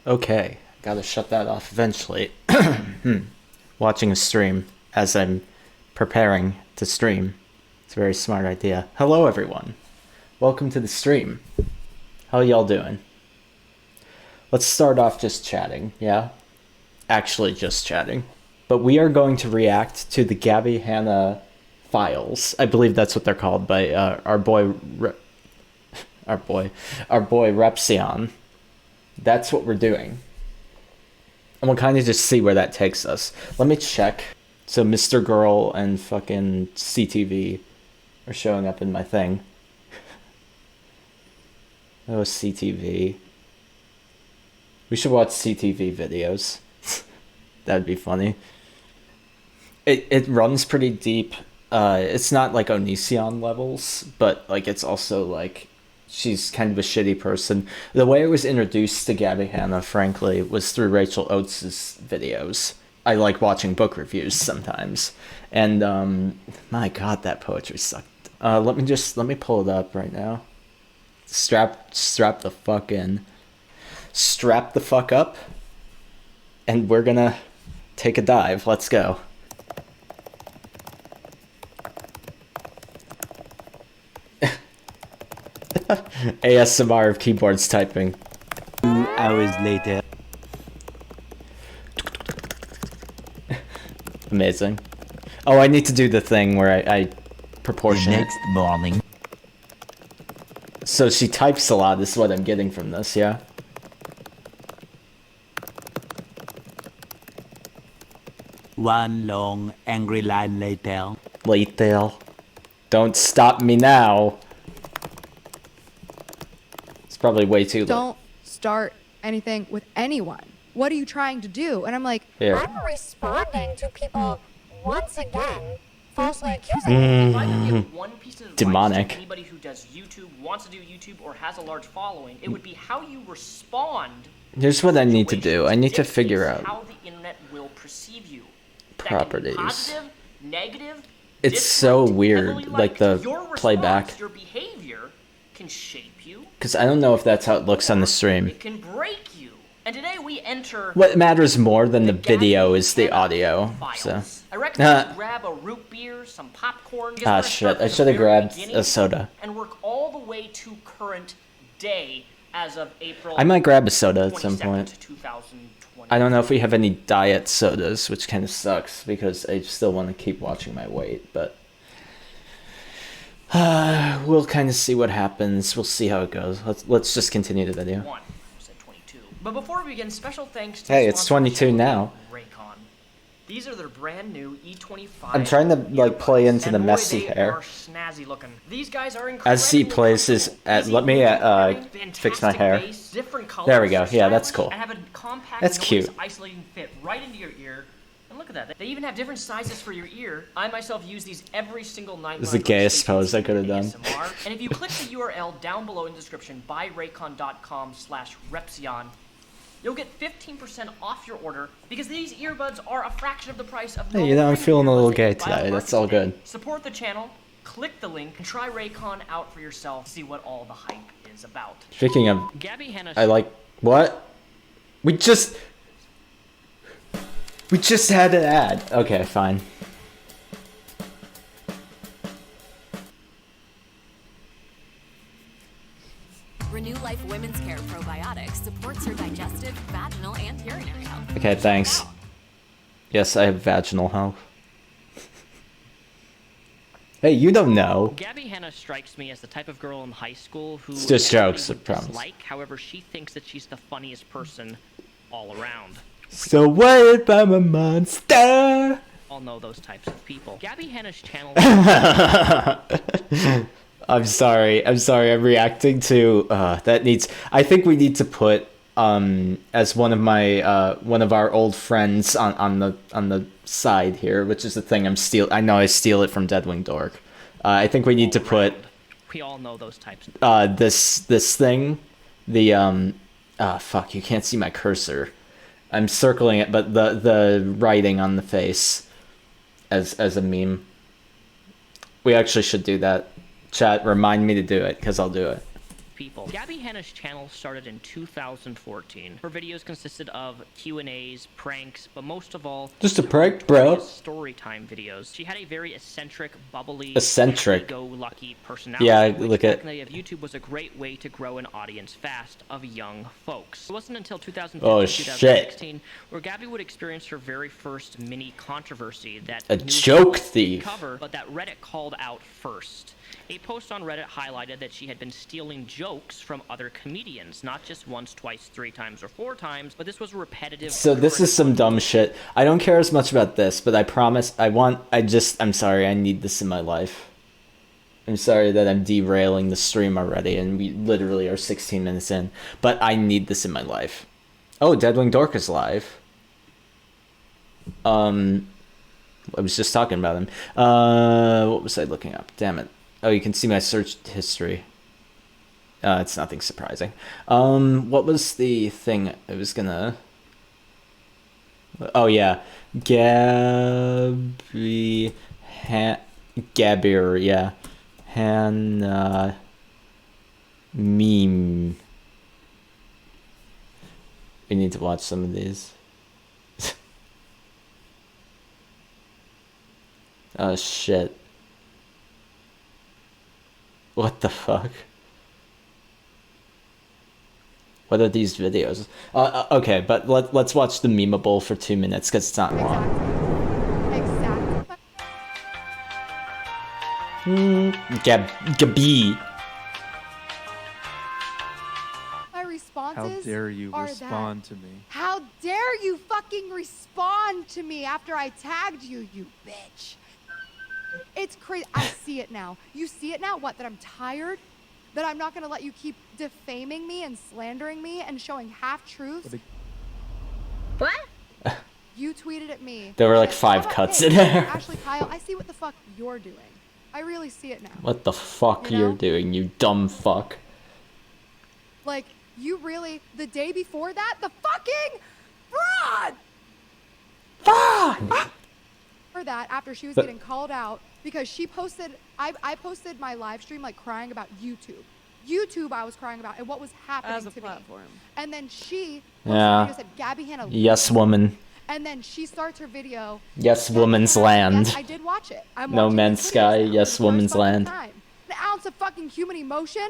Okay, gotta shut that off eventually. Watching a stream as I'm preparing to stream. It's a very smart idea. Hello, everyone. Welcome to the stream. How y'all doing? Let's start off just chatting, yeah? Actually, just chatting. But we are going to react to the Gabbie Hanna files. I believe that's what they're called by our boy Repzion. That's what we're doing. And we'll kind of just see where that takes us. Let me check. So Mr. Girl and fucking CTV are showing up in my thing. Oh, CTV. We should watch CTV videos. That'd be funny. It runs pretty deep. It's not like Onision levels, but like it's also like she's kind of a shitty person. The way I was introduced to Gabbie Hanna, frankly, was through Rachel Oates' videos. I like watching book reviews sometimes. And my god, that poetry sucked. Let me pull it up right now. Strap the fuck in. Strap the fuck up. And we're gonna take a dive. Let's go. ASMR of keyboards typing. 2 hours later. Amazing. Oh, I need to do the thing where I proportion The it. next morning. So she types a lot, this is what I'm getting from this, yeah? One long angry line later. Later. Don't stop me now. It's probably way too late. Don't start anything with anyone. What are you trying to do? And I'm like, Here. I'm responding to people once again, falsely accusing me. If I could give one piece of advice Demonic. to anybody who does YouTube, wants to do YouTube, or has a large following, it would be how you respond. Here's what I need to do. I need to Dictates figure out how the internet will perceive you. That properties. can be positive, negative, It's so different, weird, heavily like the liked. Your response, playback. Your behavior can shape you. Because I don't know if that's how it looks on the stream. It can break you. And today we enter. What matters more than the Gabbie video is the Hanna audio. files. So. I recommend you grab a root beer, some popcorn. because we're gonna Shit, start I from the should have very grabbed beginning a soda. And work all the way to current day as of April. I might grab a soda at some 22nd, point. 2020. I don't know if we have any diet sodas, which kind of sucks because I still want to keep watching my weight, but we'll kind of see what happens. We'll see how it goes. Let's just continue the video. One. I said 22. But before we begin, special thanks to Hey, the it's sponsor of the 22 show, now. R.E.H.Iguess. These are their brand new E25. I'm trying to like play into and the boy, messy they hair. are snazzy looking. These guys are As C incredibly plays his comfortable, at easy let me moving, fix my fantastic hair. bass, different colors, There we go. Yeah, that's stylish, cool. and have a compact That's noise cute. isolating fit right into your ear. And look at that. They even have different sizes for your ear. I myself use these every single night. This is when the I go to gayest sleep pose I could have done. ASMR. And if you click the URL down below in the description, buyraycon.com/Repzion, you'll get 15% off your order because these earbuds are a fraction of the price of Hey, you know, I'm normal feeling a little earbuds. gay Buy on today. the That's market all today. good. Support the channel, click the link, and try Raycon out for yourself. See what all the hype is about. Speaking of, Gabbie Hanna. I like what? We just had an ad. Okay, fine. Renew Life Women's Care Probiotics supports your digestive, vaginal, and urinary health. Okay, thanks. Yes, I have vaginal health. Hey, you don't know. Gabbie Hanna strikes me as the type of girl in high school who It's just everybody jokes, I would promise. dislike. However, she thinks that she's the funniest person all around. So what if I'm a monster? All know those types of people. Gabbie Hanna's channel. I'm sorry. I'm reacting to that needs. I think we need to put as one of my one of our old friends on the side here, which is the thing I'm steal. I know I steal it from Deadwing Dork. I think we need to put We all know those types. Of this thing, the fuck, you can't see my cursor. I'm circling it, but the writing on the face as a meme. We actually should do that. Chat, remind me to do it, because I'll do it. people. Gabbie Hanna's channel started in 2014. Her videos consisted of Q&As, pranks, but most of all, Just a prank, bro. story time videos. She had a very eccentric, bubbly, go-lucky personality. Yeah, which look back at. in the day of YouTube was a great way to grow an audience fast of young folks. It wasn't until 2015, Oh, 2016 where Gabbie would experience her very first mini controversy that A news joke didn't thief. cover, but that Reddit called out first. A post on Reddit highlighted that she had been stealing jokes from other comedians, not just once, twice, 3 times, or 4 times, but this was repetitive. So this is some dumb shit. I don't care as much about this, but I promise I'm sorry, I need this in my life. I'm sorry that I'm derailing the stream already, and we literally are 16 minutes in, but I need this in my life. Oh, Deadwing Dork is live. I was just talking about him. What was I looking up? Damn it. Oh, you can see my search history. It's nothing surprising. What was the thing I was gonna... Oh, yeah. Gabbie Hanna meme. We need to watch some of these. Oh, shit. What the fuck? What are these videos? Okay, but let's watch the memeable for 2 minutes because it's not long. Exactly. Gabbie. My responses How dare you are respond that. to me? How dare you fucking respond to me after I tagged you, you bitch. It's crazy. I see it now. You see it now? What? That I'm tired? That I'm not going to let you keep defaming me and slandering me and showing half-truths? What? You tweeted at me. There were like How 5 about, cuts hey, in there. Actually, Kyle, I see what the fuck you're doing. I really see it now. What the fuck You know? you're doing, you dumb fuck. Like, you really, the day before that, the fucking fraud! Fraud! For that, after she was But- getting called out, because she posted, I posted my live stream, like, crying about YouTube. YouTube I was crying about, and what was happening As a to platform. me. And then she posted Yeah. a video that said, Gabbie Hanna. Yes, woman. And then she starts her video. Yes, Gabbie woman's Hanna- land. Yes, I did watch it. I'm No watching Man's these videos Sky, now for yes, the woman's first fucking land. time. An ounce of fucking human emotion.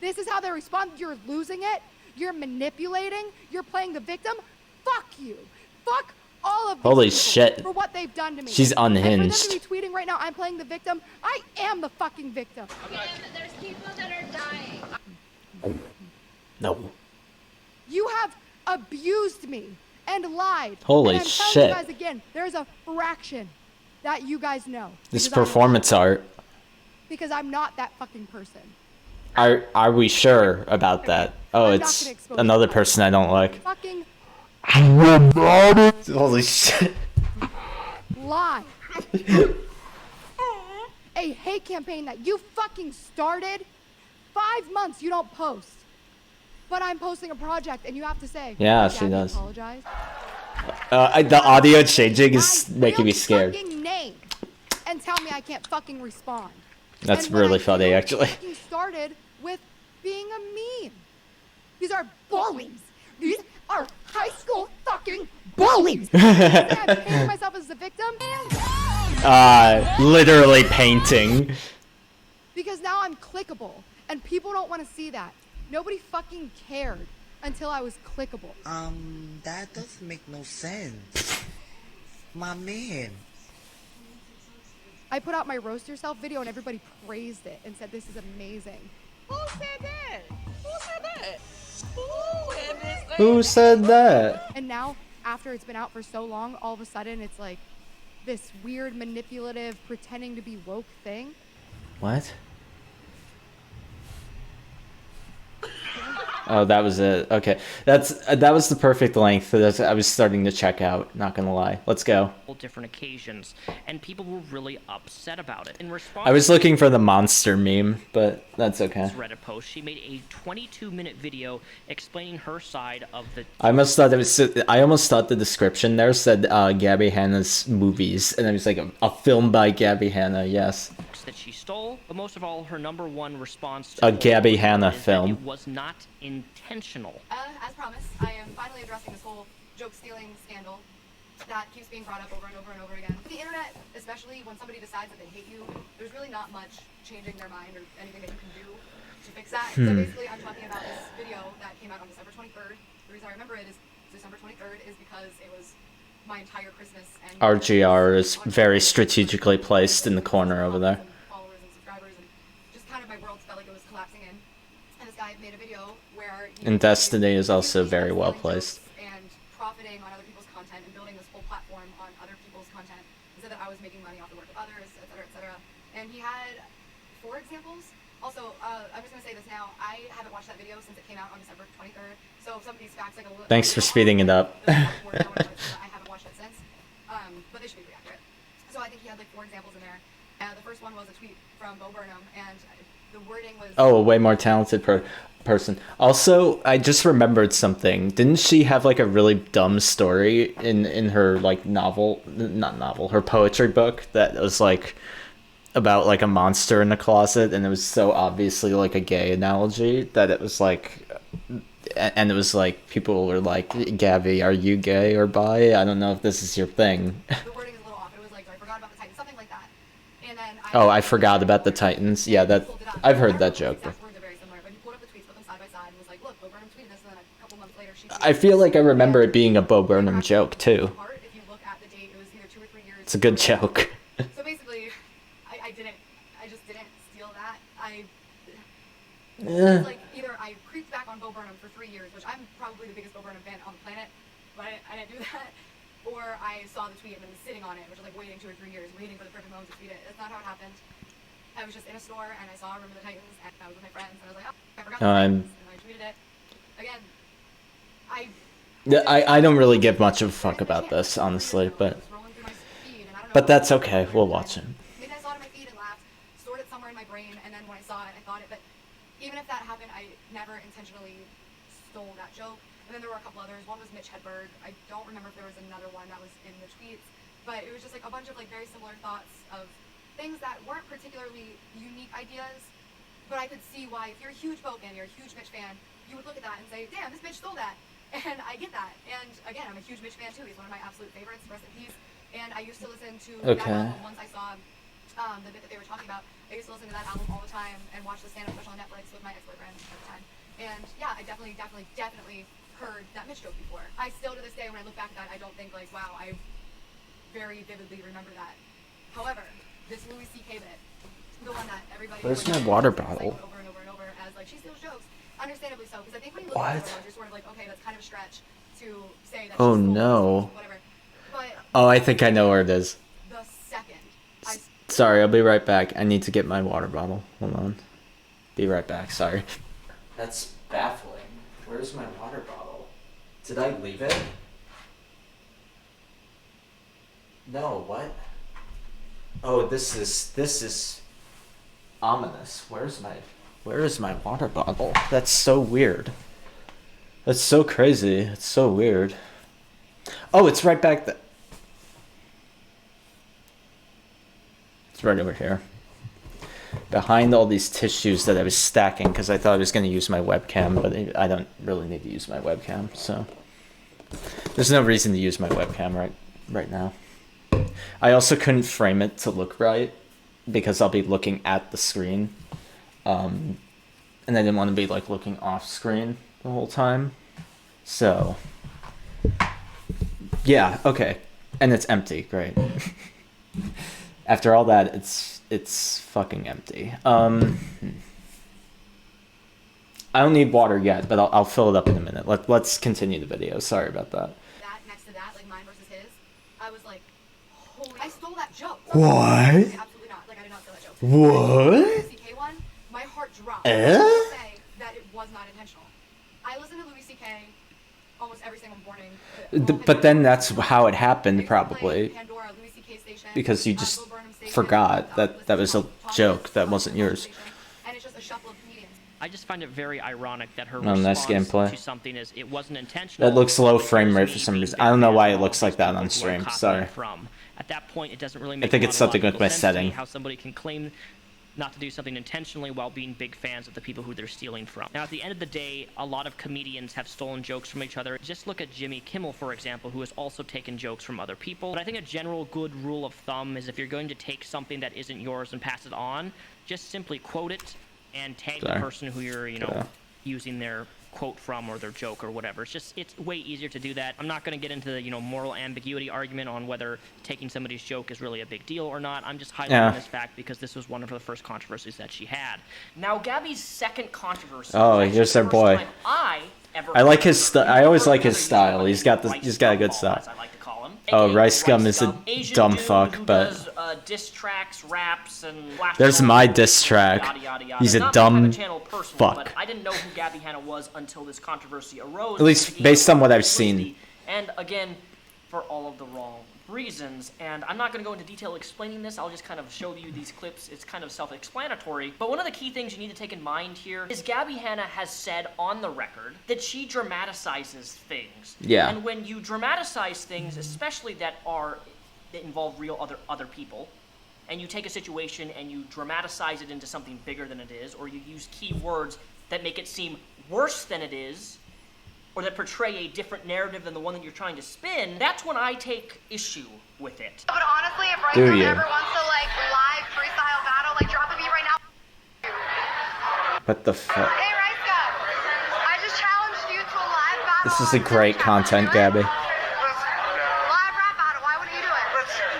This is how they respond. You're losing it. You're manipulating. You're playing the victim. Fuck you. Fuck all of these Holy people shit. for what they've done to me. She's unhinged. And for them to be tweeting right now, I'm playing the victim. I am the fucking victim. There's people that are dying. No. You have abused me and lied. Holy and I'm telling shit. you guys again, there's a fraction that you guys know. This because I'm performance not- art. Because I'm not that fucking person. Are we sure about that? Oh, I'm not it's gonna expose another you. person I don't like. Fucking Holy shit. lie. A hate campaign that you fucking started. 5 months you don't post. But I'm posting a project and you have to say, Yeah, "Gabbie, she does. apologize." The audio changing is My making me real scared. fucking name and tell me I can't fucking respond. That's And what really I funny, do actually. fucking started with being a meme. These are bullies. These are high school fucking bullies. I'm painting myself as the victim Literally painting. because now I'm clickable, and people don't want to see that. Nobody fucking cared until I was clickable. That doesn't make no sense. My man. I put out my roast yourself video, and everybody praised it and said this is amazing. Who said that? Who said that? Who had this? Who said that? And now, after it's been out for so long, all of a sudden it's like this weird, manipulative, pretending to be woke thing. What? Oh, that was it. Okay, that was the perfect length. I was starting to check out. Not gonna lie. Let's go. Different occasions, and people were really upset about it. In response I was looking for the monster meme, but that's okay. to Reddit post, she made a 22-minute video explaining her side of the I almost thought the description there said Gabbie Hanna's movies, and I was like, a film by Gabbie Hanna. Yes. that she stole, but most of all, her #1 response A to Gabbie Hanna is that film. it was not intentional. As promised, I am finally addressing this whole joke stealing scandal that keeps being brought up over and over and over again. The internet, especially when somebody decides that they hate you, there's really not much changing their mind or anything that you can do to fix that. So basically, I'm talking about this video that came out on December 23rd. The reason I remember it is December 23rd is because it was my entire Christmas and RGR is very strategically placed in the corner over there. followers and subscribers, and just kind of my world felt like it was collapsing in. And this guy made a video where he And Destiny is also he very was well stealing placed. jokes and profiting on other people's content and building this whole platform on other people's content, and said that I was making money off the work of others, etc., etc. And he had 4 examples. Also, I'm just gonna say this now. I haven't watched that video since it came out on December 23rd. So some of these facts, like a little. Thanks for speeding it up. I haven't watched it since, but they should be pretty accurate. So I think he had like 4 examples in there. The first one was a tweet from Bo Burnham, and the wording was. Oh, a way more talented person. Also, I just remembered something. Didn't she have like a really dumb story in her like her poetry book that was like about like a monster in the closet, and it was so obviously like a gay analogy that it was like, and it was like people were like, Gabbie, are you gay or bi? I don't know if this is your thing. The wording is a little off. It was like, I forgot about the Titans, something like that. And then Oh, I forgot about the Titans. Yeah, that I've heard that joke. Exact words are very similar, but he pulled up the tweets, put them side by side, and was like, look, Bo Burnham tweeted this, and then a couple months later she. I feel like I remember it being a Bo Burnham joke too. If you look at the date, it was either 2 or 3 years. It's a good joke. So basically, I just didn't steal that. It's like either I creeped back on Bo Burnham for 3 years, which I'm probably the biggest Bo Burnham fan on the planet, but I didn't do that. Or I saw the tweet and then was sitting on it, which was like waiting 2 or 3 years, waiting for the perfect moment to tweet it. That's not how it happened. I was just in a store and I saw Remember the Titans and I was with my friends and I was like, oh, I forgot the Titans, and I tweeted it. Again, I don't really give much of a fuck about this, honestly, but that's okay. We'll watch it. Maybe I saw it on my feed and laughed, stored it somewhere in my brain, and then when I saw it, I thought it. But even if that happened, I never intentionally stole that joke. And then there were a couple others. One was Mitch Hedberg. I don't remember if there was another one that was in the tweets, but it was just like a bunch of like very similar thoughts of things that weren't particularly unique ideas. But I could see why, if you're a huge Bo fan, you're a huge Mitch fan, you would look at that and say, damn, this bitch stole that. And I get that. And again, I'm a huge Mitch fan too. He's one of my absolute favorites, rest in peace. And I used to listen to that album once I saw the bit that they were talking about. I used to listen to that album all the time and watch the stand-up special on Netflix with my ex-boyfriend at the time. And yeah, I definitely heard that Mitch joke before. I still to this day, when I look back at that, I don't think like, wow, I very vividly remember that. However, this Louis C.K. bit, the one that everybody. Where's my water bottle? Over and over and over as like she steals jokes. Understandably so, because I think when you look at it, you're sort of like, okay, that's kind of a stretch to say that. Oh she stole no. whatever. But Oh, I think I know where it is. the second I Sorry, I'll be right back. I need to get my water bottle. Hold on. Be right back, sorry. That's baffling. Where's my water bottle? Did I leave it? No, what? Oh, this is ominous. Where is my water bottle? That's so weird. That's so crazy. It's so weird. Oh, it's right back there. It's right over here. Behind all these tissues that I was stacking because I thought I was going to use my webcam, but I don't really need to use my webcam, so there's no reason to use my webcam right now. I also couldn't frame it to look right because I'll be looking at the screen, and I didn't want to be like looking off screen the whole time. So yeah, okay, and it's empty. Great. After all that, it's fucking empty. I don't need water yet, but I'll fill it up in a minute. Let's continue the video. Sorry about that. that next to that, like mine versus his, I was like, holy, I stole that joke. What? Absolutely not. Like I did not steal that joke. What? The CK one, my heart dropped. Eh? I say that it was not intentional. I listen to Louis C.K. almost every single morning. But then that's how it happened, probably, Pandora, Louis C.K. station, because you just Bo Burnham station, forgot that was a joke that wasn't yours. And it's just a shuffle of comedians. I just find it very ironic that her Oh, nice response gameplay. to something it wasn't intentional. That looks low but frame here's rate me for some being reason. I don't know very why it honest looks like that on with where I'm stream. copying Sorry. From. At that point, it doesn't really make think it's something with my sense to me setting. how somebody can claim not to do something intentionally while being big fans of the people who they're stealing from. Now, at the end of the day, a lot of comedians have stolen jokes from each other. Just look at Jimmy Kimmel, for example, who has also taken jokes from other people. But I think a general good rule of thumb is if you're going to take something that isn't yours and pass it on, just simply quote it and tag the person who you're, using their quote from or their joke or whatever. It's way easier to do that. I'm not going to get into the, moral ambiguity argument on whether taking somebody's joke is really a big deal or not. I'm just highlighting this fact because this was one of the first controversies that she had. Now, Gabbie's second controversy. Oh, here's our boy. I like his I always like his style. He's got a good style. Oh, Rice Gum is a dumb fuck, but diss tracks, raps, and there's my diss track. He's a dumb fuck. But I didn't know who Gabbie Hanna was until this controversy arose. At least based on what I've seen. And again, for all of the wrong reasons. And I'm not going to go into detail explaining this. I'll just kind of show you these clips. It's kind of self-explanatory. But one of the key things you need to take in mind here is Gabbie Hanna has said on the record that she dramatizes things. Yeah. And when you dramatize things, especially that involve real other people, and you take a situation and you dramatize it into something bigger than it is, or you use key words that make it seem worse than it is, or that portray a different narrative than the one that you're trying to spin, that's when I take issue with it. But honestly, if Rice Gum ever wants to live freestyle battle, drop a beat right now. What the fuck? Hey Rice Gum, I just challenged you to a live battle. This is a great content, Gabbie. Live rap battle, why wouldn't you do it?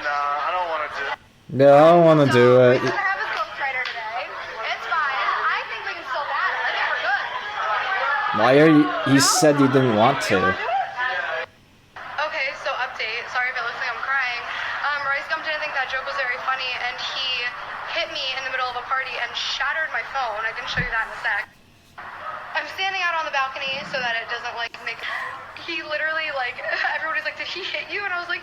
Nah, I don't want to do it. No, I don't want to do it. We have a ghostwriter today. It's fine. I think we can still battle. I think we're good. Why are you? He said you didn't want to. Okay, so update. Sorry if it looks like I'm crying. Rice Gum didn't think that joke was very funny, and he hit me in the middle of a party and shattered my phone. I can show you that in a sec. I'm standing out on the balcony so that it doesn't make. He literally everybody's like, did he hit you? And I was like,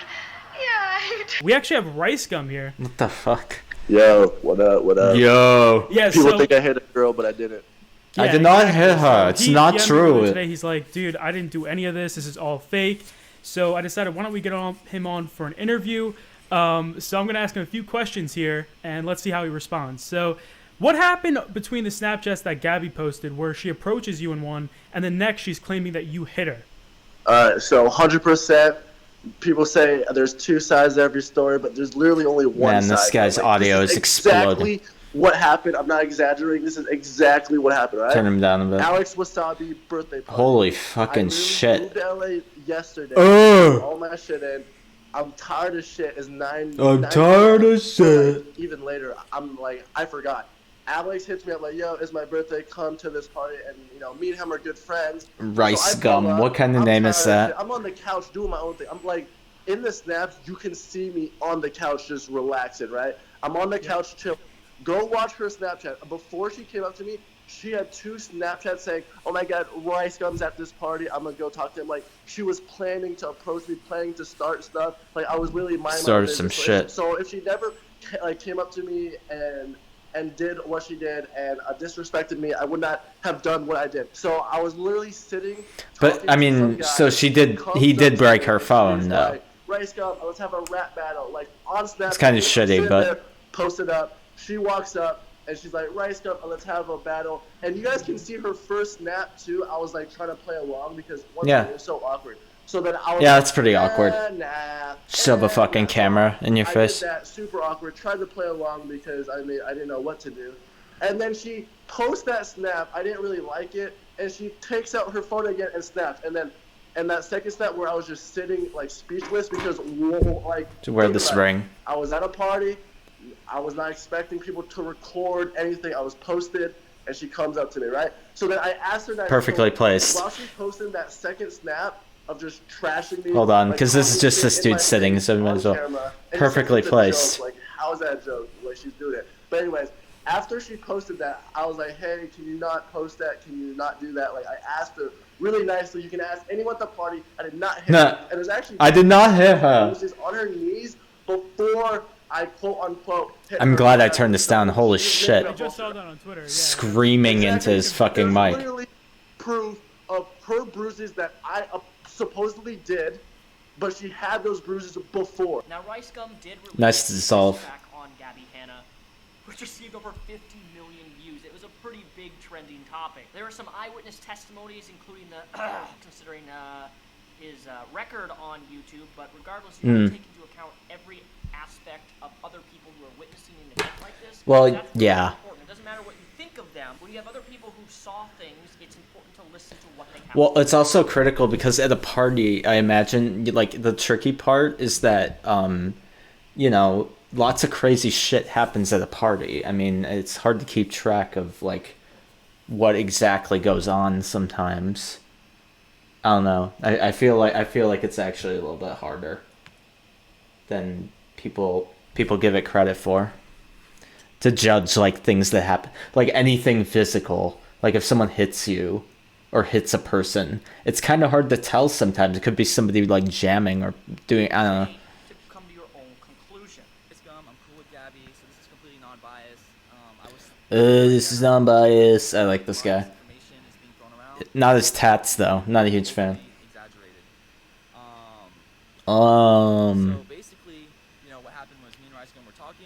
yeah. We actually have Rice Gum here. What the fuck? Yo, what up, what up? Yo. Yeah, People think I hit a girl, but I didn't. I did not hit her. It's not true. Today he's like, dude, I didn't do any of this. This is all fake. So I decided, why don't we get him on for an interview? So I'm going to ask him a few questions here, and let's see how he responds. So what happened between the Snapchats that Gabbie posted where she approaches you in one, and then next she's claiming that you hit her? So 100%. People say there's two sides to every story, but there's literally only one side. Man, this guy's audio is exploding. Exactly what happened. I'm not exaggerating. This is exactly what happened, right? Turn him down a bit. Alex Wasabi birthday party. Holy fucking shit. I moved to LA yesterday. All my shit in. I'm tired of shit. It's 9. I'm tired of shit. Even later, I'm like, I forgot. Alex hits me up like, yo, it's my birthday, come to this party, and me and him are good friends. Rice Gum, what kind of name is that? I'm on the couch doing my own thing. I'm like, in the snaps, you can see me on the couch just relaxing, right? I'm on the couch chill. Go watch her Snapchat. Before she came up to me, she had 2 Snapchats saying, oh my god, Rice Gum's at this party, I'm gonna go talk to him. Like, she was planning to approach me, planning to start stuff. Like, I was really minding my business. Some shit. So if she never came up to me and did what she did and disrespected me, I would not have done what I did. So I was literally sitting. But I mean, so he did break her phone, though. Like, Rice Gum, let's have a rap battle. Like on Snapchat. It's kind of shitty, but posted up. She walks up and she's like, Rice Gum, let's have a battle. And you guys can see her first snap too. I was like trying to play along because it was so awkward. So then I was that's pretty awkward. Nah, shove a fucking camera in your face. I did that, super awkward. Tried to play along because I didn't know what to do. And then she posts that snap. I didn't really like it, and she takes out her phone again and snaps. And then, that second snap where I was just sitting like speechless because to wear this ring. I was at a party. I was not expecting people to record anything. I was posted, and she comes up to me, right? So then I asked her that. Perfectly placed. While she posted that second snap of just trashing me. Hold on, because this is just this dude sitting, so might as well. Perfectly placed. Like, how is that a joke? Like, she's doing it. But anyways, after she posted that, I was like, hey, can you not post that? Can you not do that? Like, I asked her really nicely. You can ask anyone at the party. I did not hit her. And it was actually I did not hit her. She was just on her knees before I quote-unquote hit her. I'm glad I turned this down. Holy shit. I just saw that on Twitter. Yeah. Screaming into his fucking mic. Literally proof of her bruises that I supposedly did but she had those bruises before. Now, Rice Gum did release Nice to dissolve. a track on Gabbie Hanna, which received over 50 million views. It was a pretty big trending topic. There were some eyewitness testimonies, including the considering his record on YouTube, but regardless, you have to take into account every aspect of other people who are witnessing an event like this. Well, That's really yeah. important. It doesn't matter what you think of them. When you have other people who saw things, it's important to listen to what they have. Well, it's also critical because at a party, I imagine, like, the tricky part is that, you know, lots of crazy shit happens at a party. I mean, it's hard to keep track of, like, what exactly goes on sometimes. I don't know. I feel like it's actually a little bit harder than people give it credit for, to judge, like, things that happen, like anything physical. Like if someone hits you or hits a person, it's kind of hard to tell sometimes. It could be somebody like jamming or doing, I don't know. To come to your own conclusion. I'm cool with Gabbie, so this is completely non-biased. This is non-biased. I like this guy. Information is being thrown around. Not his tats though. Not a huge fan. Exaggerated. Um. So basically, you know, what happened was me and Rice Gum were talking.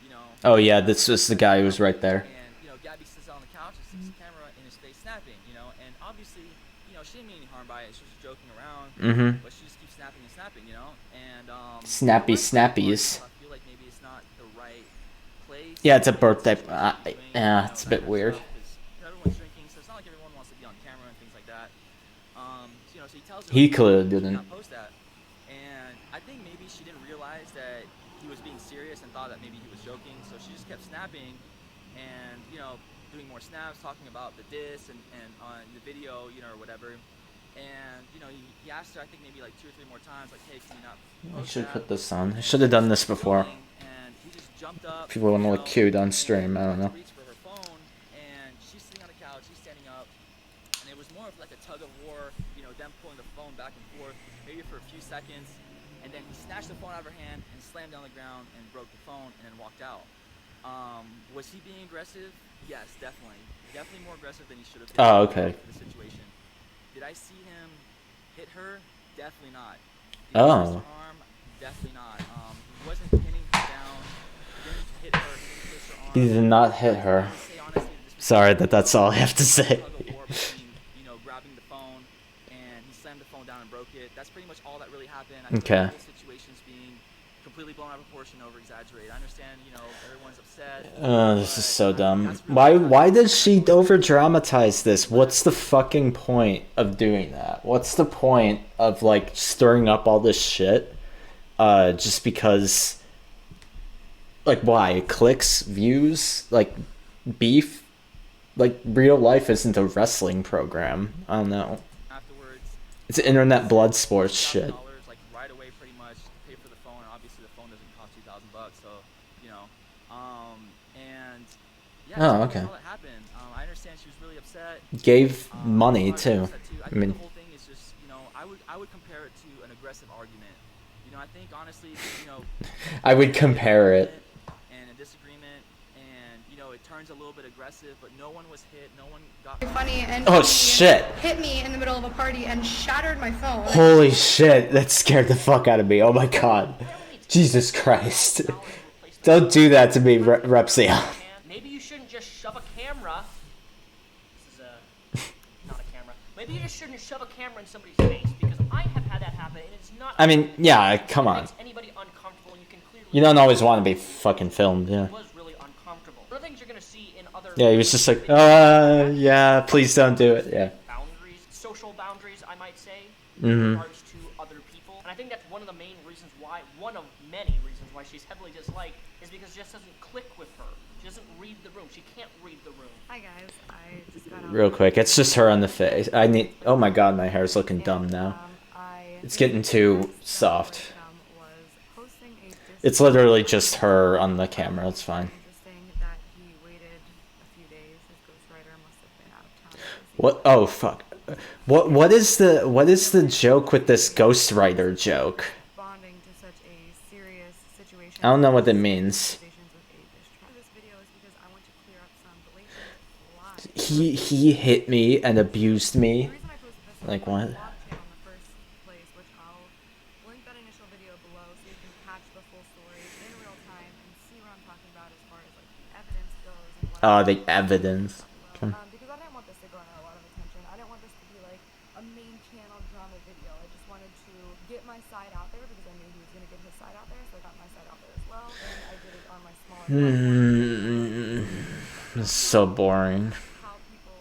You know. Oh yeah, this was the guy who was right there. And you know, Gabbie sits on the couch and sticks the camera in his face, snapping. You know, and obviously, you know, she didn't mean any harm by it. She was just joking around. But she just keeps snapping and snapping. You know, and Snappy snappies. I feel like maybe it's not the right place. Yeah, it's a birthday. Yeah, it's a bit weird. Everyone's drinking, so it's not like everyone wants to be on camera and things like that. So, you know, so he tells her He clearly to didn't. not post that. And I think maybe she didn't realize that he was being serious and thought that maybe he was joking, so she just kept snapping and, you know, doing more snaps, talking about the diss and on the video, you know, or whatever. And, you know, he asked her, I think maybe like 2 or 3 more times, like, hey, can you not I post should that? put this on. I should have done this before. And he just jumped up. People want to you look know, cute on and stream. I don't know. reached for her phone, and she's sitting on the couch, he's standing up, and it was more of like a tug of war, you know, them pulling the phone back and forth, maybe for a few seconds, and then he snatched the phone out of her hand and slammed down the ground and broke the phone and then walked out. Was he being aggressive? Yes, definitely. Definitely more aggressive than he should have been. Oh, okay. For the situation. Did I see him hit her? Definitely not. Did Oh. he twist her arm? Definitely not. He wasn't pinning her down. He didn't hit her. He didn't twist her arm. He did not hit her. I would say honestly that this was Sorry, that's all I have to say. tug of war between, you know, grabbing the phone and he slammed the phone down and broke it. That's pretty much all that really happened. I think Okay. the whole situation's being completely blown out of proportion, over exaggerated. I understand, you know, everyone's upset. This is so dumb. Why does she over dramatize this? What's the fucking point of doing that? What's the point of like stirring up all this shit? Just because, like, why? Clicks, views, like beef? Like, real life isn't a wrestling program. I don't know. Afterwards, It's internet blood sports shit. $1,000, like right away, pretty much to pay for the phone. Obviously, the phone doesn't cost $2,000, so you know. And yeah, Oh, that's okay. all that happened. I understand she was really upset. Gave money I was really too. upset too. I I think mean, the whole thing is just, you know, I would compare it to an aggressive argument. You know, I think honestly, you know, I would compare it. and a disagreement, and you know, it turns a little bit aggressive, but no one was hit, no one got. Funny and Oh, he shit. hit me in the middle of a party and shattered my phone. Holy shit, that scared the fuck out of me. Oh my god. Jesus Christ. Don't do that to me, Repzion. Maybe you shouldn't just shove a camera. This is not a camera. Maybe you just shouldn't shove a camera in somebody's face, because I have had that happen, and it's not. I mean, yeah, come It on. makes anybody uncomfortable, and you can clearly. You don't always want to be fucking filmed, yeah. It was really uncomfortable. Other things you're gonna see in other. Yeah, he was just like, yeah, please don't do it, yeah. Boundaries, social boundaries, I might say, Mhm. in regards to other people. And I think that's one of the main reasons why, one of many reasons why she's heavily disliked, is because it just doesn't click with her. She doesn't read the room. She can't read the room. Hi guys, I just got out. Real quick, it's just her on the face. I need, oh my god, my hair's looking dumb now. It's getting too soft. It's literally just her on the camera, it's fine. What? Oh fuck! What is the joke with this ghostwriter joke? I don't know what that means. He hit me and abused me. Like what? the full story in real time and see what I'm talking about as far as like the evidence goes and what Oh, the evidence. because I didn't want this to garner a lot of attention. I didn't want this to be like a main channel drama video. I just wanted to get my side out there because I knew he was going to get his side out there, so I got my side out there as well, and I did it on my smaller platform. It's so boring.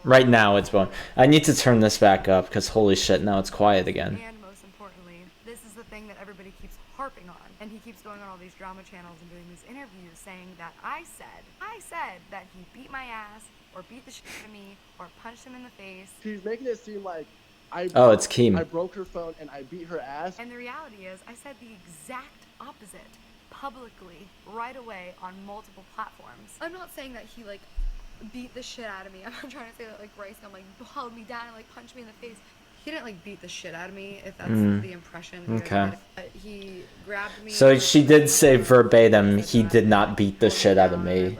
Right now it's boring. I need to turn this back up because holy shit, now it's quiet again. And most importantly, this is the thing that everybody keeps harping on, and he keeps going on all these drama channels and doing these interviews saying that I said that he beat my ass or beat the shit out of me or punched him in the face. She's making it seem like Oh, it's Keem. I broke her phone and I beat her ass. And the reality is, I said the exact opposite publicly right away on multiple platforms. I'm not saying that he like beat the shit out of me. I'm not trying to say that like Bryce like held me down and like punched me in the face. He didn't like beat the shit out of me, if that's the impression. Okay. He grabbed me. So she did say verbatim, he did not beat the shit out of me.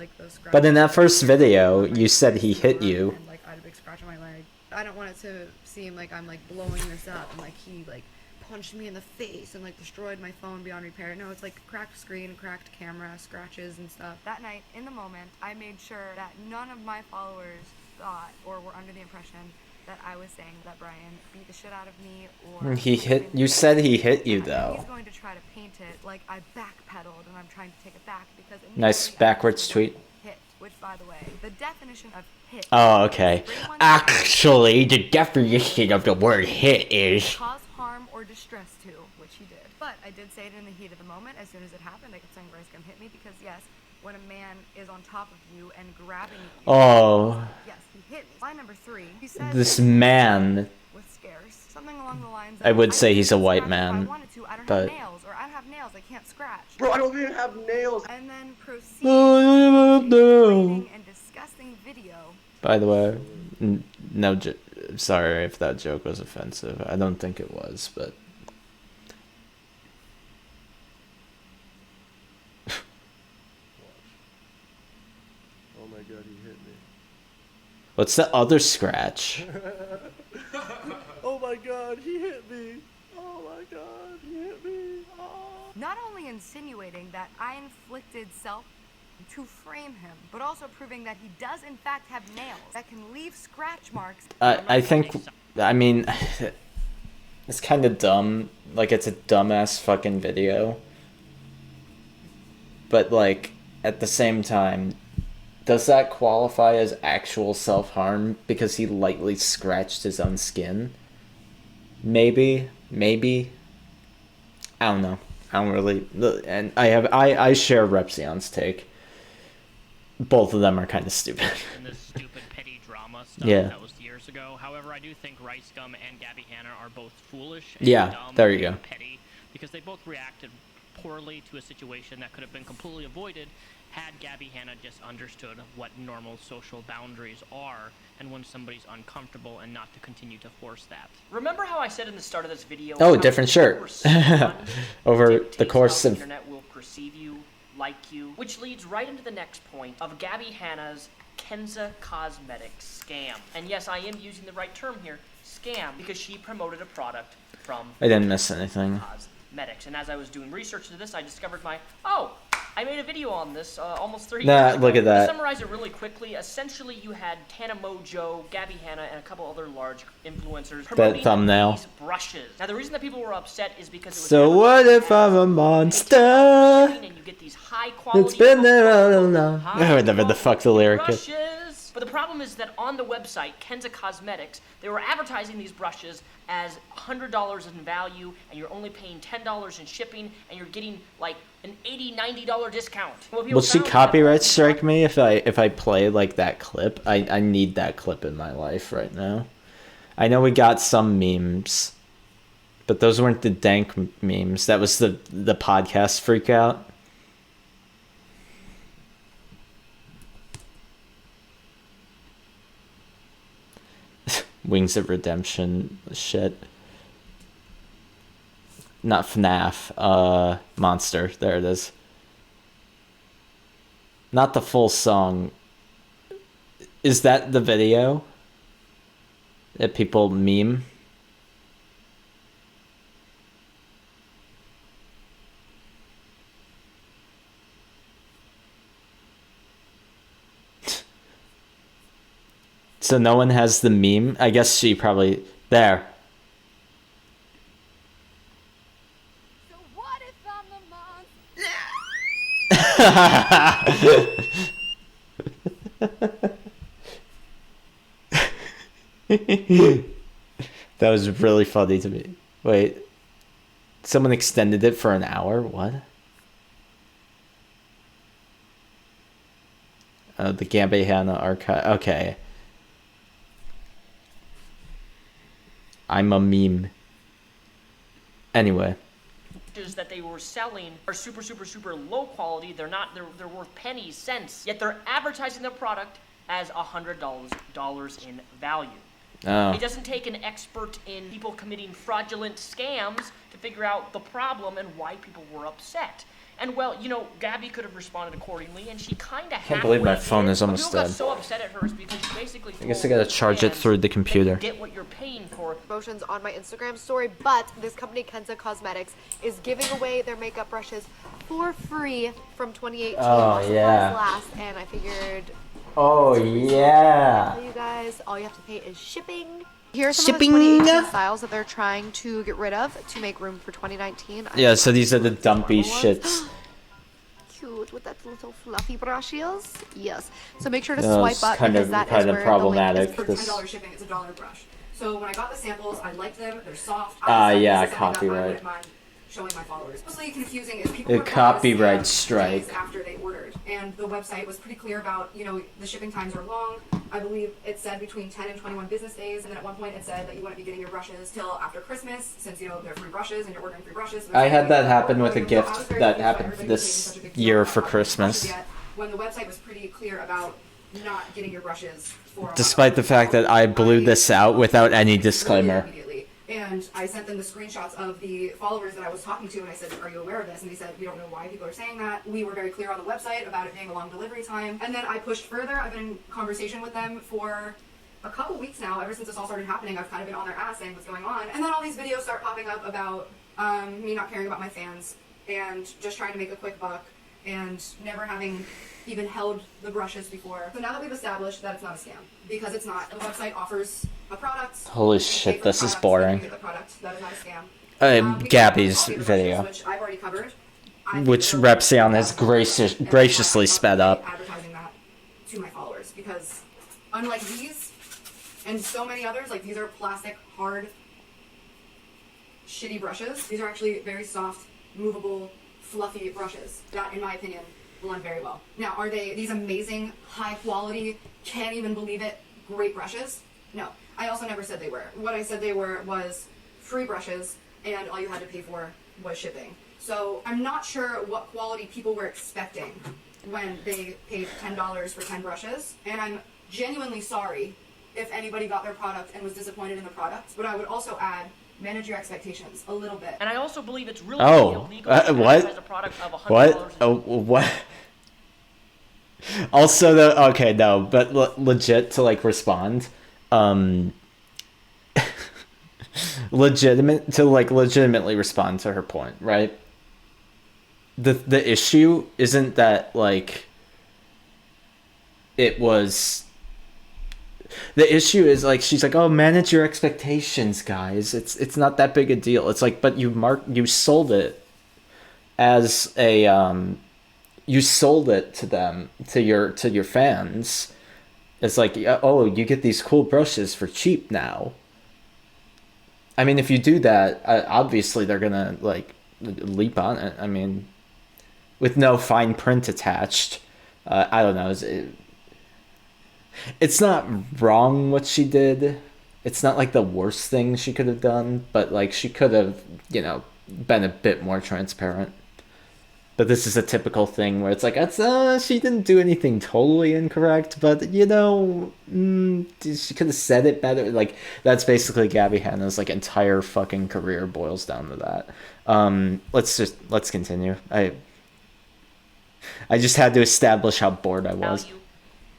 But in that first video, you said he hit you. And like I had a big scratch on my leg. I don't want it to seem like I'm like blowing this up and like he like punched me in the face and like destroyed my phone beyond repair. No, it's like cracked screen, cracked camera, scratches and stuff. That night, in the moment, I made sure that none of my followers thought or were under the impression that I was saying that Brian beat the shit out of me or He hit. You said he hit you he's though. going to try to paint it like I backpedaled and I'm trying to take it back because Nice immediately I backwards used the word tweet. hit, which by the way, the definition of hit. Oh, okay. Actually, the definition of the word hit is Cause harm or distress to, which he did. But I did say it in the heat of the moment. As soon as it happened, I kept saying Bryce come hit me because yes, when a man is on top of you and grabbing you, Oh. yes, he hit me. Line number 3, he said This man. was scarce. Something along the lines of, I would say can he's a white scratch if I man, wanted to. I don't but- have nails, or I don't have nails, I can't scratch. Bro, I don't even have nails. And then proceed Oh, to no. degrading and disgusting video. By the way, no. Sorry if that joke was offensive. I don't think it was, but. Oh my god, he hit me. What's the other scratch? Oh my god, he hit me. Oh my god, he hit me. Oh. Not only insinuating that I inflicted self to frame him, but also proving that he does in fact have nails that can leave scratch marks. I think. I mean, it's kind of dumb. Like, it's a dumbass fucking video. But, like, at the same time, does that qualify as actual self-harm because he lightly scratched his own skin? Maybe. I don't know. I don't really. And I share Repzion's take. Both of them are kind of stupid. And this stupid petty drama stuff Yeah. that was years ago. However, I do think R.E.H.Iguess and Gabbie Hanna are both foolish and Yeah, dumb there you and go. petty because they both reacted poorly to a situation that could have been completely avoided had Gabbie Hanna just understood what normal social boundaries are and when somebody's uncomfortable and not to continue to force that. Remember how I said in the start of this video Oh, how different you shirt. respond Over the dictates course how the of. internet will perceive you, like you, which leads right into the next point of Gabbie Hanna's Kenza Cosmetics scam. And yes, I am using the right term here, scam, because she promoted a product from I didn't miss anything. Cosmetics. And as I was doing research into this, I discovered I made a video on this almost 3 Nah, years ago. look at that. To summarize it really quickly, essentially you had Tana Mojo, Gabbie Hanna, and a couple other large influencers promoting thumbnail. these brushes. Now the reason that people were upset is because it was So what if I'm a monster? and you get these high quality It's been there all along. Whatever the fuck the lyric is. brushes. But the problem is that on the website, Kenza Cosmetics, they were advertising these brushes as $100 in value, and you're only paying $10 in shipping, and you're getting like an $80, $90 discount. Will she copyright strike me if I play like that clip? I need that clip in my life right now. I know we got some memes, but those weren't the dank memes. That was the podcast freak out. Wings of Redemption shit. Not FNAF, Monster. There it is. Not the full song. Is that the video that people meme? So no one has the meme? I guess she probably... There. So what if I'm the monster? That was really funny to me. Wait. Someone extended it for an hour? What? The Gabbie Hanna archive. Okay. I'm a meme. Anyway. That they were selling are super low quality. They're not. They're worth pennies, cents. Yet they're advertising their product as $100 in value. Oh. It doesn't take an expert in people committing fraudulent scams to figure out the problem and why people were upset. And well, you know, Gabbie could have responded accordingly, and she kind of. I can't believe my phone is almost dead. Got so upset at her is because she basically. I guess I gotta charge it through the computer. Get what you're paying for. Promotions on my Instagram story, but this company, Kenza Cosmetics, is giving away their makeup brushes for free from 2018. Oh, yeah. Last, and I figured. Oh, yeah. You guys, all you have to pay is shipping. Here are some of the 2018 styles that they're trying to get rid of to make room for 2019. Yeah, so these are the dumpy shits. Cute with that little fluffy brushes. Yes. So make sure to No, swipe it's up kind because of that kind is of where problematic. the link is. For $10 shipping, it's a $1 brush. So when I got the samples, I liked them. They're soft. Yeah, copyright. Showing my followers. Mostly confusing is people The were copyright days strike. after they ordered, and the website was pretty clear about, you know, the shipping times are long. I believe it said between 10 and 21 business days, and then at one point it said that you wouldn't be getting your brushes till after Christmas, since, you know, they're free brushes and you're ordering free brushes. So I had that happen with a gift that happened this year for Christmas. When the website was pretty clear about not getting your brushes for Despite the fact that I blew this out without any disclaimer. And I sent them the screenshots of the followers that I was talking to, and I said, are you aware of this? And they said, we don't know why people are saying that. We were very clear on the website about it being a long delivery time. And then I pushed further. I've been in conversation with them for a couple weeks now. Ever since this all started happening, I've kind of been on their ass saying what's going on. And then all these videos start popping up about me not caring about my fans and just trying to make a quick buck and never having even held the brushes before. So now that we've established that it's not a scam, because it's not. The website offers a product. Holy shit, this is boring. That is not a scam. Gabbie's video, which I've already covered. which Repzion has graciously sped up. Advertising that to my followers, because unlike these and so many others, like these are plastic, hard, shitty brushes. These are actually very soft, movable, fluffy brushes that, in my opinion, blend very well. Now, are they these amazing, high quality, can't even believe it, great brushes? No. I also never said they were. What I said they were was free brushes, and all you had to pay for was shipping. So I'm not sure what quality people were expecting when they paid $10 for 10 brushes, and I'm genuinely sorry if anybody got their product and was disappointed in the product, but I would also add, manage your expectations a little bit. And I also believe it's really illegal to advertise a product of $100. What? Oh, what? Also, okay, no, but legit to like respond, legitimately respond to her point, right? The issue isn't that like it was. The issue is like she's like, oh, manage your expectations, guys. It's not that big a deal. It's like, but you sold it as a you sold it to them, to your fans. It's like, oh, you get these cool brushes for cheap now. I mean, if you do that, obviously they're gonna like leap on it. I mean, with no fine print attached. I don't know. It's not wrong what she did. It's not like the worst thing she could have done, but like she could have, you know, been a bit more transparent. But this is a typical thing where it's like, she didn't do anything totally incorrect, but you know, she could have said it better. Like that's basically Gabbie Hanna's like entire fucking career boils down to that. Let's continue. I just had to establish how bored I was.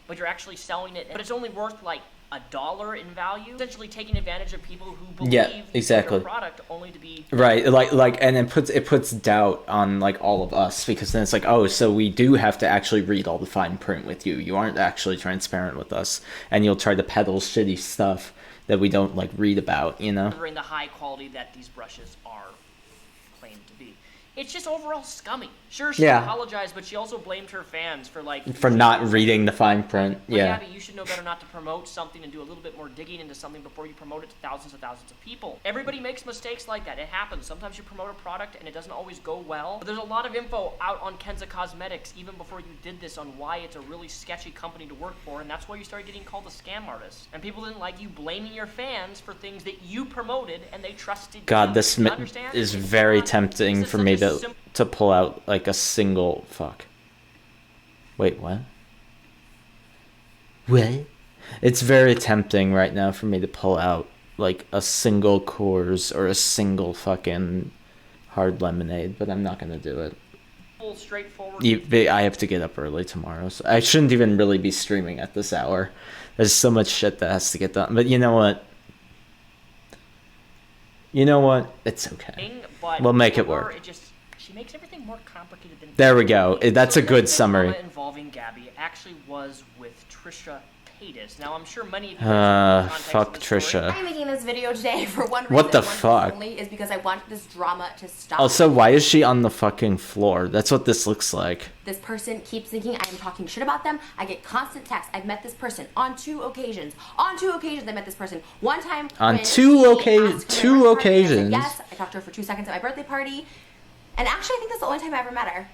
But you're actually selling it, but it's only worth like $1 in value, essentially taking advantage of people who believe Yeah, exactly. your product only to be Right, and it puts doubt on like all of us, because then it's like, oh, so we do have to actually read all the fine print with you. You aren't actually transparent with us, and you'll try to peddle shitty stuff that we don't like read about, you know? the high quality that these brushes are claimed to be. It's just overall scummy. Sure, she apologized, but she also blamed her fans for not reading the fine print. Yeah. Gabbie, you should know better not to promote something and do a little bit more digging into something before you promote it to thousands and thousands of people. Everybody makes mistakes like that. It happens. Sometimes you promote a product and it doesn't always go well. But there's a lot of info out on Kenza Cosmetics, even before you did this, on why it's a really sketchy company to work for, and that's why you started getting called a scam artist. And people didn't like you blaming your fans for things that you promoted and they trusted God, you. this is very tempting for me to pull out like a single fuck. Wait, what? What? It's very tempting right now for me to pull out like a single Coors or a single fucking hard lemonade, but I'm not gonna do it. Straightforward. I have to get up early tomorrow, so I shouldn't even really be streaming at this hour. There's so much shit that has to get done. But you know what? It's okay. We'll make it work. She makes everything more complicated than. There we go. That's a good summary. Involving Gabbie actually was with Trisha Paytas. Now I'm sure many of you fuck Trisha. I'm making this video today for one reason. What the fuck? Only is because I want this drama to stop. Also, why is she on the fucking floor? That's what this looks like. This person keeps thinking I'm talking shit about them. I get constant texts. I've met this person on 2 occasions. On 2 occasions, I met this person. One time on two occasions. Yes, I talked to her for 2 seconds at my birthday party. And actually, I think that's the only time I ever met her.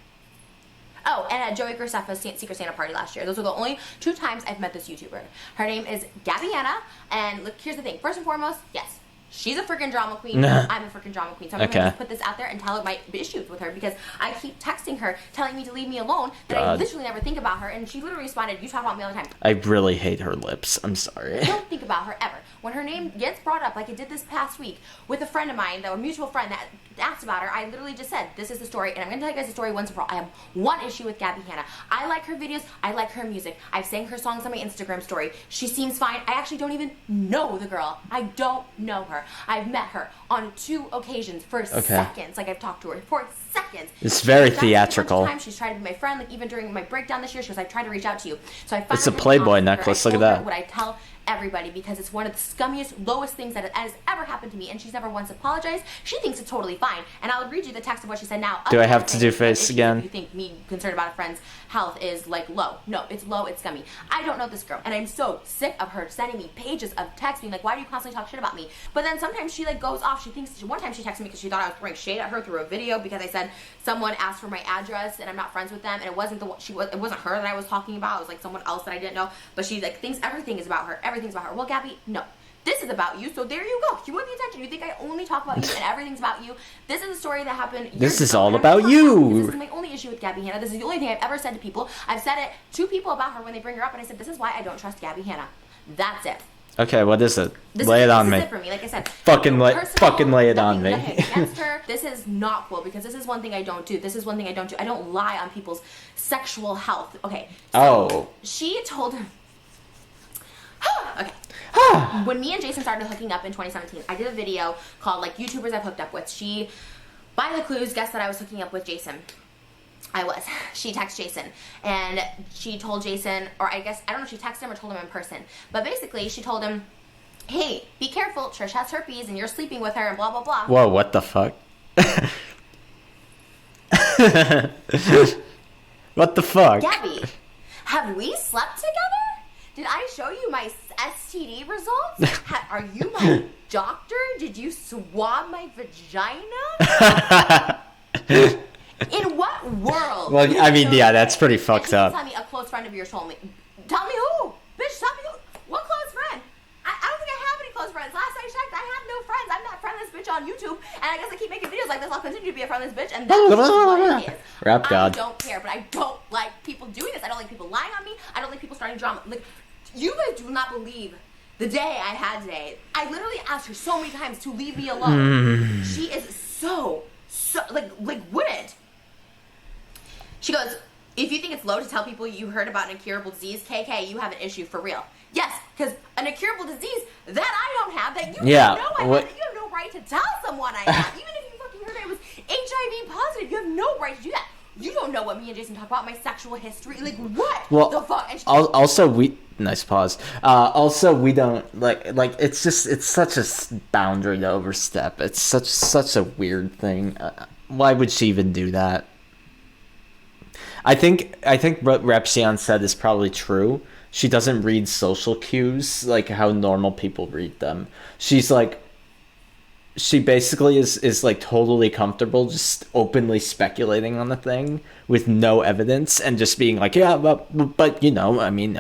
Oh, and at Joey Graceffa's Secret Santa party last year. Those are the only 2 times I've met this YouTuber. Her name is Gabbie Hanna. And look, here's the thing. First and foremost, yes, she's a freaking drama queen. I'm a freaking drama queen. So I'm going to just put this out there and tell her my issues with her, because I keep texting her, telling me to leave me alone, that I literally never think about her. And she literally responded, you talk about me all the time. I really hate her lips. I'm sorry. I don't think about her ever. When her name gets brought up, like it did this past week, with a friend of mine, a mutual friend that asked about her, I literally just said, this is the story, and I'm going to tell you guys the story once and for all. I have one issue with Gabbie Hanna. I like her videos. I like her music. I've sang her songs on my Instagram story. She seems fine. I actually don't even know the girl. I don't know her. I've met her on 2 occasions for seconds. Like, I've talked to her for seconds. It's very theatrical. She's tried to be my friend. Like, even during my breakdown this year, she was like, trying to reach out to you. So I finally it's a Playboy necklace. Look at that. What I tell everybody, because it's one of the scummiest, lowest things that has ever happened to me, and she's never once apologized. She thinks it's totally fine, and I'll read you the text of what she said now. Do I have to do face again? You think me concerned about a friend's health is like low? No, it's low. It's scummy. I don't know this girl, and I'm so sick of her sending me pages of text being like, "Why do you constantly talk shit about me?" But then sometimes she like goes off. She thinks one time she texted me because she thought I was throwing shade at her through a video because I said someone asked for my address and I'm not friends with them, and it wasn't it wasn't her that I was talking about. It was like someone else that I didn't know. But she like thinks everything is about her. Everything's about her. Well, Gabbie, no. This is about you, so there you go. You want the attention. You think I only talk about you and everything's about you. This is a story that happened. This is all about you. This is my only issue with Gabbie Hanna. This is the only thing I've ever said to people. I've said it to people about her when they bring her up, and I said, this is why I don't trust Gabbie Hanna. That's it. Okay, what is it? Lay it on me. This is it for me. Like I said, fucking lay it on me. Against her. This is not cool, because this is one thing I don't do. This is one thing I don't do. I don't lie on people's sexual health. Okay. So she told him. Okay. When me and Jason started hooking up in 2017, I did a video called like YouTubers I've hooked up with. She, by the clues, guessed that I was hooking up with Jason. I was. She texted Jason, and she told Jason, or I guess, I don't know if she texted him or told him in person, but basically she told him, hey, be careful, Trish has herpes and you're sleeping with her and blah, blah, blah. Whoa, what the fuck? What the fuck? Gabbie, have we slept together? Did I show you my STD results? Are you my doctor? Did you swab my vagina? In what world? Well, I mean, yeah, that's pretty fucked up. Tell me a close friend of yours told me. Tell me who? Bitch, tell me who? What close friend? I don't think I have any close friends. Last I checked, I have no friends. I'm that friendless bitch on YouTube, and I guess I keep making videos like this. I'll continue to be a friendless bitch, and that's what it is. Rap God. I don't care, but I don't like people doing this. I don't like people lying on me. I don't like people starting drama. Like, you guys do not believe the day I had today. I literally asked her so many times to leave me alone. She is so like wouldn't. She goes, if you think it's flow to tell people you heard about an incurable disease, KK, you have an issue for real. Yes, because an incurable disease that I don't have, that you don't know I have, that you have no right to tell someone I have. Even if you fucking heard I was HIV positive, you have no right to do that. You don't know what me and Jason talk about, my sexual history. Like, what the fuck? And also, nice pause. Also, we don't, like, it's such a boundary to overstep. It's such a weird thing. Why would she even do that? I think what Repzion said is probably true. She doesn't read social cues like how normal people read them. She's like, she basically is like totally comfortable just openly speculating on the thing with no evidence and just being like, yeah, but you know, I mean,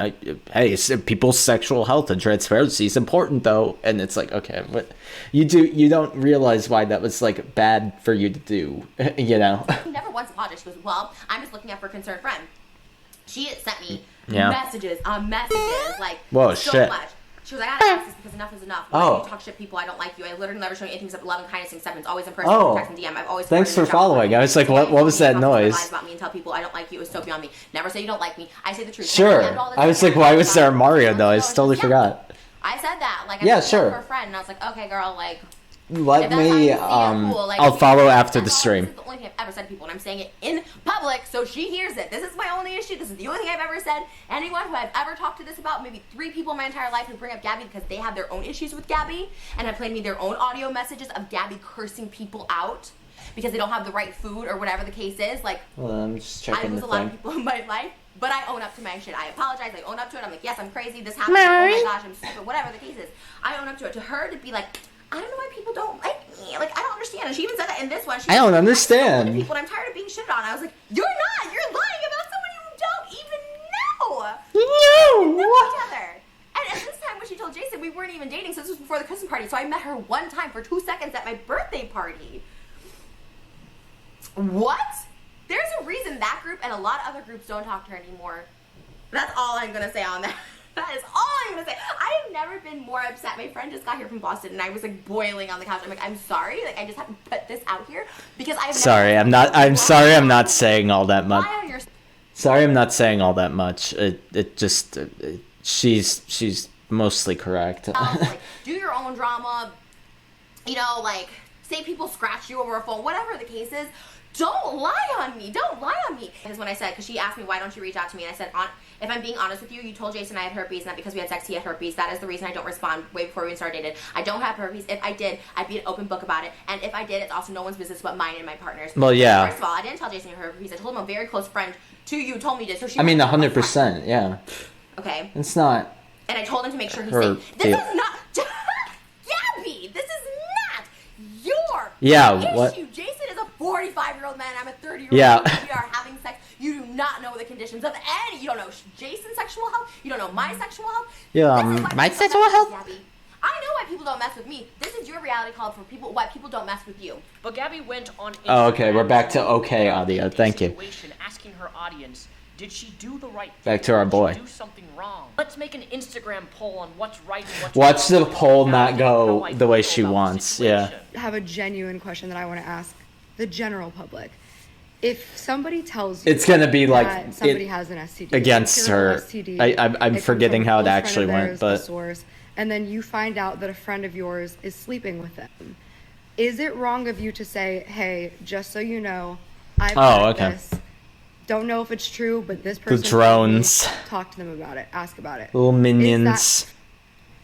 hey, people's sexual health and transparency is important though. And it's like, okay, what you don't realize why that was like bad for you to do, you know? She never once apologized. She goes, well, I'm just looking out for a concerned friend. She sent me messages on messages, like, whoa, so shit. much. She was like, I gotta ask this because enough is enough. When you talk shit people, I don't like you. I literally never show you anything except love and kindness and acceptance. Always in person, text and DM. I've always thanks for following. I was like, what was that noise? Lies about me and tell people I don't like you. It was so beyond me. Never say you don't like me. I say the truth. Sure. I was like, why was there a Mario noise? Totally forgot. I said that. Like, yeah, sure. For a friend, and I was like, okay, girl, like. Let me, I'll follow after the stream. This is the only thing I've ever said to people, and I'm saying it in public, so she hears it. This is my only issue. This is the only thing I've ever said. Anyone who I've ever talked to this about, maybe 3 people in my entire life who bring up Gabbie because they have their own issues with Gabbie, and have played me their own audio messages of Gabbie cursing people out because they don't have the right food or whatever the case is. Like, well, I'm just checking I lose the a lot thing. of people in my life, but I own up to my shit. I apologize. I own up to it. I'm like, yes, I'm crazy. This happened. Oh my gosh, I'm stupid. Whatever the case is, I own up to it. To her to be like, I don't know why people don't like me. Like, I don't understand. And she even said that in this one. I don't understand. People, and I'm tired of being shitted on. I was like, you're not. You're lying about someone you don't even know. No. Know each other. And at this time when she told Jason, we weren't even dating, so this was before the Christmas party. So I met her one time for 2 seconds at my birthday party. What? There's a reason that group and a lot of other groups don't talk to her anymore. That's all I'm going to say on that. That is all I'm going to say. I have never been more upset. My friend just got here from Boston, and I was, like, boiling on the couch. I'm like, I'm sorry. Like, I just have to put this out here because I have sorry, I'm not saying all that much. Sorry, I'm not saying all that much. It just, she's mostly correct. Like, do your own drama. You know, like, say people scratch you over a phone. Whatever the case is, don't lie on me. Don't lie on me. Because when I said, because she asked me, why don't you reach out to me? And I said, if I'm being honest with you, you told Jason I had herpes, not because we had sex, he had herpes. That is the reason I don't respond way before we even started dating. I don't have herpes. If I did, I'd be an open book about it. And if I did, it's also no one's business but mine and my partner's. Well, yeah. First of all, I didn't tell Jason you had herpes. I told him a very close friend to you told me this. So she 100%, yeah. Okay. It's not. And I told him to make sure he's safe. This is not... Gabbie, this is not your issue. What? Jason is a 45-year-old man. I'm a 30-year-old Yeah. man. We are having sex. You do not know the conditions of any. You don't know Jason's sexual health. You don't know my sexual health. Yeah, my sexual health? Gabbie. I know why people don't mess with me. This is your reality call for people. Why people don't mess with you. But Gabbie went on. Oh, okay. We're back to okay audio. Thank you. Asking her audience, did she do the right thing? Back to our boy. Did she do something wrong? Let's make an Instagram poll on what's right and what's Watch wrong. the poll not go the way she wants. Yeah. I have a genuine question that I want to ask the general public. If somebody tells you it's gonna be like that somebody has an STD against her, I'm forgetting how it actually went, but source, and then you find out that a friend of yours is sleeping with them, is it wrong of you to say, "Hey, just so you know, I've heard this. Don't know if it's true, but this person." The drones. Talk to them about it. Ask about it. Little minions.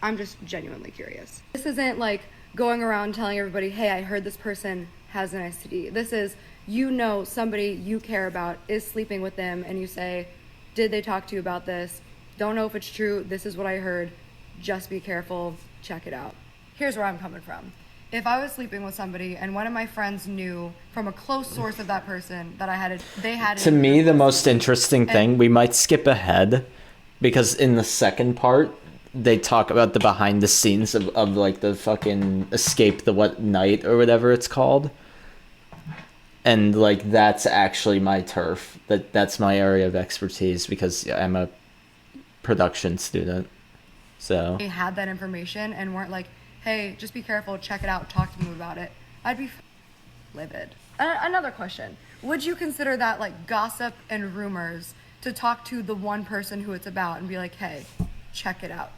I'm just genuinely curious. This isn't like going around telling everybody, "Hey, I heard this person has an STD." This is, you know, somebody you care about is sleeping with them, and you say, "Did they talk to you about this? Don't know if it's true. This is what I heard. Just be careful. Check it out." Here's where I'm coming from. If I was sleeping with somebody and one of my friends knew from a close source of that person that they had to me, the most interesting thing, we might skip ahead because in the second part, they talk about the behind the scenes of like the fucking Escape the What Night or whatever it's called. And like that's actually my turf. That's my area of expertise because I'm a production student. So they had that information and weren't like, "Hey, just be careful, check it out, talk to them about it," I'd be livid. Another question. Would you consider that like gossip and rumors to talk to the one person who it's about and be like, hey, check it out.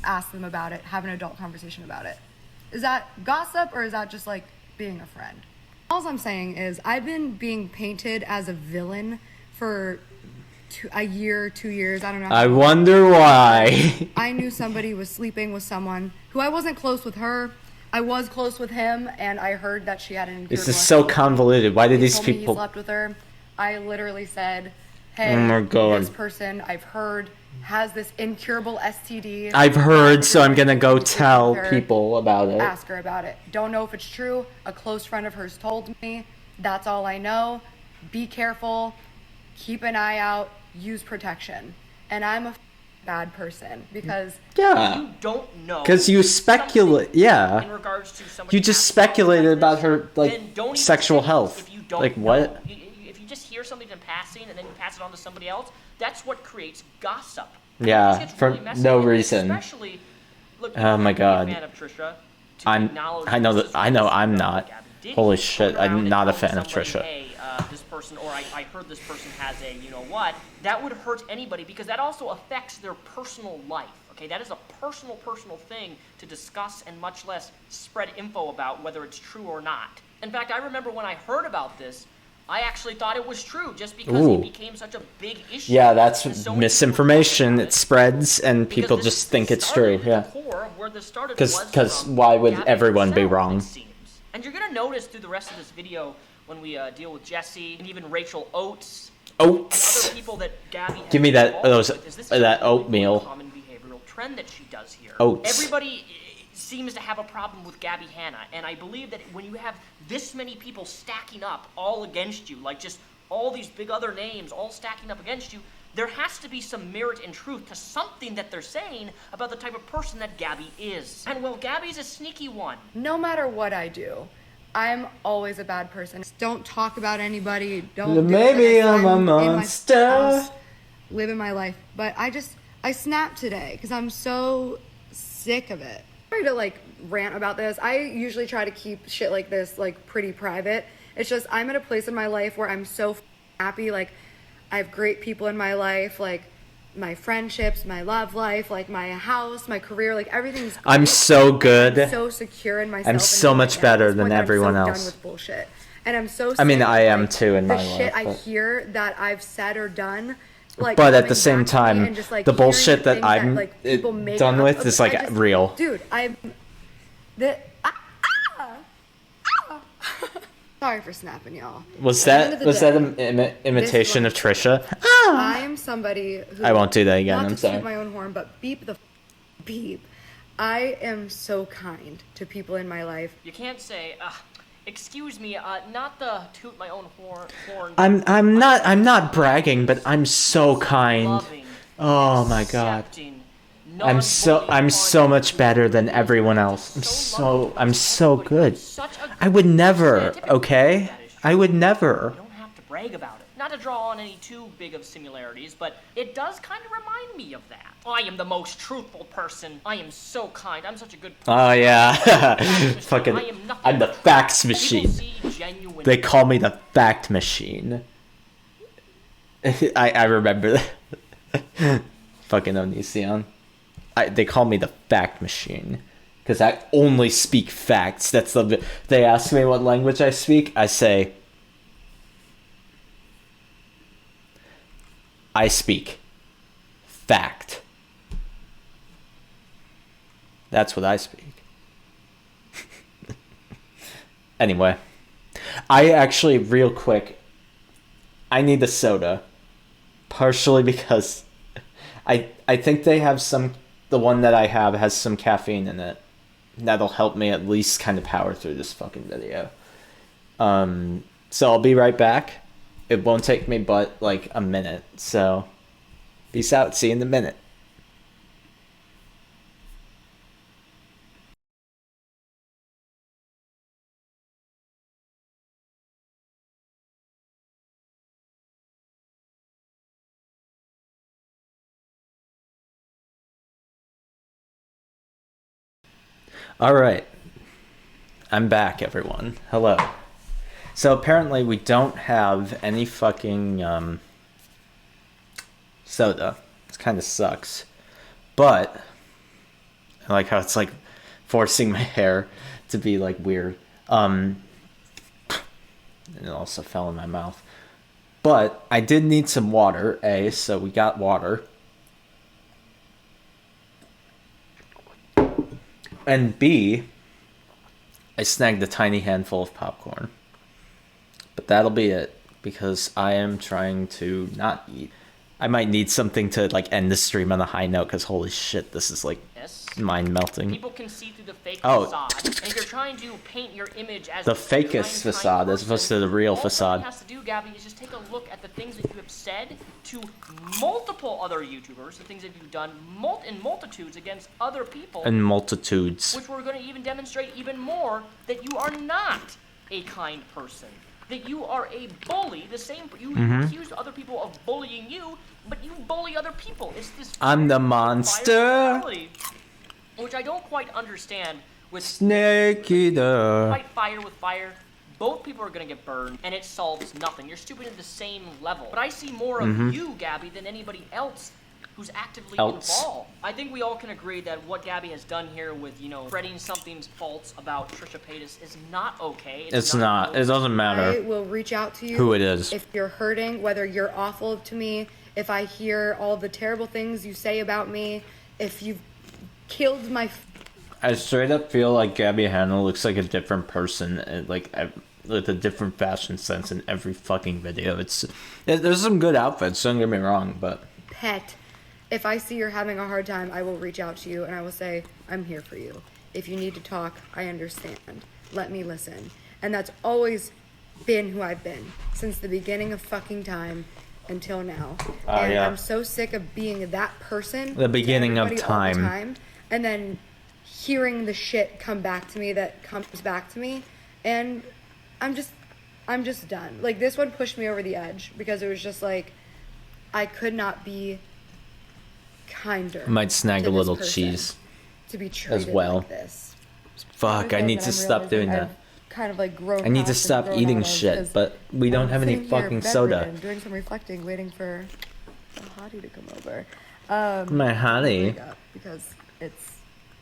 Ask them about it. Have an adult conversation about it. Is that gossip or is that just like being a friend? All I'm saying is I've been being painted as a villain for a year, 2 years. I don't know. I wonder why. I knew somebody was sleeping with someone who I wasn't close with her. I was close with him, and I heard that she had an This is so convoluted. Why did these people... He slept with her. I literally said, hey, oh my God. This person I've heard has this incurable STD. I've heard, so I'm gonna go tell people about it. Ask her about it. Don't know if it's true. A close friend of hers told me. That's all I know. Be careful. Keep an eye out. Use protection. And I'm a bad person because you don't know. Because you speculate, yeah. In regards to you just speculated about her like sexual health. Like what? If you just hear something in passing and then you pass it on to somebody else, that's what creates gossip. Yeah, for really no reason. Especially, look, oh my God. I'm a fan of Trisha. I know I'm not. Holy shit, I'm not a fan of Trisha. Hey, this person, or I heard this person has a, you know what, that would hurt anybody because that also affects their personal life, okay? That is a personal thing to discuss and much less spread info about whether it's true or not. In fact, I remember when I heard about this, I actually thought it was true just because it became such a big issue. Yeah, that's so misinformation. It spreads and people just think it's true, yeah. Because why would everyone be wrong? And you're going to notice through the rest of this video when we deal with Jesse and even Rachel Oates. Oates. Other people that Gabbie Give me that that oatmeal. Common behavioral trend that she does here. Oats. Everybody seems to have a problem with Gabbie Hanna, and I believe that when you have this many people stacking up all against you, like just all these big other names all stacking up against you, there has to be some merit and truth to something that they're saying about the type of person that Gabbie is. And well, Gabbie's a sneaky one. No matter what I do, I'm always a bad person. Don't talk about anybody. Don't. Maybe I'm a monster. Living my life, but I snapped today because I'm so sick of it. I'm sorry to like rant about this. I usually try to keep shit like this like pretty private. It's just I'm at a place in my life where I'm so happy. Like I have great people in my life, like my friendships, my love life, like my house, my career, like everything's great. I'm so good. I'm so secure in myself. I'm so much better than everyone else. I'm so done with bullshit. And I'm so I mean, I am too in my life. The shit I hear that I've said or done, like, but at the same time, just, like, the bullshit that I'm like, done with is like real. Dude, sorry for snapping, y'all. Was that an imitation of Trisha? I am somebody who... I won't do that again, I'm sorry. Not to toot my own horn, but beep the beep. I am so kind to people in my life. You can't say, excuse me, not the toot my own horn. I'm not bragging, but I'm so kind. Loving, oh my God. I'm so much better than everyone else. I'm so good. I would never, okay? I would never. You don't have to brag about it. Not to draw on any too big of similarities, but it does kind of remind me of that. I am the most truthful person. I am so kind. I'm such a good person. Oh yeah. Fucking I'm the facts machine. They call me the fact machine. I remember that. Fucking Onision. They call me the fact machine because I only speak facts. They ask me what language I speak. I say I speak fact. That's what I speak. Anyway, I actually real quick. I need the soda, partially because I think they have some. The one that I have has some caffeine in it. That'll help me at least kind of power through this fucking video. So I'll be right back. It won't take me but like a minute. So peace out. See you in a minute. Alright, I'm back, everyone. Hello. So apparently we don't have any fucking soda. It kind of sucks. But I like how it's like forcing my hair to be like weird. And it also fell in my mouth. But I did need some water, so we got water. And B, I snagged a tiny handful of popcorn. But that'll be it, because I am trying to not eat. I might need something to like end the stream on a high note, because holy shit, this is like mind melting. People can see through the fake facade, and if you're trying to paint your image as the fakest facade as opposed to the real facade. All has to do, Gabbie, is just take a look at the things that you have said to multiple other YouTubers, the things that you've done in multitudes against other people. And multitudes. Which we're going to even demonstrate even more that you are not a kind person. That you are a bully. The same, you accuse other people of bullying you, but you bully other people. It's this. I'm the monster. Which I don't quite understand. With Snake Eater. Fight fire with fire. Both people are gonna get burned, and it solves nothing. You're stupid at the same level. But I see more of you, Gabbie, than anybody else who's actively involved. I think we all can agree that what Gabbie has done here with, spreading something's false about Trisha Paytas is not okay. It's not. It doesn't matter. I will reach out to you. Who it is. If you're hurting, whether you're awful to me, if I hear all the terrible things you say about me, if you've killed my... I straight up feel like Gabbie Hanna looks like a different person, like with a different fashion sense in every fucking video. There's some good outfits, don't get me wrong, but... Pet. If I see you're having a hard time, I will reach out to you and I will say, I'm here for you. If you need to talk, I understand. Let me listen. And that's always been who I've been since the beginning of fucking time until now. And yeah. I'm so sick of being that person. The beginning of all the time. And then hearing the shit come back to me that comes back to me. And I'm just done. Like, this one pushed me over the edge because it was just like, I could not be kinder. Might snag a little cheese to be treated as well. Like this. Fuck, I need to stop doing that. Kind of like grown. I need to stop eating shit, but we don't have any fucking soda. Doing some reflecting, waiting for the hottie to come over. My hottie. Because it's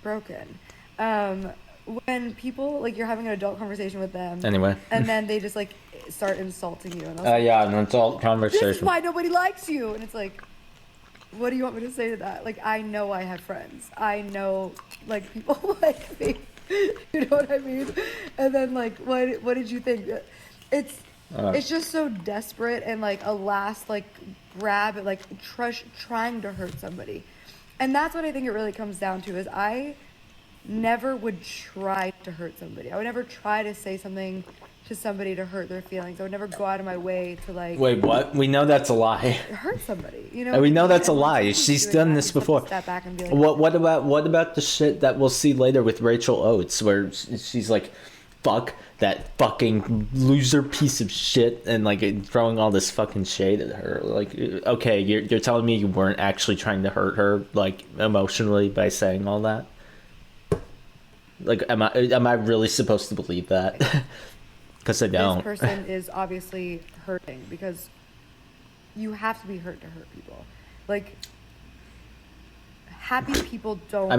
broken. When people like you're having an adult conversation with them. Anyway. And then they just like start insulting you, and I was yeah, an adult conversation. This is why nobody likes you, and it's like, what do you want me to say to that? Like, I know I have friends. I know, like, people like me. You know what I mean? And then, like, what did you think? It's just so desperate and, like, a last, like, grab at, like, trying to hurt somebody. And that's what I think it really comes down to is I never would try to hurt somebody. I would never try to say something to somebody to hurt their feelings. I would never go out of my way to like... Wait, what? We know that's a lie. Hurt somebody, you know? We know that's a lie. She's done this before. Step back and be like, what about the shit that we'll see later with Rachel Oates, where she's like, fuck that fucking loser piece of shit, and like throwing all this fucking shade at her. Like, okay, you're telling me you weren't actually trying to hurt her, like, emotionally by saying all that? Like, am I really supposed to believe that? Because I don't. This person is obviously hurting because you have to be hurt to hurt people. Like, happy people don't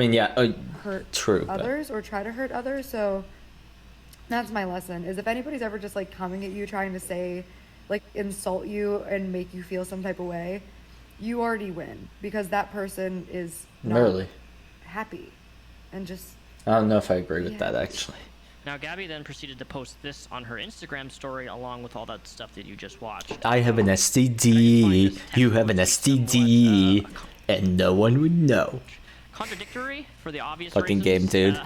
hurt others or try to hurt others. So that's my lesson, is if anybody's ever just like coming at you trying to say, like, insult you and make you feel some type of way, you already win because that person is not happy and just... I don't know if I agree with that, actually. Now, Gabbie then proceeded to post this on her Instagram story along with all that stuff that you just watched. I have an STD, you have an STD, and no one would know. Contradictory for the obvious fucking reasons. Game, dude.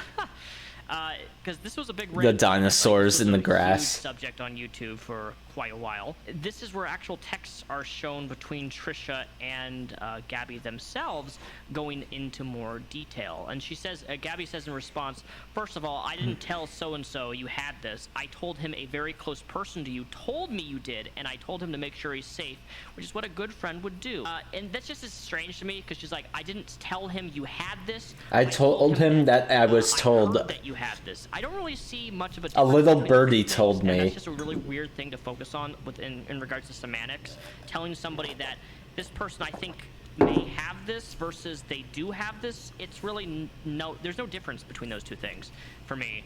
Because this was a big the dinosaurs in the grass subject on YouTube for quite a while. This is where actual texts are shown between Trisha and Gabbie themselves, going into more detail. And she says, Gabbie says in response, "First of all, I didn't tell so-and-so you had this. I told him a very close person to you told me you did, and I told him to make sure he's safe, which is what a good friend would do." And that's just as strange to me, because she's like, I didn't tell him you had this. I told him that I was told that you had this. I don't really see much of a little birdie told me. That's just a really weird thing to focus on in regards to semantics. Telling somebody that this person, I think, may have this versus they do have this. It's really there's no difference between those two things for me.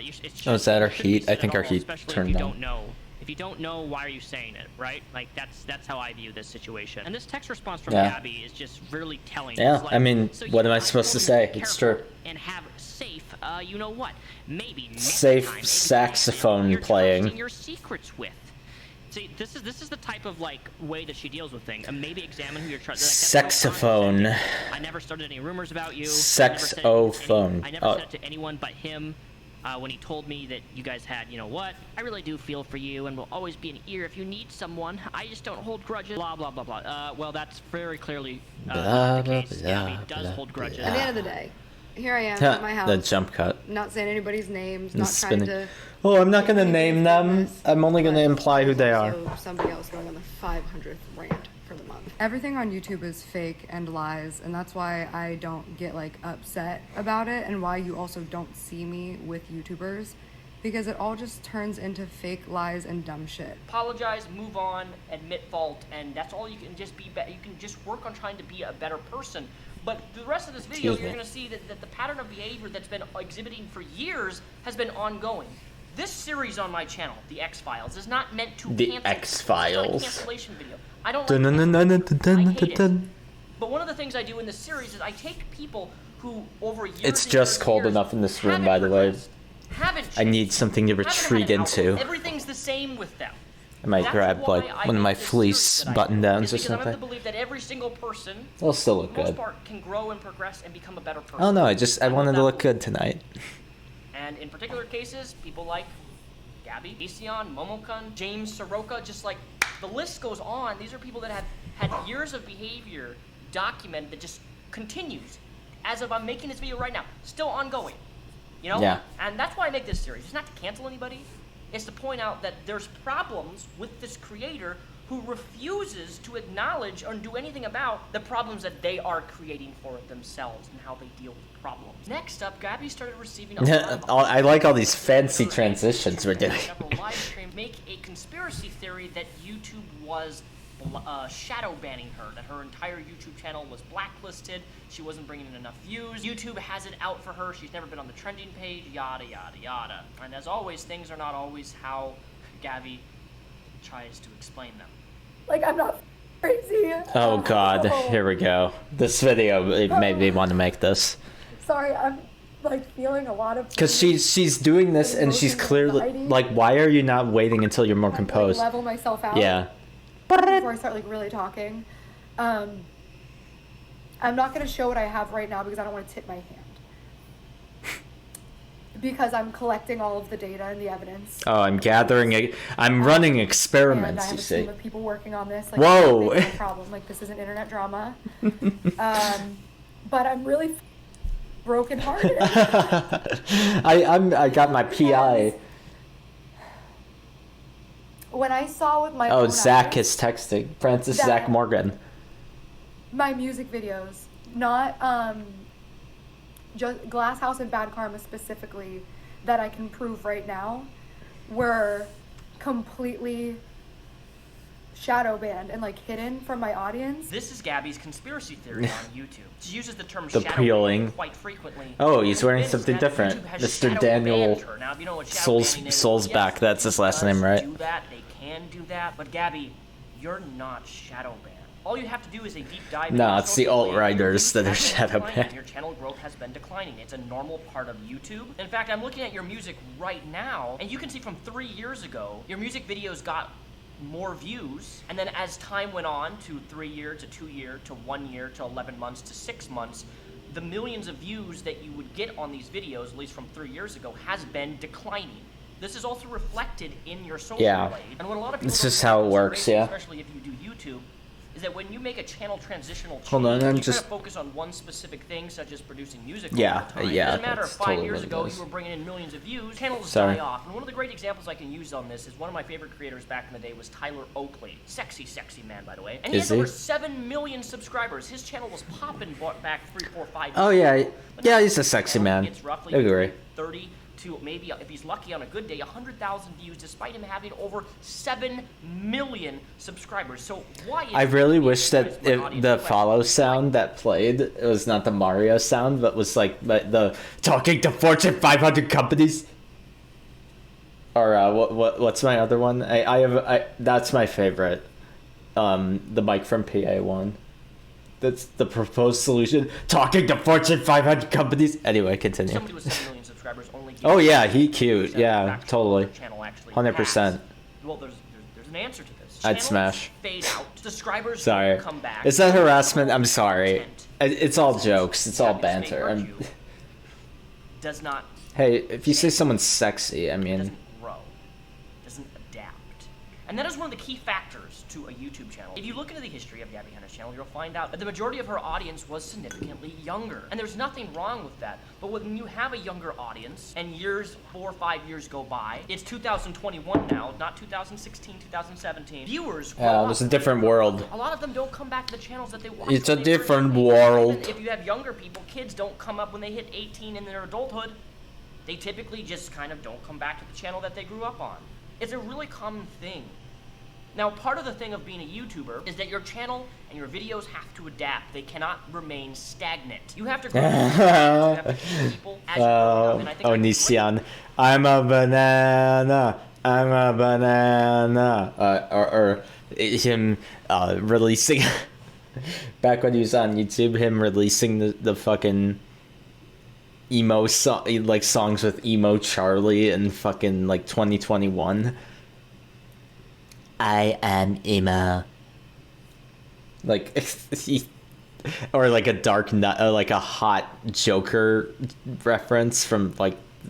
Is that our heat? I think our heat turned if you down. don't know. If you don't know, why are you saying it, right? Like, that's how I view this situation. And this text response from Gabbie is just really telling. Yeah, Like, I mean, what am I supposed to say? It's true. And have safe, you know what? Maybe safe saxophone playing. Your secrets with. See, this is the type of like way that she deals with things. And maybe examine who you're trusting. Like, saxophone. I never started any rumors about you. Saxophone. I never said it to anyone but him. When he told me that you guys had, you know what, I really do feel for you and will always be an ear if you need someone. I just don't hold grudges. Blah, blah, blah, blah. Well, that's very clearly the case. Gabbie does hold grudges. At the end of the day, here I am at my house. The jump cut. Not saying anybody's names, And not trying to... Oh, I'm not going to name them. I'm only going to imply who they are. So somebody else going on the 500th rant for the month. Everything on YouTube is fake and lies, and that's why I don't get like upset about it, and why you also don't see me with YouTubers, because it all just turns into fake lies and dumb shit. Apologize, move on, admit fault, and that's all you can just be. You can just work on trying to be a better person. But the rest of this video, you're going to see that the pattern of behavior that's been exhibiting for years has been ongoing. This series on my channel, The X-Files, is not meant to The cancel. X-Files. It's not a cancellation video. I don't like I hate it. But one of the things I do in this series is I take people who, over years It's just cold enough in this room, by the way. I need something to retreat into. Everything's the same with them. I might grab like one of my fleece button downs or because I have to something. believe that every single person, It'll still look for the most good. part, can grow and progress and become a better person. Oh no, I wanted to look good tonight. And in particular cases, people like Gabbie, Repzion, Momokun, James Soroka, just like the list goes on. These are people that have had years of behavior documented that just continues. As of I'm making this video right now, still ongoing. You know? Yeah. And that's why I make this series. It's not to cancel anybody. It's to point out that there's problems with this creator who refuses to acknowledge or do anything about the problems that they are creating for themselves and how they deal with problems. Next up, Gabbie started receiving a lot of I like all these fancy transitions we're doing. live stream make a conspiracy theory that YouTube was shadow banning her, that her entire YouTube channel was blacklisted, she wasn't bringing in enough views, YouTube has it out for her, she's never been on the trending page, yada yada yada. And as always, things are not always how Gabbie tries to explain them. Like, I'm not crazy. Oh god, here we go. This video, it made me want to make this. Sorry, I'm like feeling a lot of... Because she's doing this and she's clearly, like, why are you not waiting until you're more composed? Like, level myself out. Yeah. Before I start like really talking. I'm not going to show what I have right now because I don't want to tip my hand. Because I'm collecting all of the data and the evidence. Oh, I'm gathering I'm running And I experiments, have you a see. team of people working on this. Like, Whoa! No problem. Like, this isn't internet drama. But I'm really brokenhearted. I got my PI. When I saw with my Oh, own Zach eyes, is texting. Francis that- Zach Morgan. my music videos, not just Glass House and Bad Karma specifically, that I can prove right now, were completely shadow banned and like hidden from my audience. This is Gabbie's conspiracy theory on YouTube. She uses the term The shadow peeling. banning quite frequently. Oh, he's wearing Convinced something that different. YouTube has Mr. shadow Daniel banned her. Now, if you know what shadow banning is, Souls yes, back. That's his last name, right? do that, they can do that, but Gabbie, you're not shadow banned. All you have to do is a deep dive. No, into it's the social media. alt-righters that are Your views have shadow been declining. banned. Your channel growth has been declining. It's a normal part of YouTube. In fact, I'm looking at your music right now, and you can see from 3 years ago, your music videos got more views, and then as time went on to 3 year to 2 year to 1 year to 11 months to 6 months, the millions of views that you would get on these videos, at least from 3 years ago, has been declining. This is also reflected in your social Yeah. blade. And what a lot of people It's don't just take how it into works, consideration, yeah. especially if you do YouTube, is that when you make a channel transitional change, Hold on, I'm you just- kind of focus on one specific thing, such as producing music Yeah, all the time. yeah, It doesn't matter if that's 5 totally years what it ago is. you were bringing in millions of views, channels Sorry. die off. And one of the great examples I can use on this is one of my favorite creators back in the day was Tyler Oakley. Sexy, sexy man, by the way. And he Is has over he? 7 million subscribers. His channel was popping back 3, 4, 5 Oh years yeah, ago. But yeah, now he's a sexy man. It's roughly I agree. 30 to maybe, if he's lucky on a good day, 100,000 views, despite him having over 7 million subscribers. So why? I really wish that the follow sound that played, it was not the Mario sound, but was like the talking to Fortune 500 companies. Or what's my other one? That's my favorite. The Mike from PA one. That's the proposed solution. Talking to Fortune 500 companies. Anyway, continue. Somebody with 7 million subscribers only. Oh yeah, he cute. Yeah, totally. 100%. Well, there's an answer to this. I'd smash. Fade out. Subscribers Sorry. come back. Is that harassment? I'm sorry. It's all jokes. It's all banter. Does not. Hey, if you say someone's sexy, I mean. Doesn't grow. Doesn't adapt. And that is one of the key factors to a YouTube channel. If you look into the history of Gabbie Hanna's channel, you'll find out that the majority of her audience was significantly younger. And there's nothing wrong with that. But when you have a younger audience, and 4 or 5 years go by, it's 2021 now, not 2016, 2017. Viewers grow up. It was a different world. A lot of them don't come back to the channels that they watched. It's a different world. If you have younger people, kids don't come up when they hit 18 in their adulthood. They typically just kind of don't come back to the channel that they grew up on. It's a really common thing. Now, part of the thing of being a YouTuber is that your channel and your videos have to adapt. They cannot remain stagnant. You have to grow. You have to teach people as you grow up. Oh, Nissan. I'm a banana. I'm a banana. Or him releasing... Back when he was on YouTube, him releasing the fucking... emo songs with Emo Charlie in fucking 2021. I am emo. Or a Dark Knight, a hot Joker reference from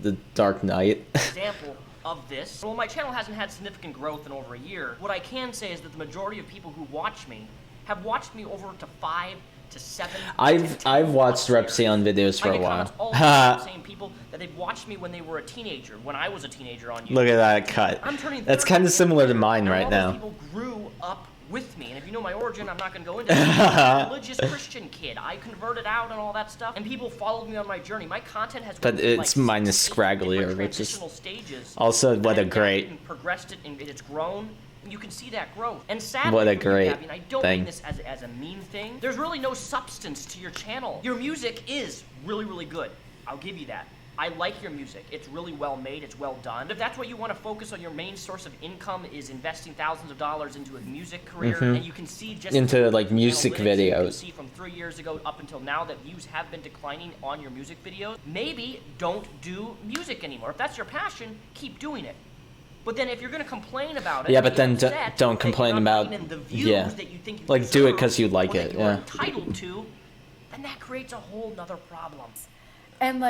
the Dark Knight. Example of this. Well, my channel hasn't had significant growth in over a year. What I can say is that the majority of people who watch me have watched me over to 5 to 7. I've watched Repzion videos for a while. All the same people that they've watched me when they were a teenager, when I was a teenager on YouTube. Look at that cut. That's kind of similar to mine right now. People grew up with me, and if you know my origin, I'm not going to go into it. I'm a religious Christian kid. I converted out and all that stuff, and people followed me on my journey. My content has. But it's mine is scragglier, which is also what a great. Progressed it, and it's grown. You can see that growth. And sadly, what a great Gabbie, and I don't mean this as a mean thing. There's really no substance to your channel. Your music is really, really good. I'll give you that. I like your music. It's really well made. It's well done. If that's what you want to focus on, your main source of income is investing thousands of dollars into a music career, and you can see just into music videos. You can see from 3 years ago up until now that views have been declining on your music videos. Maybe don't do music anymore. If that's your passion, keep doing it. But then if you're going to complain about it... Yeah, but then don't complain about... Yeah. Do it because you like it, yeah. Entitled to, then that creates a whole nother problem. And,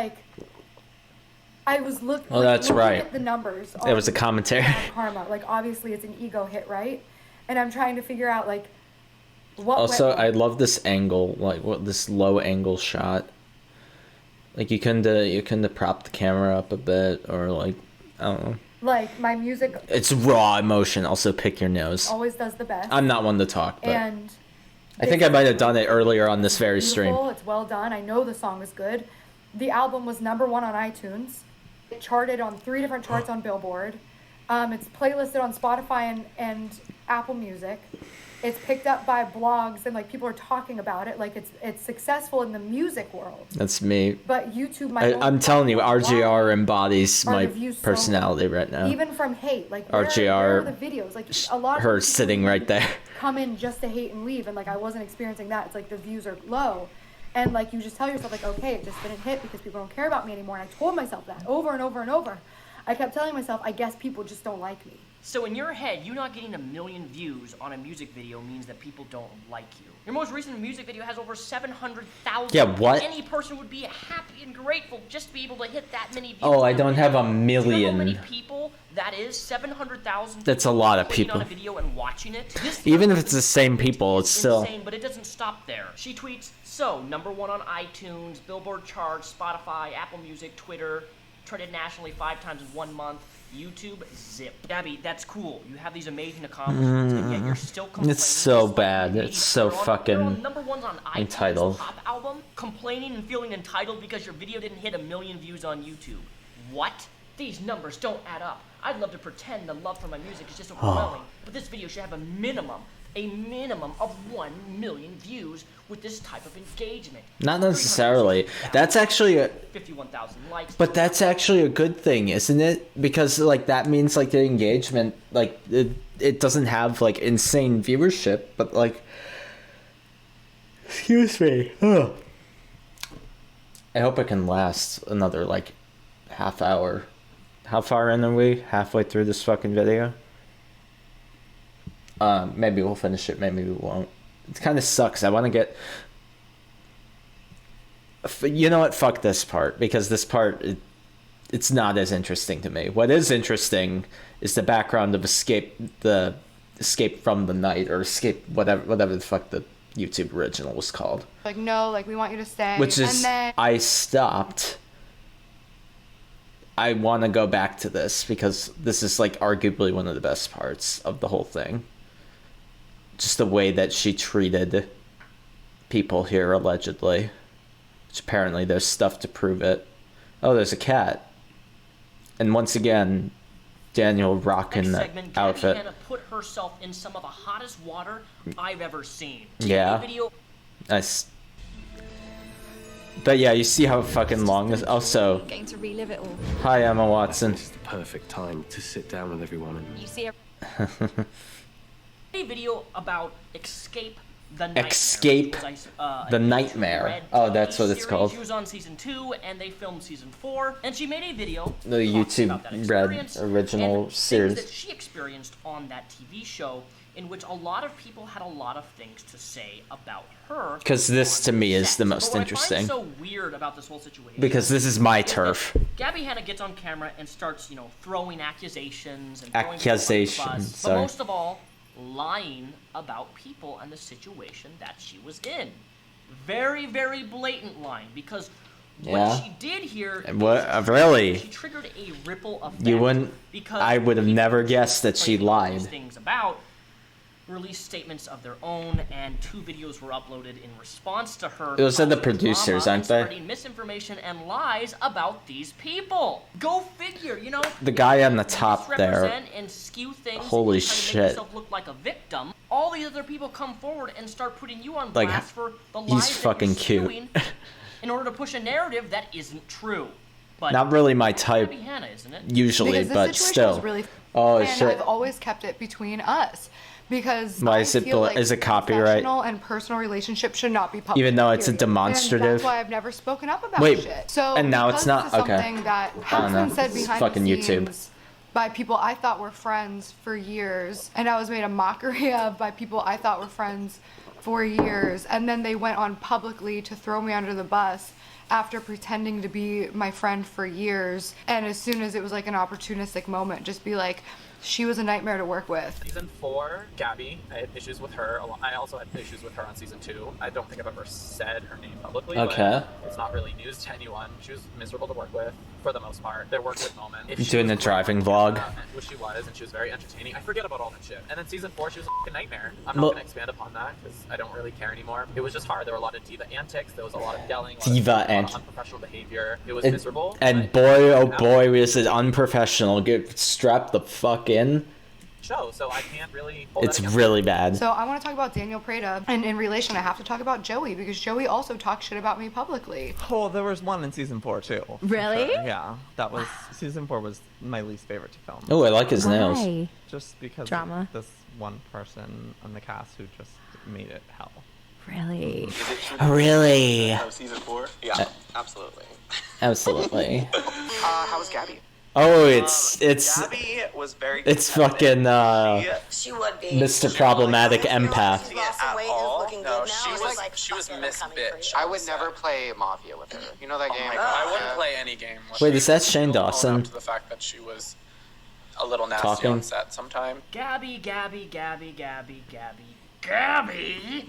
I was looking that's right. at the numbers. It was a commentary. Karma. Obviously it's an ego hit, right? And I'm trying to figure out, what... Also, I love this angle, this low angle shot. You couldn't prop the camera up a bit, or, I don't know. My music... It's raw emotion. Also, pick your nose. Always does the best. I'm not one to talk, but... And... I think I might have done it earlier on this very stream. It's well done. I know the song is good. The album was #1 on iTunes. It charted on 3 different charts on Billboard. It's playlisted on Spotify and Apple Music. It's picked up by blogs and people are talking about it. It's successful in the music world. That's me. But YouTube, I'm telling you, RGR embodies my personality right now. Even from hate, where RGR. Where are the videos? A lot of her sitting right there. Come in just to hate and leave, and I wasn't experiencing that. It's the views are low, and you just tell yourself okay, it just didn't hit because people don't care about me anymore. And I told myself that over and over and over. I kept telling myself, I guess people just don't like me. So in your head, you not getting 1 million views on a music video means that people don't like you. Your most recent music video has over 700,000. Yeah, what? Any person would be happy and grateful just to be able to hit that many views. Oh, I don't have 1 million. Do you know how many people that is? 700,000. That's a lot of people. On a video and watching it. Even if it's the same people, it's still insane, but it doesn't stop there. She tweets, so #1 on iTunes, Billboard charts, Spotify, Apple Music, Twitter, trended nationally 5 times in 1 month. YouTube, zip. Gabbie, that's cool. You have these amazing accomplishments, and yet you're still complaining. It's so bad. It's so fucking #1 on iTunes entitled. Pop album, complaining and feeling entitled because your video didn't hit 1 million views on YouTube. What? These numbers don't add up. I'd love to pretend the love for my music is just overwhelming, but this video should have a minimum of 1 million views with this type of engagement. Not necessarily. That's actually a 51,000 likes. But that's actually a good thing, isn't it? Because like that means like the engagement, like it doesn't have like insane viewership, but like, excuse me. Ugh. I hope it can last another like half hour. How far in are we? Halfway through this fucking video? Maybe we'll finish it, maybe we won't. It kind of sucks. I want to get... You know what? Fuck this part, because this part, it's not as interesting to me. What is interesting is the background of Escape from the Night, or Escape, whatever the fuck the YouTube original was called. Like, no, like, we want you to stay. Which is, and then... I stopped. I want to go back to this because this is like arguably one of the best parts of the whole thing. Just the way that she treated people here, allegedly. Which apparently there's stuff to prove it. Oh, there's a cat. And once again, Daniel rocking that outfit. Gabbie Hanna put herself in some of the hottest water I've ever seen. Yeah. Video. Nice. But yeah, you see how fucking long this. Also, Getting to relive it all. Hi, Emma Watson. It's the perfect time to sit down with everyone and... You see A video about Escape the Nightmare. Escape the Nightmare. Oh, that's what it's called. She was on season 2 and they filmed season 4, and she made a video The YouTube Red original and series. things that she experienced on that TV show, in which a lot of people had a lot of things to say about her. Because this to me is the most But what interesting. I find so weird about this whole situation. Because this is my turf. Gabbie Hanna gets on camera and starts, throwing accusations and Accusations, but most of all, lying about people and the situation that she was in. Very, very blatant lying, because what she did here, Really? she triggered a ripple effect. You wouldn't. Because I would have never guessed that she lied. things about released statements of their own, and 2 videos were uploaded in response to her. Those are the producers, aren't they? Spreading misinformation and lies about these people. Go figure, The guy on the top there. Misrepresent and skew things. Holy and try to make shit. yourself look like a victim. All these other people come forward and start putting you on Like, blast for the lies he's that fucking you're cute. spewing in order to push a narrative that isn't true. But Not really my type, Gabbie Hanna, isn't it? usually, Because this but situation still. was really Oh and shit. I've always kept it between us. Because Why I is it feel like is it copyright? professional and personal relationships should not be public. Even though it's a period. demonstrative? And that's why I've never spoken up about Wait, shit. So and now it's because not? this is Okay. something that I has don't know. been said It's behind fucking the YouTube. scenes by people I thought were friends for years, and I was made a mockery of by people I thought were friends for years, and then they went on publicly to throw me under the bus after pretending to be my friend for years, and as soon as it was like an opportunistic moment, just be like, she was a nightmare to work with. Season 4, Gabbie, I had issues with her. I also had issues with her on season 2. I don't think I've ever said her name publicly. Okay. But it's not really news to anyone. She was miserable to work with, for the most part. There were good moments. If she Doing was the driving vlog. Which she was, and she was very entertaining. I forget about all that shit. And then season 4, she was a fucking nightmare. I'm not Well- going to expand upon that, because I don't really care anymore. It was just hard. There were a lot of diva antics. There was a lot of yelling. A lot of unprofessional behavior. It was miserable. And boy, oh boy, was it unprofessional. Get strapped the fuck in. Show, so I can't really hold It's that against really her. bad. So I want to talk about Daniel Prada, and in relation, I have to talk about Joey, because Joey also talked shit about me publicly. Oh, there was one in season 4 too. for Really? sure. Yeah, that was season 4 was my least favorite to film. Oh, I like his nails. Why? Just because Drama. of this one person on the cast who just made it hell. Really? Really? Season 4? Yeah, absolutely. Absolutely. How was Gabbie? Oh, it's Gabbie was very it's fucking she would be Mr. Problematic Empath. at all. No, she was Miss Bitch. I would never play Mafia with her. You know that game? I wouldn't play any game with her. Wait, is that Shane Dawson? To the fact that she was a little nasty Talking? on set sometime. Gabbie,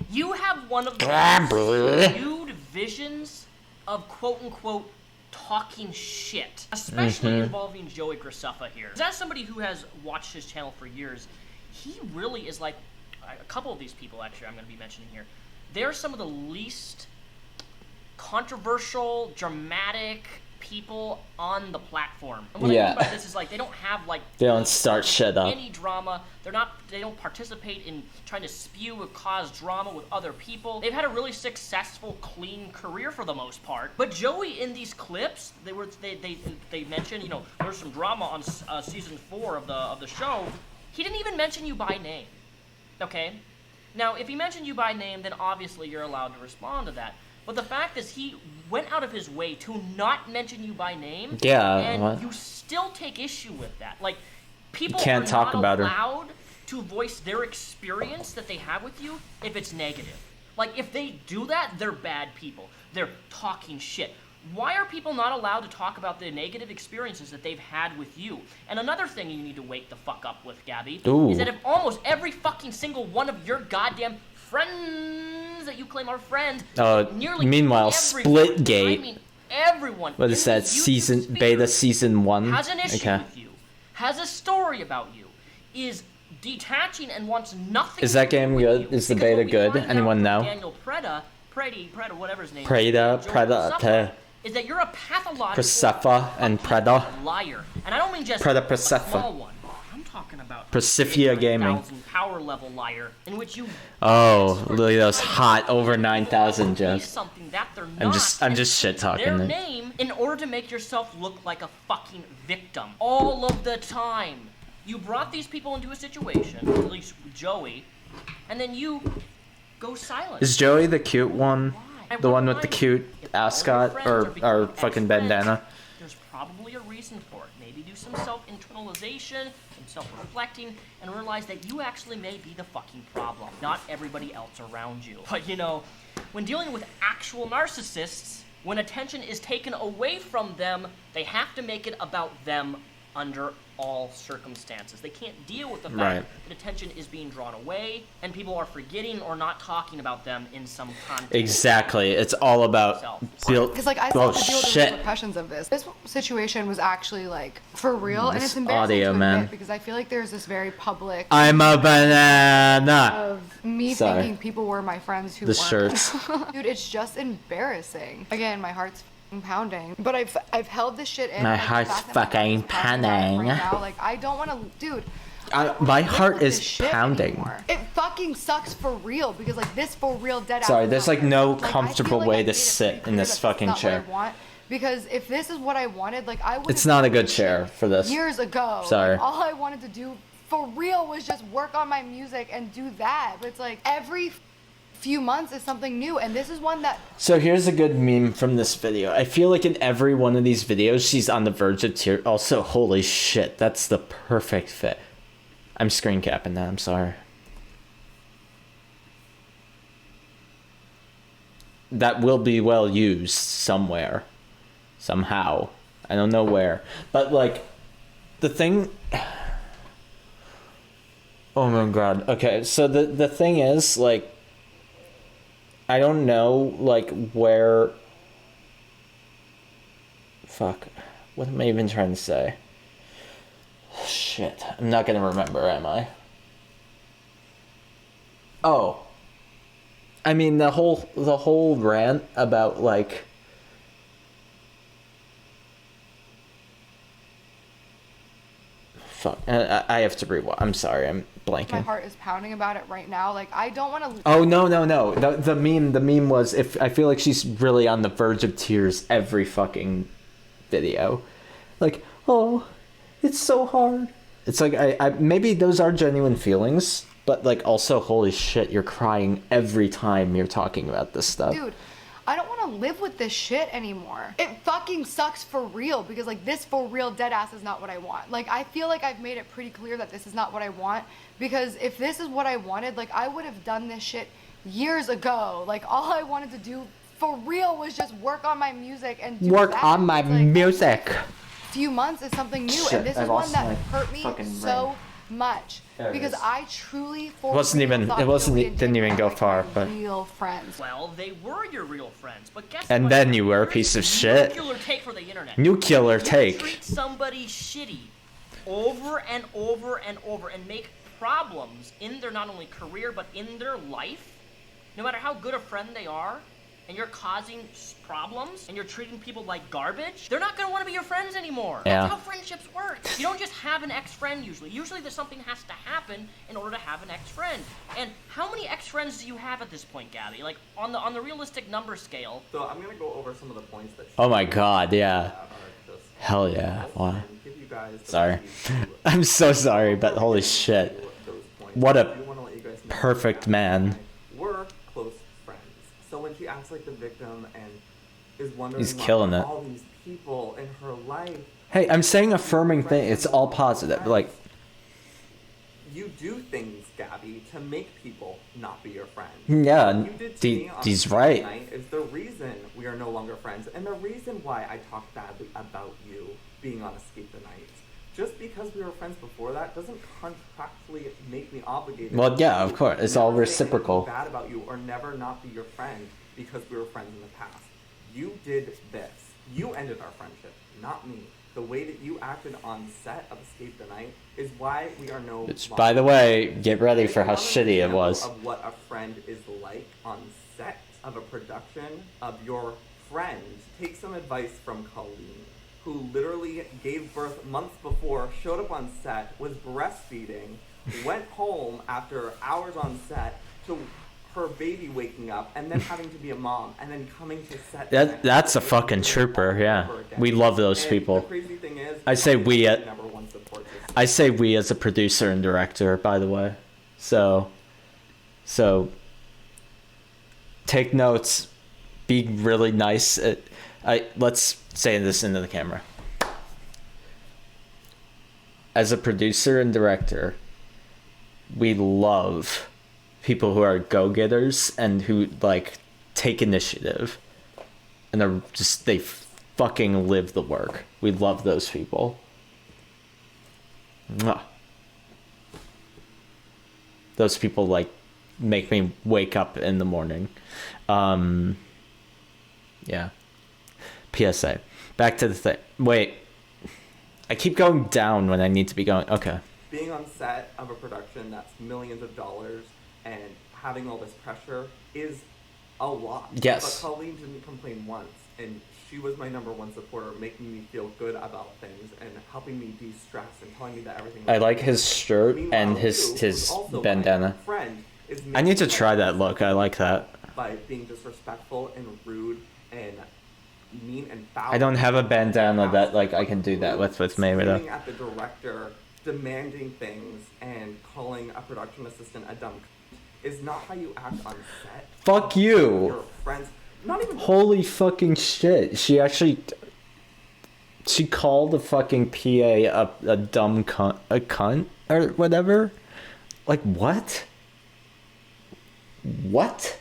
you have one of the Gabbie. skewed visions of quote-unquote talking shit, especially involving Joey Graceffa here. As somebody who has watched his channel for years, he really is like, a couple of these people actually I'm going to be mentioning here, they're some of the least controversial, dramatic, people on the platform. And what I mean by this is like they don't have like they don't start shit up. Any drama. They don't participate in trying to spew or cause drama with other people. They've had a really successful, clean career for the most part. But Joey in these clips, they mentioned, you know, there's some drama on season 4 of the show. He didn't even mention you by name. Okay? Now, if he mentioned you by name, then obviously you're allowed to respond to that. But the fact is, he went out of his way to not mention you by name. Yeah. And you still take issue with that. Like, people can't talk about allowed to voice their experience that they have with you if it's negative. Like, if they do that, they're bad people. They're talking shit. Why are people not allowed to talk about the negative experiences that they've had with you? And another thing you need to wake the fuck up with, Gabbie, is that if almost every fucking single one of your goddamn friends that you claim are friends, meanwhile, Splitgate. I mean, everyone. What is that? Beta season 1? Has an issue with you. Has a story about you. Is detaching and wants nothing. Is that game good? Is the beta good? Anyone know? Daniel Preda, whatever his name Preda, is that you're a pathological Persephone and Preda. Liar. And I don't mean just Preda a Persephone. small one. I'm talking about Persifia Gaming. Power level liar in which you look at those hot over 9,000 jokes. Something that they're not. I'm just shit talking their them. name in order to make yourself look like a fucking victim all of the time. You brought these people into a situation, at least Joey, and then you go silent. Is Joey the cute one? The one with the cute ascot or fucking bandana? There's probably a reason for it. Maybe do some self-internalization, some self-reflecting, and realize that you actually may be the fucking problem, not everybody else around you. But you know, when dealing with actual narcissists, when attention is taken away from them, they have to make it about them under all circumstances. They can't deal with the fact that attention is being drawn away and people are forgetting or not talking about them in some context. Exactly. It's all about because like I still have to deal with the repercussions of this. This situation was actually like for real, and it's embarrassing to admit because I feel like there's this very public. I'm a banana. Of me thinking people were my friends who weren't. Shirts. Dude, it's just embarrassing. Again, my heart's pounding, but I've held this shit in. My heart's fucking pounding. Right now, like I don't want to, dude. My heart is pounding. It fucking sucks for real because like this for real dead. Sorry, there's like no comfortable way to sit in this fucking chair. Because if this is what I wanted, like I would. It's not a good chair for this. Years ago. Sorry. Like, all I wanted to do for real was just work on my music and do that. But it's like every few months is something new, and this is one that. So here's a good meme from this video. I feel like in every one of these videos, she's on the verge of tears. Also, holy shit, that's the perfect fit. I'm screen capping that. I'm sorry. That will be well used somewhere, somehow. I don't know where, but like, the thing. Oh my god. Okay, so the thing is like. I don't know, like, where... Fuck. What am I even trying to say? Shit. I'm not gonna remember, am I? Oh. I mean, the whole rant about, like... Fuck. I have to rewatch. I'm sorry, I'm blanking. My heart is pounding about it right now. Like, I don't want to... Oh, no. The meme was, if I feel like she's really on the verge of tears every fucking video. Like, oh, it's so hard. It's like, I maybe those are genuine feelings, but like also, holy shit, you're crying every time you're talking about this stuff. Dude, I don't want to live with this shit anymore. It fucking sucks for real because like this for real dead ass is not what I want. Like I feel like I've made it pretty clear that this is not what I want because if this is what I wanted, like I would have done this shit years ago. Like all I wanted to do for real was just work on my music and do work that. on my music. Few months is something new, Shit, and this is one that hurt me so much because I truly didn't even go far, but real friends. Well, they were your real friends, but guess and what? Then you were a piece of shit. Nuclear take for the internet. Nuclear take. You treat somebody shitty over and over and over and make problems in their not only career but in their life. No matter how good a friend they are, and you're causing problems and you're treating people like garbage, they're not going to want to be your friends anymore. Yeah. That's how friendships work. You don't just have an ex-friend usually. Usually there's something has to happen in order to have an ex-friend. And how many ex-friends do you have at this point, Gabbie? Like on the realistic number scale. So I'm going to go over some of the points that Oh my god, yeah. Hell yeah. Wow. Sorry. I'm so sorry, but holy shit. What a perfect man. We're close friends. So when she acts like the victim and is wondering He's killing it. all these people in her life, Hey, I'm saying affirming thing. It's all positive. Like, you do things, Gabbie, to make people not be your friend. yeah, What you did to me on he's Tuesday right. night is the reason we are no longer friends, and the reason why I talk badly about you being on Escape the Night. Just because we were friends before that doesn't contractually make me obligated. Well, yeah, of course. It's all Never say anything reciprocal. bad about you or never not be your friend because we were friends in the past. You did this. You ended our friendship, not me. The way that you acted on set of Escape the Night is why we are no Which, longer by the way, get ready If for you how want an shitty it example was. Of what a friend is like on set of a production of your friend, take some advice from Colleen, who literally gave birth months before, showed up on set, was breastfeeding, went home after hours on set to her baby waking up, and then having to be a mom, and then coming to set. That's a fucking trooper, yeah. We love those And people. the crazy thing is, I say we number one support system. I say we as a producer and director, by the way. So take notes, be really nice. Let's say this into the camera. As a producer and director, we love people who are go-getters and who like take initiative and are just they fucking live the work. We love those people. Mwah. Those people like make me wake up in the morning. Yeah. PSA. Back to the thing. Wait. I keep going down when I need to be going. Okay. Being on set of a production that's millions of dollars and having all this pressure is a lot. Yes. But Colleen didn't complain once, and she was my number one supporter, making me feel good about things and helping me de-stress and telling me that everything was I like okay. his shirt Meanwhile, and you, his who's also my bandana. friend, is I need to making try me that look. I like that. by being disrespectful and rude and mean and foul. I don't have a bandana that like I can do that with Mayweather. Screaming at the director, demanding things, and calling a production assistant a dumb is not how you act on set. Fuck you. Your friends, not even. Holy fucking shit. She called the fucking PA a dumb cunt, a cunt or whatever. Like what? What?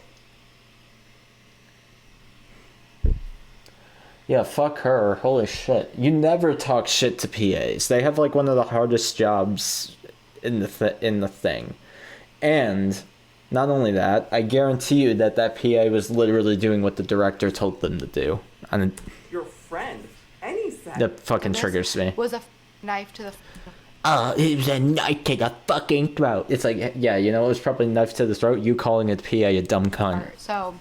Yeah, fuck her. Holy shit. You never talk shit to PAs. They have like one of the hardest jobs in the thing. And not only that, I guarantee you that PA was literally doing what the director told them to do. And Your friend, any set. that fucking triggers me. Was a knife to the. It was a knife to the fucking throat. It's like, yeah, you know, it was probably a knife to the throat. You calling it PA a dumb cunt. So,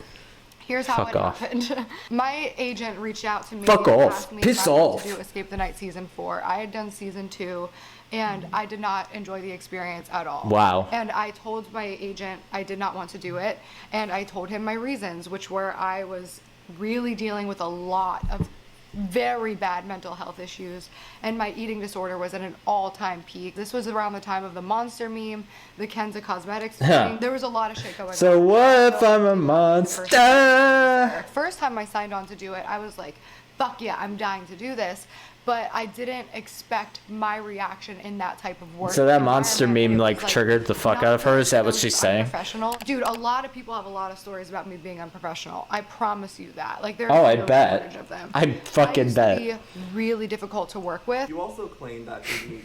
here's how Fuck it off. happened. My agent reached out to me. Fuck and off. asked me Piss if I wanted off. to do Escape the Night season 4. I had done season 2, and I did not enjoy the experience at all. Wow. And I told my agent I did not want to do it, and I told him my reasons, which were I was really dealing with a lot of very bad mental health issues, and my eating disorder was at an all-time peak. This was around the time of the monster meme, the Kenza Cosmetics thing. There was a lot of shit going on. So what if I'm a monster? First time I signed on to do it, I was like, fuck yeah, I'm dying to do this. But I didn't expect my reaction in that type of work. So that monster environment. meme It like was, triggered the fuck out of her? Is that what she's saying? Unprofessional. Dude, a lot of people have a lot of stories about me being unprofessional. I promise you that. Like there's Oh, I no bet. shortage of them. I fucking used bet. To be really difficult to work with. You also claim that ADHD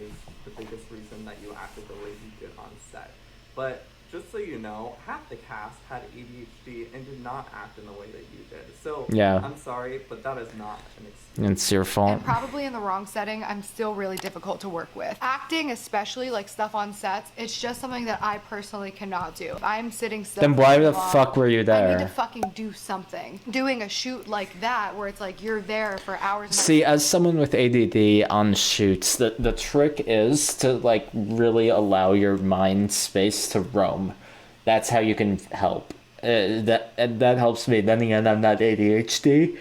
is the biggest reason that you acted the way you did on set. But just so you know, half the cast had ADHD and did not act in the way that you did. So, Yeah. I'm sorry, but that is not an excuse. It's your fault. And probably in the wrong setting, I'm still really difficult to work with. Acting, especially like stuff on sets, it's just something that I personally cannot do. If I'm sitting still. Then why the fuck were you there? I need to fucking do something. Doing a shoot like that, where it's like you're there for hours. And See, as someone with ADD on shoots, the trick is to like really allow your mind space to roam. That's how you can help. That helps me. Then again, I'm not ADHD.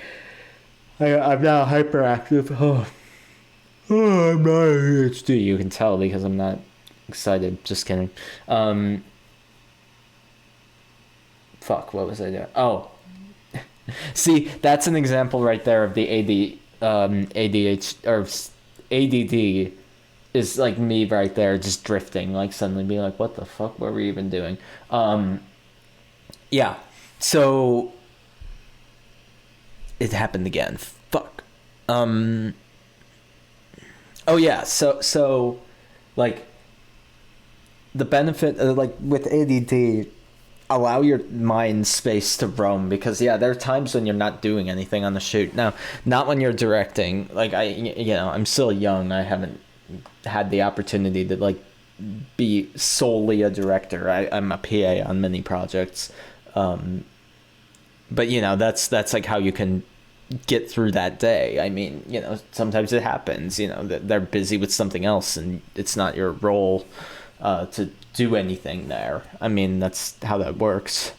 I'm not hyperactive. I'm not ADHD. You can tell because I'm not excited. Just kidding. Fuck, what was I doing? Oh. See, that's an example right there of the ADHD or ADD is like me right there just drifting, like suddenly being like, what the fuck were we even doing? Yeah. So it happened again. Fuck. Oh yeah, so like the benefit like with ADD, allow your mind space to roam, because yeah, there are times when you're not doing anything on the shoot. Now, not when you're directing. Like I'm still young. I haven't had the opportunity to like be solely a director. I'm a PA on many projects. But that's like how you can get through that day. I mean, sometimes it happens, that they're busy with something else and it's not your role to do anything there. I mean, that's how that works.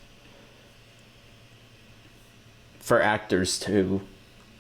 For actors too.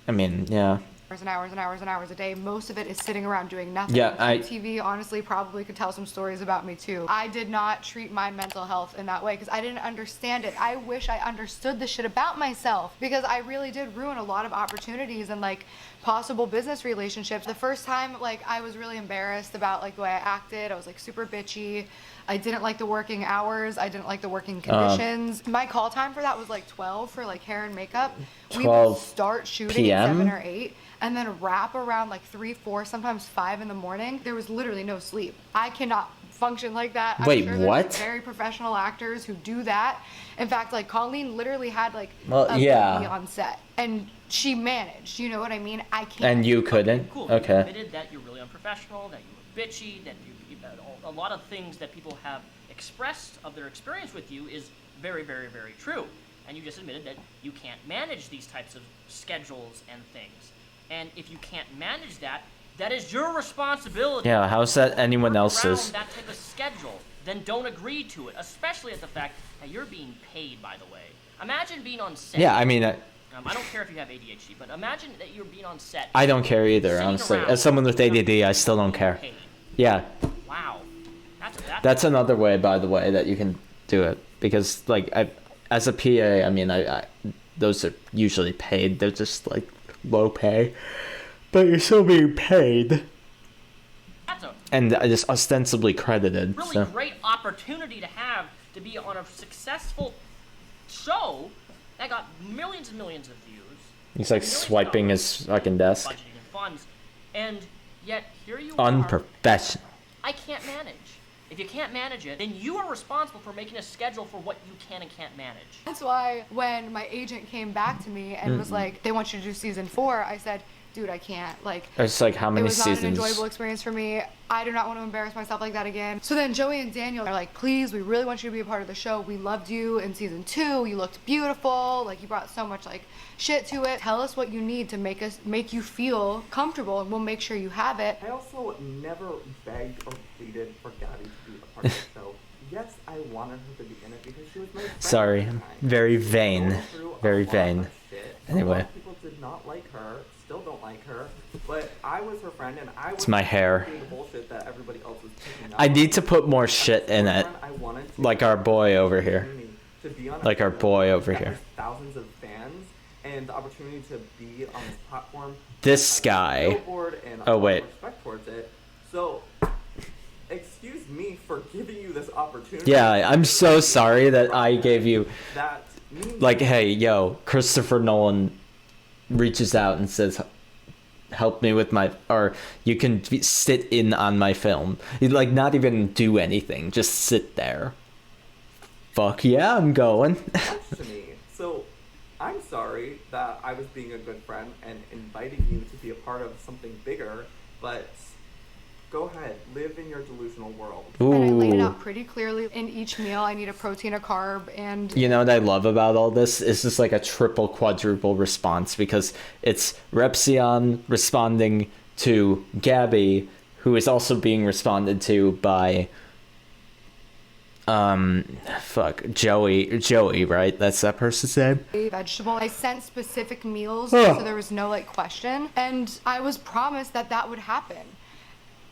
I mean, yeah. And hours and hours and hours a day. Most of it is sitting around doing nothing. Yeah, TV honestly probably could tell some stories about me too. I did not treat my mental health in that way because I didn't understand it. I wish I understood the shit about myself, because I really did ruin a lot of opportunities and like possible business relationships. The first time, like, I was really embarrassed about like the way I acted. I was like super bitchy. I didn't like the working hours. I didn't like the working conditions. My call time for that was like 12 for like hair and makeup. We would start shooting at 7 or 8 and then wrap around like 3, 4, sometimes 5 in the morning. There was literally no sleep. I cannot function like that. Wait, I'm sure what? There's very professional actors who do that. In fact, like Colleen literally had like a baby on set, and she managed. You know what I mean? I can't. And you couldn't? Cool. Okay. You admitted that you're really unprofessional, that you were bitchy, that a lot of things that people have expressed of their experience with you is very, very, very true. And you just admitted that you can't manage these types of schedules and things. And if you can't manage that, that is your responsibility. Yeah, how's that anyone else's? That type of schedule, then don't agree to it, especially at the fact that you're being paid, by the way. Imagine being on set. Yeah, I mean... I don't care if you have ADHD, but imagine that you're being on set. I don't care either, honestly. As someone with ADD, I still don't care. Yeah. Wow. That's another way, by the way, that you can do it. Because, like, as a PA, I mean, those are usually paid. They're just, like, low pay. But you're still being paid. And just ostensibly credited. Really great opportunity to have to be on a successful show that got millions and millions of views. He's like swiping his fucking desk. Budgeting and funds. And yet, here you Unprofessional. I can't manage. If you can't manage it, then you are responsible for making a schedule for what you can and can't manage. That's why when my agent came back to me and was like, they want you to do season 4, I said, dude, I can't. Like, it's like, how many seasons? It was not an enjoyable experience for me. I do not want to embarrass myself like that again. So then Joey and Daniel are like, please, we really want you to be a part of the show. We loved you in season 2. You looked beautiful. Like, you brought so much like shit to it. Tell us what you need to make you feel comfortable, and we'll make sure you have it. I also never begged or pleaded for Gabbie to be a part of the show. Yes, I wanted her to be in it because she was my friend. Sorry, very vain. Very vain. Anyway. People did not like her, still don't like her, but I was her friend and I was my hair. the bullshit that everybody else was picking up. I need to put more shit in it. Like our boy over here. Like our boy over here. Thousands of fans and the opportunity to be on this platform. This guy. Oh wait. Respect towards it. So, excuse me for giving you this opportunity. Yeah, I'm so sorry that I gave you. Like, hey, yo, Christopher Nolan reaches out and says, help me with my, or you can sit in on my film. You'd like not even do anything, just sit there. fuck yeah, I'm going. To me. So, I'm sorry that I was being a good friend and inviting you to be a part of something bigger, but go ahead, live in your delusional world. Ooh. And I laid it out pretty clearly. In each meal, I need a protein, a carb, and... You know what I love about all this? It's just like a triple, quadruple response, because it's Repzion responding to Gabbie, who is also being responded to by... Joey, right? That's that person's name? Vegetable. I sent specific meals, so there was no, like, question. And I was promised that that would happen.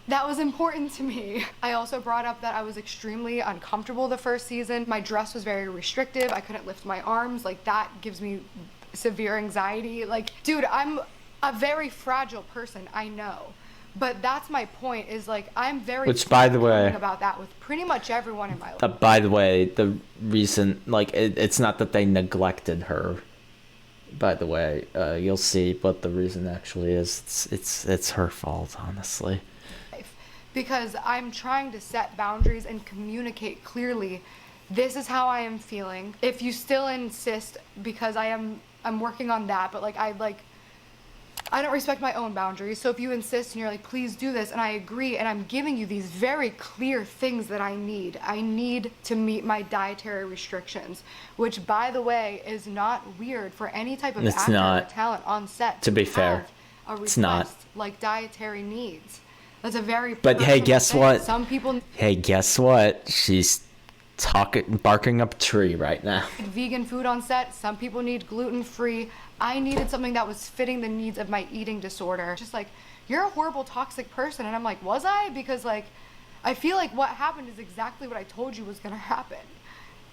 That was important to me. I also brought up that I was extremely uncomfortable the first season. My dress was very restrictive. I couldn't lift my arms. Like, that gives me severe anxiety. Like, dude, I'm a very fragile person, I know. But that's my point, is like, I'm very... Which, by the way... about that with pretty much everyone in my life. By the way, the reason... Like, it's not that they neglected her. By the way, you'll see what the reason actually is. It's her fault, honestly. Because I'm trying to set boundaries and communicate clearly, this is how I am feeling. If you still insist, because I'm working on that, but like I don't respect my own boundaries. So if you insist and you're like, please do this, and I agree, and I'm giving you these very clear things that I need to meet my dietary restrictions, which, by the way, is not weird for any type of actor or talent on set. To be fair, a request, it's not. Like dietary needs. That's a very... But hey, guess thing. what? Some people... Hey, guess what? She's barking up a tree right now. Vegan food on set. Some people need gluten-free. I needed something that was fitting the needs of my eating disorder. Just like, you're a horrible, toxic person. And I'm like, was I? Because like, I feel like what happened is exactly what I told you was gonna happen.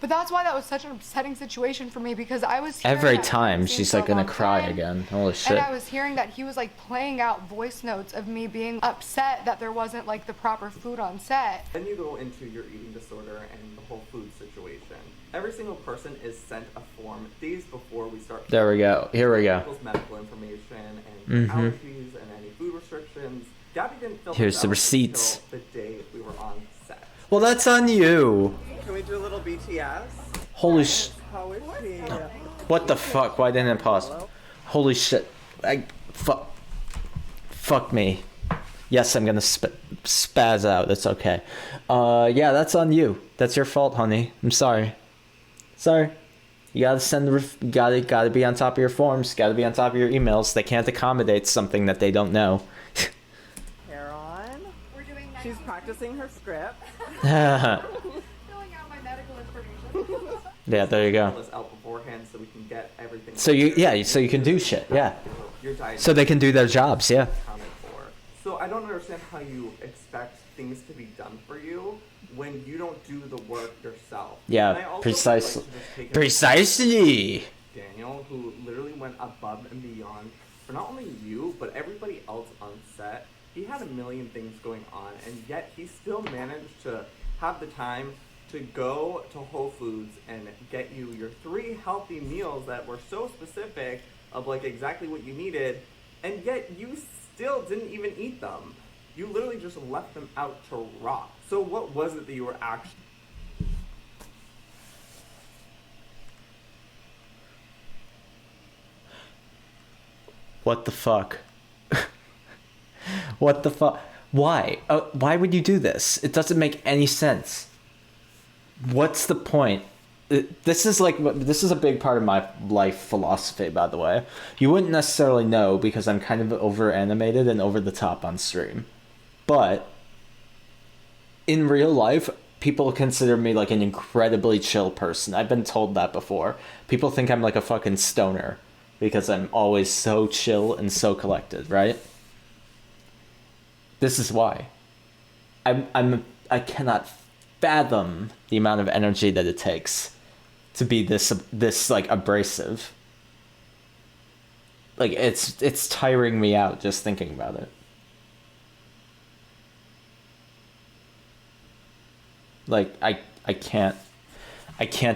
But that's why that was such an upsetting situation for me, because I was every time she's like gonna cry again. Holy shit. And I was hearing that he was like playing out voice notes of me being upset that there wasn't like the proper food on set. Then you go into your eating disorder and the whole food situation. Every single person is sent a form days before we start. There we go. Here we go. People's medical information and allergies and any food restrictions. Gabbie didn't fill Here's the receipts. the day we were on set. Well, that's on you. Can we do a little BTS? Holy sh... How is she? What the fuck? Why didn't it pause? Holy shit. Fuck me. Yes, I'm gonna spaz out. It's okay. Yeah, that's on you. That's your fault, honey. I'm sorry. Sorry. You gotta send the... Gotta be on top of your forms. Gotta be on top of your emails. They can't accommodate something that they don't know. Hair on. She's practicing her script. Yeah, there you go. Out beforehand so we can get everything. So you can do shit. Yeah. So they can do their jobs. Yeah. So I don't understand how you expect things to be done for you when you don't do the work yourself. Yeah, precisely. Precisely. Daniel, who literally went above and beyond for not only you but everybody else on set. He had a million things going on, and yet he still managed to have the time to go to Whole Foods and get you your 3 healthy meals that were so specific of like exactly what you needed, and yet you still didn't even eat them. You literally just left them out to rot. So what was it that you were actually... What the fuck? What the fuck? Why? Why would you do this? It doesn't make any sense. What's the point? This is a big part of my life philosophy, by the way. You wouldn't necessarily know because I'm kind of over animated and over the top on stream. But in real life, people consider me like an incredibly chill person. I've been told that before. People think I'm like a fucking stoner because I'm always so chill and so collected, right? This is why. I cannot fathom the amount of energy that it takes to be this like abrasive. Like it's tiring me out just thinking about it. Like I can't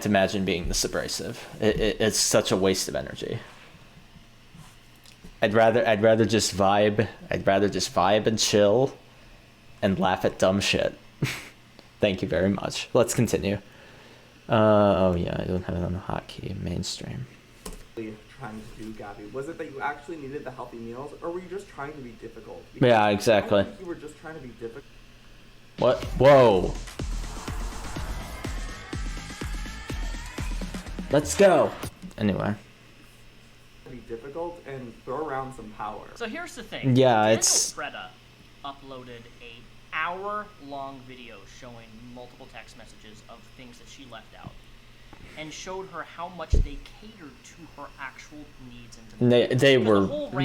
imagine being this abrasive. It's such a waste of energy. I'd rather just vibe. I'd rather just vibe and chill and laugh at dumb shit. Thank you very much. Let's continue. Oh yeah, I don't have it on the hotkey. Mainstream. Trying to do, Gabbie? Was it that you actually needed the healthy meals, or were you just trying to be difficult? Yeah, exactly. I think you were just trying to be difficult. What? Whoa. Let's go. Anyway. Be difficult and throw around some power. So here's the thing. Yeah, Daniel it's. Freda uploaded a hour-long video showing multiple text messages of things that she left out, and showed her how much they catered to her actual needs and demands. They were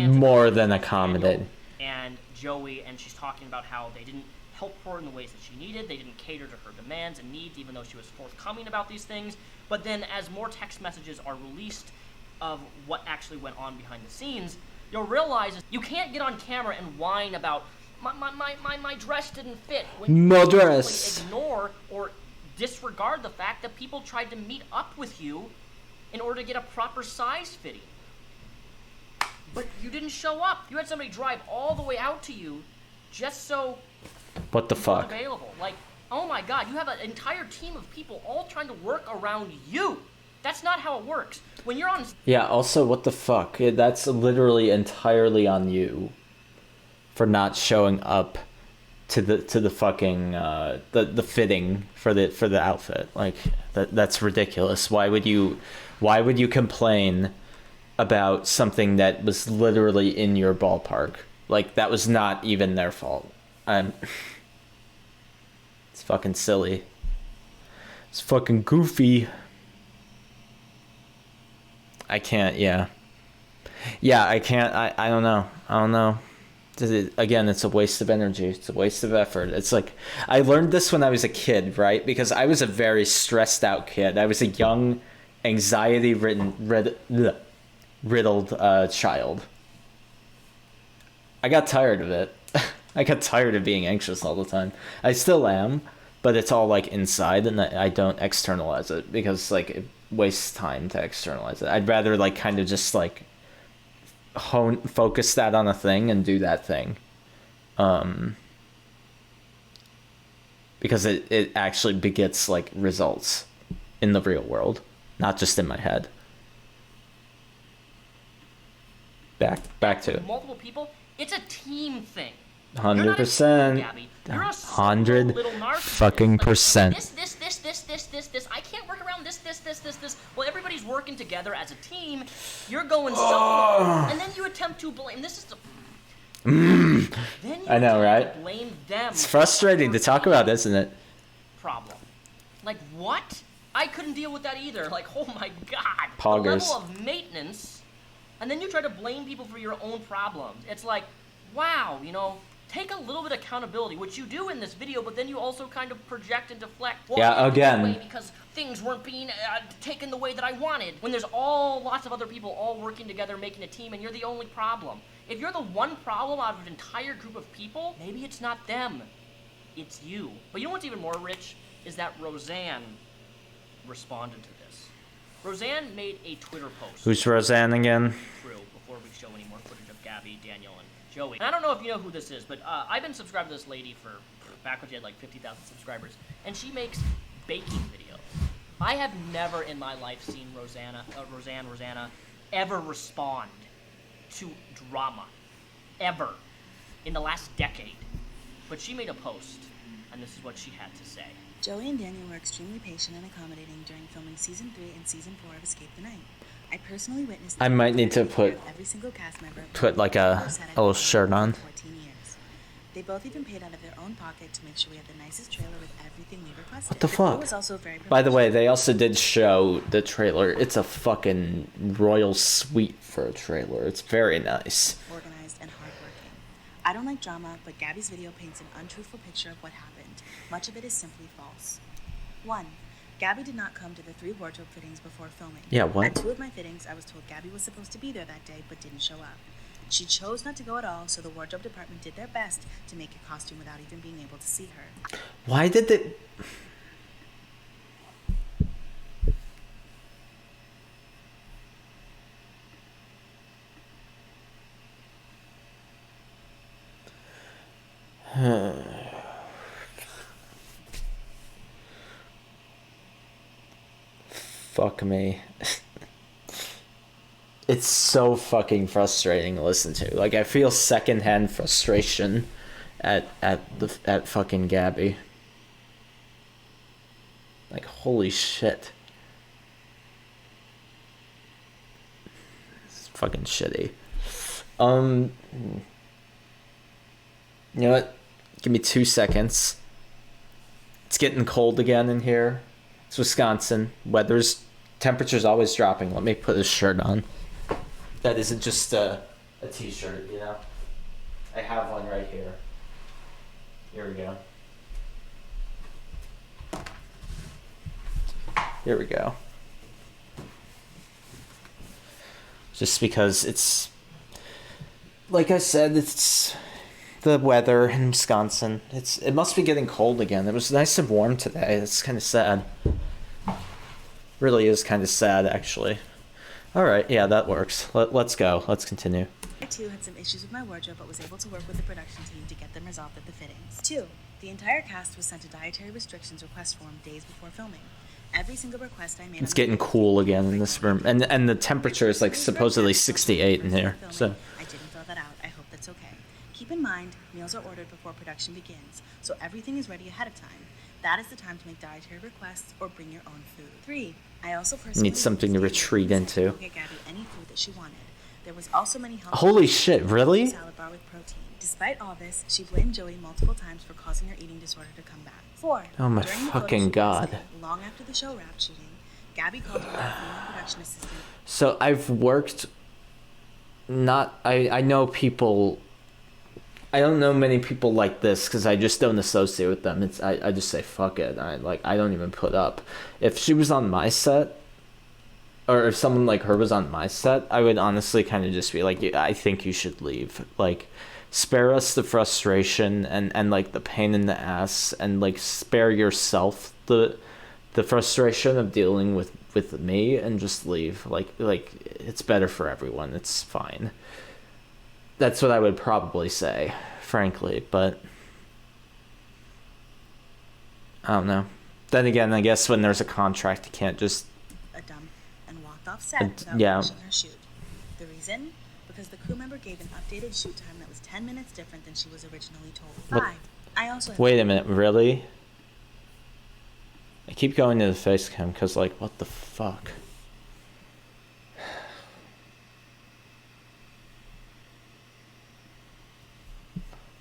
more than accommodated. And Joey, and she's talking about how they didn't help her in the ways that she needed. They didn't cater to her demands and needs, even though she was forthcoming about these things. But then as more text messages are released of what actually went on behind the scenes, you'll realize you can't get on camera and whine about my dress didn't fit. When My you dress. ignore or disregard the fact that people tried to meet up with you in order to get a proper size fitting. But you didn't show up. You had somebody drive all the way out to you just so What the you fuck? weren't available. Like, oh my god, you have an entire team of people all trying to work around you. That's not how it works. When you're on... Yeah, also, what the fuck? That's literally entirely on you for not showing up to the fucking the fitting for the outfit. Like that's ridiculous. Why would you complain about something that was literally in your ballpark? Like that was not even their fault. It's fucking silly. It's fucking goofy. I can't, yeah, I can't, I don't know. Again, it's a waste of energy. It's a waste of effort. It's like, I learned this when I was a kid, right? Because I was a very stressed out kid. I was a young, riddled child. I got tired of it. I got tired of being anxious all the time. I still am, but it's all like inside, and I don't externalize it because like it wastes time to externalize it. I'd rather like kind of just like focus that on a thing and do that thing, because it actually begets like results in the real world, not just in my head. Back to multiple people. It's a team thing. 100%. 100% This. I can't work around this. Well, everybody's working together as a team. You're going solo, and then you attempt to blame. This is the. I know, right? Blame them. It's frustrating to talk about, isn't it? Problem. Like what? I couldn't deal with that either. Like, oh my god. Poggers. The level of maintenance, and then you try to blame people for your own problems. It's like, wow, take a little bit of accountability, which you do in this video, but then you also kind of project and deflect. Well, yeah, again. Because things weren't being taken the way that I wanted. When there's lots of other people all working together, making a team, and you're the only problem. If you're the one problem out of an entire group of people, maybe it's not them, it's you. But you know what's even more rich is that Roseanne responded to this. Roseanne made a Twitter post. Who's Roseanne again? Before we show any more footage of Gabbie, Daniel, and Joey. And I don't know if you know who this is, but I've been subscribed to this lady for back when she had like 50,000 subscribers, and she makes baking videos. I have never in my life seen Rosanna ever respond to drama, ever, in the last decade. But she made a post, and this is what she had to say. Joey and Daniel were extremely patient and accommodating during filming Season 3 and Season 4 of Escape the Night. I personally witnessed I might need to put like a little shirt on. 14 years. They both even paid out of their own pocket to make sure we had the nicest trailer with everything we requested. What the fuck? It was also very By the way, they also did show the trailer. It's a fucking royal suite for a trailer. It's very nice. Organized and hardworking. I don't like drama, but Gabbie's video paints an untruthful picture of what happened. Much of it is simply false. 1. Gabbie did not come to the 3 wardrobe fittings before filming. Yeah, what? At 2 of my fittings, I was told Gabbie was supposed to be there that day, but didn't show up. She chose not to go at all, so the wardrobe department did their best to make a costume without even being able to see her. Why did they... Fuck me. It's so fucking frustrating to listen to. Like, I feel secondhand frustration at fucking Gabbie. Like, holy shit. It's fucking shitty. You know what? Give me 2 seconds. It's getting cold again in here. It's Wisconsin. Temperature's always dropping. Let me put this shirt on. That isn't just a t-shirt, you know? I have one right here. Here we go. Here we go. Just because it's, like I said, it's the weather in Wisconsin. It must be getting cold again. It was nice and warm today. It's kind of sad. Really is kind of sad, actually. All right, yeah, that works. Let's go. Let's continue. I too had some issues with my wardrobe, but was able to work with the production team to get them resolved at the fittings. 2. The entire cast was sent a dietary restrictions request form days before filming. Every single request I made. It's getting cool again in this room, and the temperature is like supposedly 68 in here. So I didn't throw that out. I hope that's okay. Keep in mind, meals are ordered before production begins, so everything is ready ahead of time. That is the time to make dietary requests or bring your own food. 3. I also personally need something to retreat into. Get Gabbie any food that she wanted. There was also many health. Holy shit! Really? Salad bar with protein. Despite all this, she blamed Joey multiple times for causing her eating disorder to come back. 4. Oh my During the fucking photo shoot god! Wednesday, long after the show wrap shooting, Gabbie called her female production assistant. So I've worked. I know people. I don't know many people like this because I just don't associate with them. I just say fuck it. I don't even put up. If she was on my set, or if someone like her was on my set, I would honestly kind of just be like, I think you should leave. Like, spare us the frustration and like the pain in the ass, and like spare yourself the frustration of dealing with me, and just leave. Like it's better for everyone. It's fine. That's what I would probably say, frankly, but I don't know. Then again, I guess when there's a contract, you can't just A dump and walked off set without finishing her shoot. The reason? Because the crew member gave an updated shoot time that was 10 minutes different than she was originally told. 5. I also wait a minute, really? I keep going to the face cam because, like, what the fuck?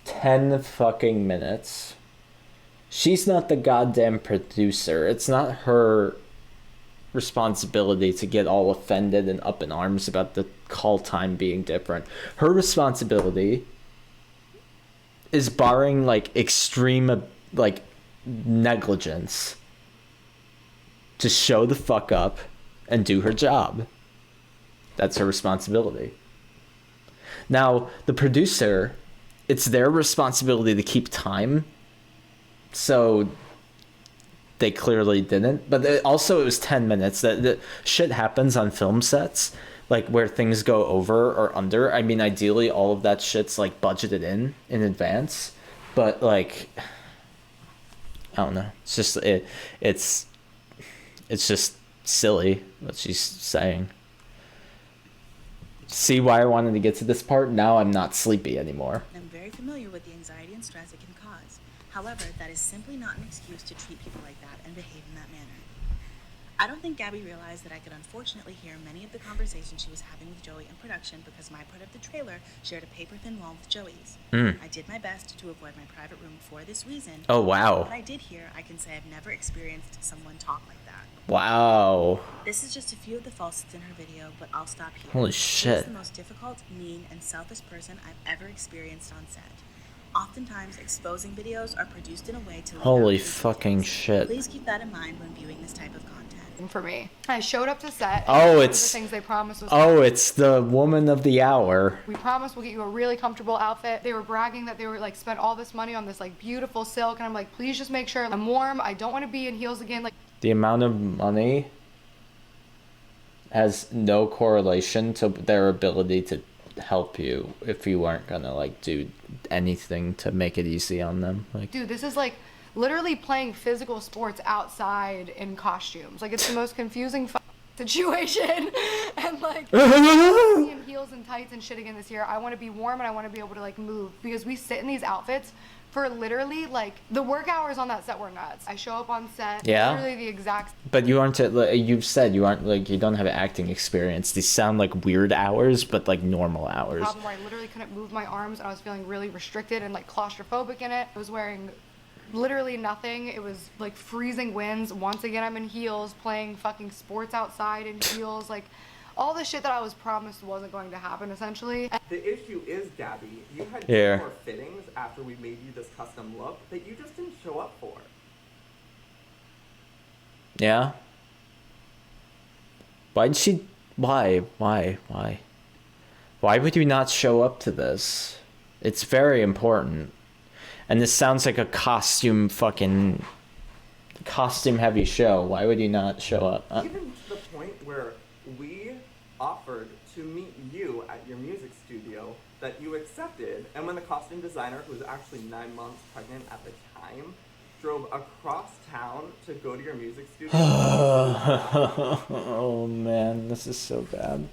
Ten fucking minutes. She's not the goddamn producer. It's not her responsibility to get all offended and up in arms about the call time being different. Her responsibility is, barring like extreme like negligence, to show the fuck up and do her job. That's her responsibility. Now, the producer, it's their responsibility to keep time. So they clearly didn't. But it was 10 minutes. That shit happens on film sets, like where things go over or under. I mean, ideally, all of that shit's like budgeted in advance. But like, I don't know. It's just it's just silly what she's saying. See why I wanted to get to this part? Now I'm not sleepy anymore. I'm very familiar with the anxiety and stress it can cause. However, that is simply not an excuse to treat people like that and behave in that manner. I don't think Gabbie realized that I could unfortunately hear many of the conversations she was having with Joey in production because my part of the trailer shared a paper-thin wall with Joey's. I did my best to avoid my private room for this reason. Oh, wow. What I did hear, I can say I've never experienced someone talk like that. Wow. This is just a few of the falsehoods in her video, but I'll stop here. Holy She shit. is the most difficult, mean, and selfish person I've ever experienced on set. Oftentimes, exposing videos are produced in a way to... Holy fucking shit. Please keep that in mind when viewing this type of content. For me, I showed up to set. Oh, one of it's the things they promised was. Oh, it's the woman of the hour. We promised we'll get you a really comfortable outfit. They were bragging that they were like spent all this money on this like beautiful silk, and I'm like, please just make sure I'm warm. I don't want to be in heels again. Like The amount of money has no correlation to their ability to help you if you weren't gonna like do anything to make it easy on them. Like, dude, this is like literally playing physical sports outside in costumes. Like, it's the most confusing situation. And like, me in heels and tights and shit again this year. I want to be warm and I want to be able to like move, because we sit in these outfits for literally like the work hours on that set were nuts. I show up on set, literally the exact. But you aren't. You've said you aren't like, you don't have acting experience. These sound like weird hours, but like normal hours. Problem where I literally couldn't move my arms and I was feeling really restricted and like claustrophobic in it. I was wearing literally nothing. It was like freezing winds. Once again, I'm in heels playing fucking sports outside in heels. Like, all the shit that I was promised wasn't going to happen, essentially. The issue is, Gabbie, you had more fittings after we made you this custom look that you just didn't show up for. Yeah? Why'd she... Why? Why would you not show up to this? It's very important. And this sounds like a costume heavy show. Why would you not show up? Even to the point where we offered to meet you at your music studio that you accepted, and when the costume designer, who was actually 9 months pregnant at the time, drove across town to go to your music studio. Oh man, this is so bad.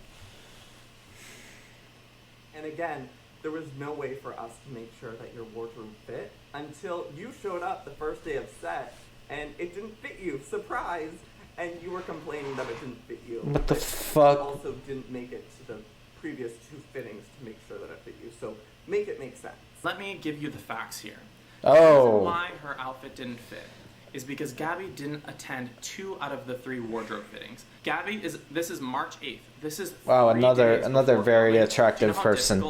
And again, there was no way for us to make sure that your wardrobe fit until you showed up the first day of set and it didn't fit you. Surprise! And you were complaining that it didn't fit you. What the fuck? You also didn't make it to the previous 2 fittings to make sure that it fit you. So make it make sense. Let me give you the facts here. Oh. The reason why her outfit didn't fit is because Gabbie didn't attend 2 out of the 3 wardrobe fittings. This is March 8th. This is another very attractive person.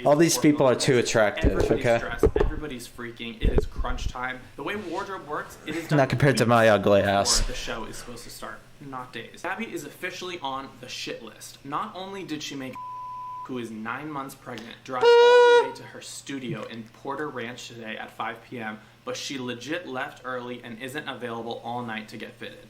All these people are too attractive, okay? Stressed, everybody's freaking. It is crunch time. The way wardrobe works, it is done not compared to my ugly ass. The show is supposed to start, not days. Gabbie is officially on the shit list. Not only did she make who is 9 months pregnant drive all the way to her studio in Porter Ranch today at 5 p.m., but she legit left early and isn't available all night to get fitted.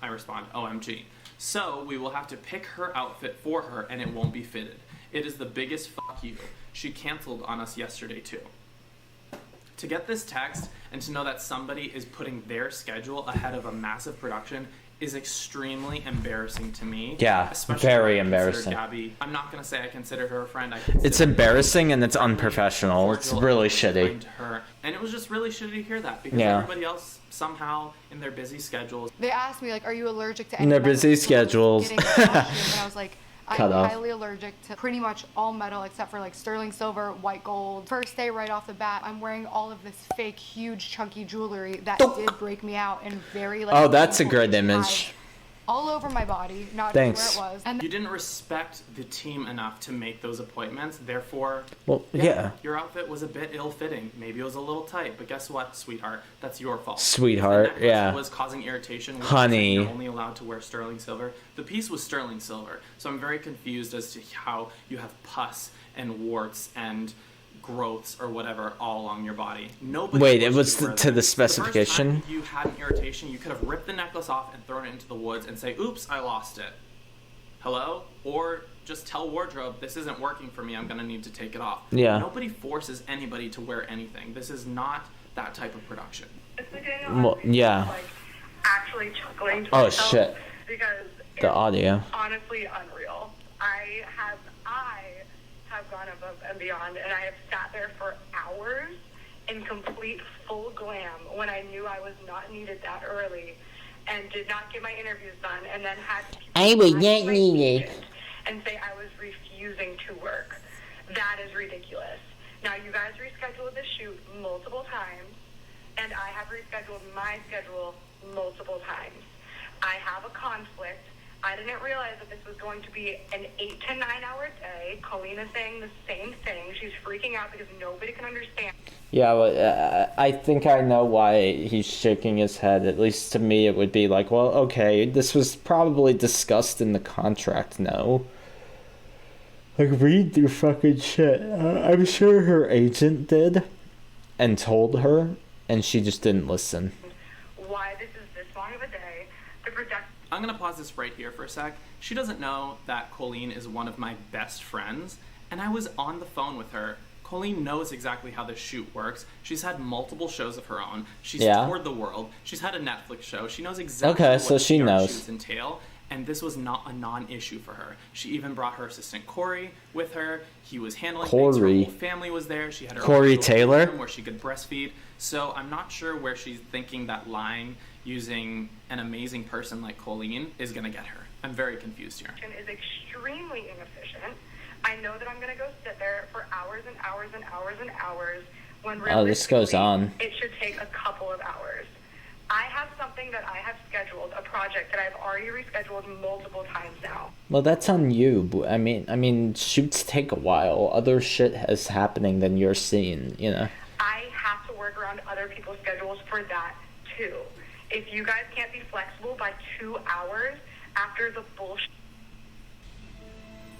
I respond, OMG. So we will have to pick her outfit for her and it won't be fitted. It is the biggest fuck you. She canceled on us yesterday too. To get this text and to know that somebody is putting their schedule ahead of a massive production is extremely embarrassing to me. Yeah, very embarrassing. Gabbie, I'm not going to say I consider her a friend. It's embarrassing and it's unprofessional. It's really shitty. Her. And it was just really shitty to hear that because everybody else somehow in their busy schedules. They asked me, like, are you allergic to In any their busy schedules. And I was like, I'm off. highly allergic to pretty much all metal except for like sterling silver, white gold. First day right off the bat, I'm wearing all of this fake, huge, chunky jewelry that did break me out in very like. Oh, that's a great image. All over my body, not Thanks. just where it was. And you didn't respect the team enough to make those appointments. Therefore, yeah. Your outfit was a bit ill-fitting. Maybe it was a little tight, but guess what, sweetheart? That's your fault. Sweetheart, the yeah. was causing irritation. Honey. You're only allowed to wear sterling silver. The piece was sterling silver, so I'm very confused as to how you have pus and warts and growths or whatever all along your body. Nobody. Wait, it was to the specification? The first time you had an irritation, you could have ripped the necklace off and thrown it into the woods and say, oops, I lost it. Hello? Or just tell wardrobe, this isn't working for me, I'm gonna need to take it off. Yeah. Nobody forces anybody to wear anything. This is not that type of production. Well, yeah. Like, actually chuckling to Oh, myself shit. because The audio. honestly unreal. I have gone above and beyond, and I have sat there for hours in complete full glam when I knew I was not needed that early, and did not get my interviews done, and then had people I was not my needed. agent and say I was refusing to work. That is ridiculous. Now you guys rescheduled the shoot multiple times, and I have rescheduled my schedule multiple times. I have a conflict. I didn't realize that this was going to be an 8 to 9 hour day. Colleen is saying the same thing. She's freaking out because nobody can understand. Yeah, well, I think I know why he's shaking his head. At least to me, it would be like, well, okay, this was probably discussed in the contract, no? Like, read your fucking shit. I'm sure her agent did and told her, and she just didn't listen. Why this is this long of a day. The production. I'm going to pause this right here for a sec. She doesn't know that Colleen is one of my best friends, and I was on the phone with her Colleen knows exactly how this shoot works. She's had multiple shows of her own. She's Yeah. toured the world. She's had a Netflix show. She knows exactly Okay, what so she PR knows. shoots entail. And this was not a non-issue for her. She even brought her assistant Corey with her. He was handling things. Her Corey. whole family was there. She had her Corey own little Taylor? room where she could breastfeed. So I'm not sure where she's thinking that lying using an amazing person like Colleen is going to get her. I'm very confused here. Is extremely inefficient. I know that I'm going to go sit there for hours and hours and hours and hours when Oh, this goes on. it should take a couple of hours. I have something that I have scheduled, a project that I've already rescheduled multiple times now. Well, that's on you. I mean, shoots take a while. Other shit is happening than you're seeing, you know. I have to work around other people's schedules for that too. If you guys can't be flexible by 2 hours after the bullshit.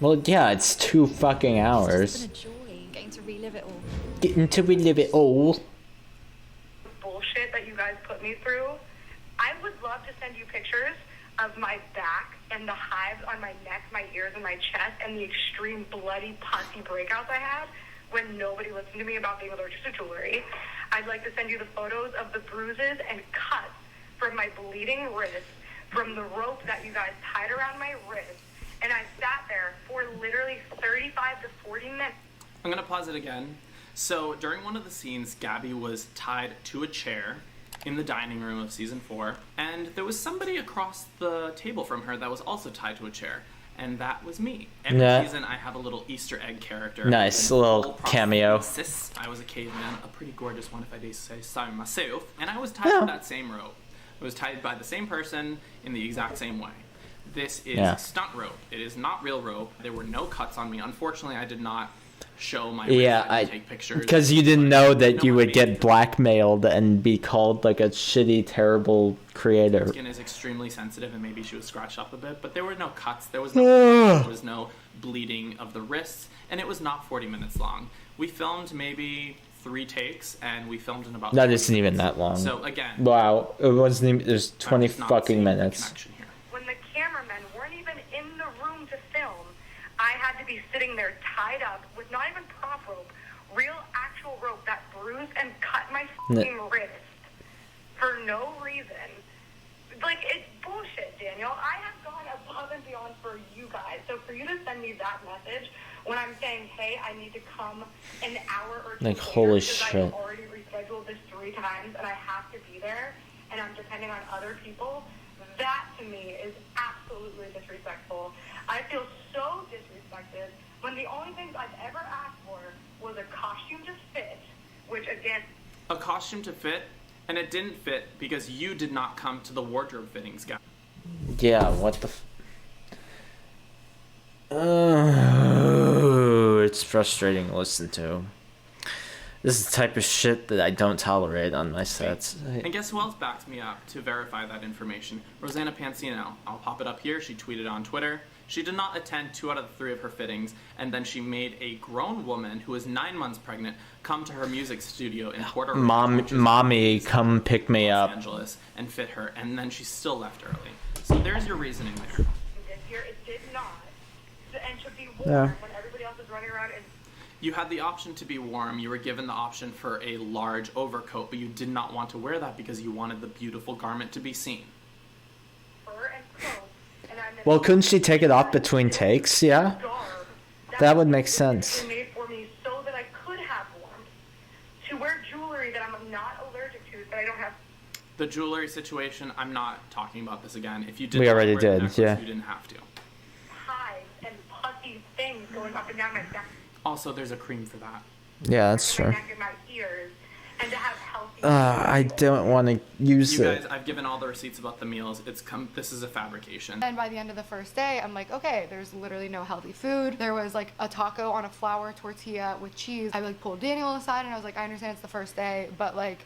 Well, yeah, it's 2 fucking hours. It's been a joy getting to relive it all. Getting to relive it all. Bullshit that you guys put me through. I would love to send you pictures of my back and the hives on my neck, my ears, and my chest, and the extreme bloody pussy breakouts I had when nobody listened to me about being allergic to jewelry. I'd like to send you the photos of the bruises and cuts from my bleeding wrist from the rope that you guys tied around my wrist, and I sat there for literally 35 to 40 minutes. I'm going to pause it again. So during one of the scenes, Gabbie was tied to a chair in the dining room of season 4, and there was somebody across the table from her that was also tied to a chair, and that was me. Every season I have a little Easter egg character. Nice, a little cameo. I was a caveman, a pretty gorgeous one if I do say so myself, and I was tied to that same rope. I was tied by the same person in the exact same way. This is stunt rope. It is not real rope. There were no cuts on me. Unfortunately, I did not show my take pictures. Because you didn't know that you would get blackmailed and be called like a shitty, terrible creator. Her skin is extremely sensitive, and maybe she was scratched up a bit, but there were no cuts. There was no bleeding of the wrists, and it was not 40 minutes long. We filmed maybe 3 takes, and we filmed in about. That isn't even that long. So again, wow, it wasn't even. There's 20 fucking minutes. When the cameramen weren't even in the room to film, I had to be sitting there tied up with not even prop rope, real actual rope that bruised and cut my fucking wrist for no reason. Like, it's bullshit, Daniel. I have gone above and beyond for you guys. So for you to send me that message when I'm saying, hey, I need to come an hour or 2 like, later holy because shit. I've already rescheduled this 3 times and I have to be there and I'm depending on other people, that to me is absolutely disrespectful. I feel so disrespected when the only things I've ever asked for was a costume to fit, which again... A costume to fit, and it didn't fit because you did not come to the wardrobe fittings, guy. Yeah, what the it's frustrating to listen to. This is the type of shit that I don't tolerate on my sets. And guess who else backed me up to verify that information? Rosanna Pansino. I'll pop it up here. She tweeted on Twitter. She did not attend 2 out of the 3 of her fittings, and then she made a grown woman who is 9 months pregnant come to her music studio in Puerto Rico, Mommy, come pick me Los up. Angeles, and fit her, and then she still left early. So there's your reasoning there. It did not. And to be warm Yeah. when everybody else is running around and... You had the option to be warm. You were given the option for a large overcoat, but you did not want to wear that because you wanted the beautiful garment to be seen. Well, couldn't she take it off between takes? Yeah? That would make sense. made for me so that I could have warmth. To wear jewelry that I'm not allergic to, that I don't have... The jewelry situation, I'm not talking about this again. If you did We not already wear the did, necklace, yeah. you didn't have to. hives and pussy things going up and down my back. Also, there's a cream for that. Yeah, that's true. Neck and my ears, and to have healthy... I don't want to use You it. guys, I've given all the receipts about the meals. This is a fabrication. And by the end of the first day, I'm like, okay, there's literally no healthy food. There was like a taco on a flour tortilla with cheese. I like pulled Daniel aside and I was like, I understand it's the first day, but like,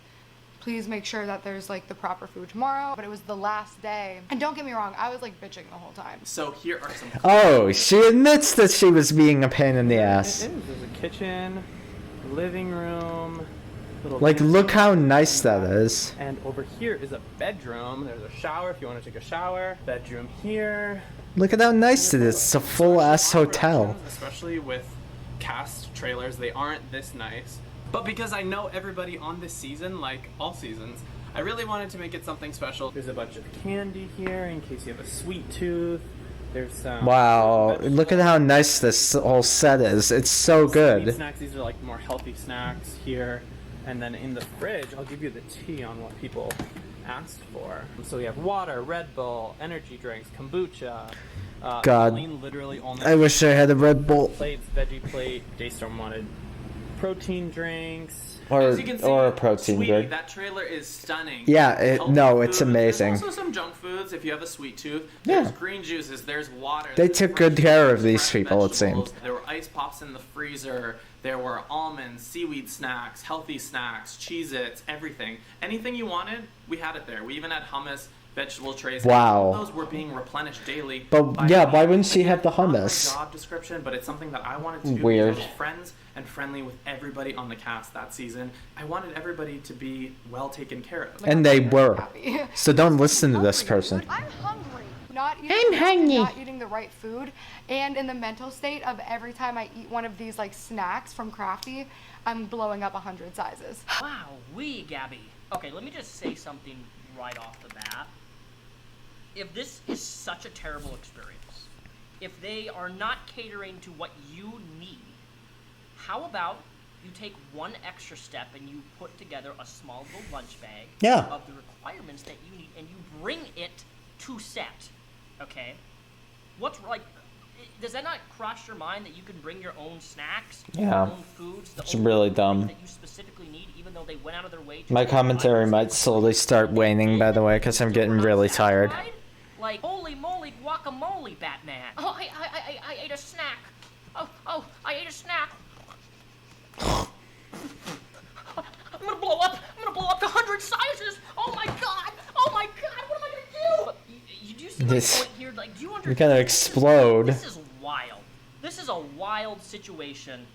please make sure that there's like the proper food tomorrow. But it was the last day. And don't get me wrong, I was like bitching the whole time. So here are some... Oh, she admits that she was being a pain in the ass. It is. There's a kitchen, living room... Like, look how nice that is. And over here is a bedroom. There's a shower if you want to take a shower. Bedroom here. Look at how nice it is. It's a full-ass hotel. Especially with cast trailers, they aren't this nice. But because I know everybody on this season, like all seasons, I really wanted to make it something special. There's a bunch of candy here in case you have a sweet tooth. There's some... Wow, look at how nice this whole set is. It's so good. Snacks, these are like more healthy snacks here. And then in the fridge, I'll give you the tea on what people asked for. So we have water, Red Bull, energy drinks, kombucha. God, Colleen literally only I wish I had a Red Bull. Plates, veggie plate. Daystorm wanted protein drinks. Or See, a protein sweetie, drink. that trailer is stunning. Yeah, it's food. amazing. There's also some junk foods if you have a sweet tooth. There's green juices, there's water. They took good care of these people, it seemed. There were ice pops in the freezer. There were almonds, seaweed snacks, healthy snacks, Cheez-Its, everything. Anything you wanted, we had it there. We even had hummus, vegetable trays. Wow. All those were being replenished daily. But yeah, why wouldn't she have the hummus? Job description, but it's something that I wanted to do. Weird. Because I was friends and friendly with everybody on the cast that season. I wanted everybody to be well taken care of. And they were. So don't listen to this person. I'm hungry. Not eating, I'm hungry. not eating the right food, and in the mental state of every time I eat one of these like snacks from Crafty, I'm blowing up 100 sizes. Wow, Gabbie. Okay, let me just say something right off the bat. If this is such a terrible experience, if they are not catering to what you need, how about you take one extra step and you put together a small little lunch bag of the requirements that you need, and you bring it to set, okay? What's like? Does that not cross your mind that you can bring your own snacks, your own foods, It's really dumb. that you specifically need, even though they went out of their way to My commentary might slowly start waning, by the way, because I'm getting really tired. like, holy moly guacamole, Batman. Oh, I ate a snack. Oh, I ate a snack. I'm gonna blow up. I'm gonna blow up to 100 sizes. Oh my god. What am I gonna do? You do see my point here. Like, do you understand? You're gonna explode. This is wild. This is a wild situation.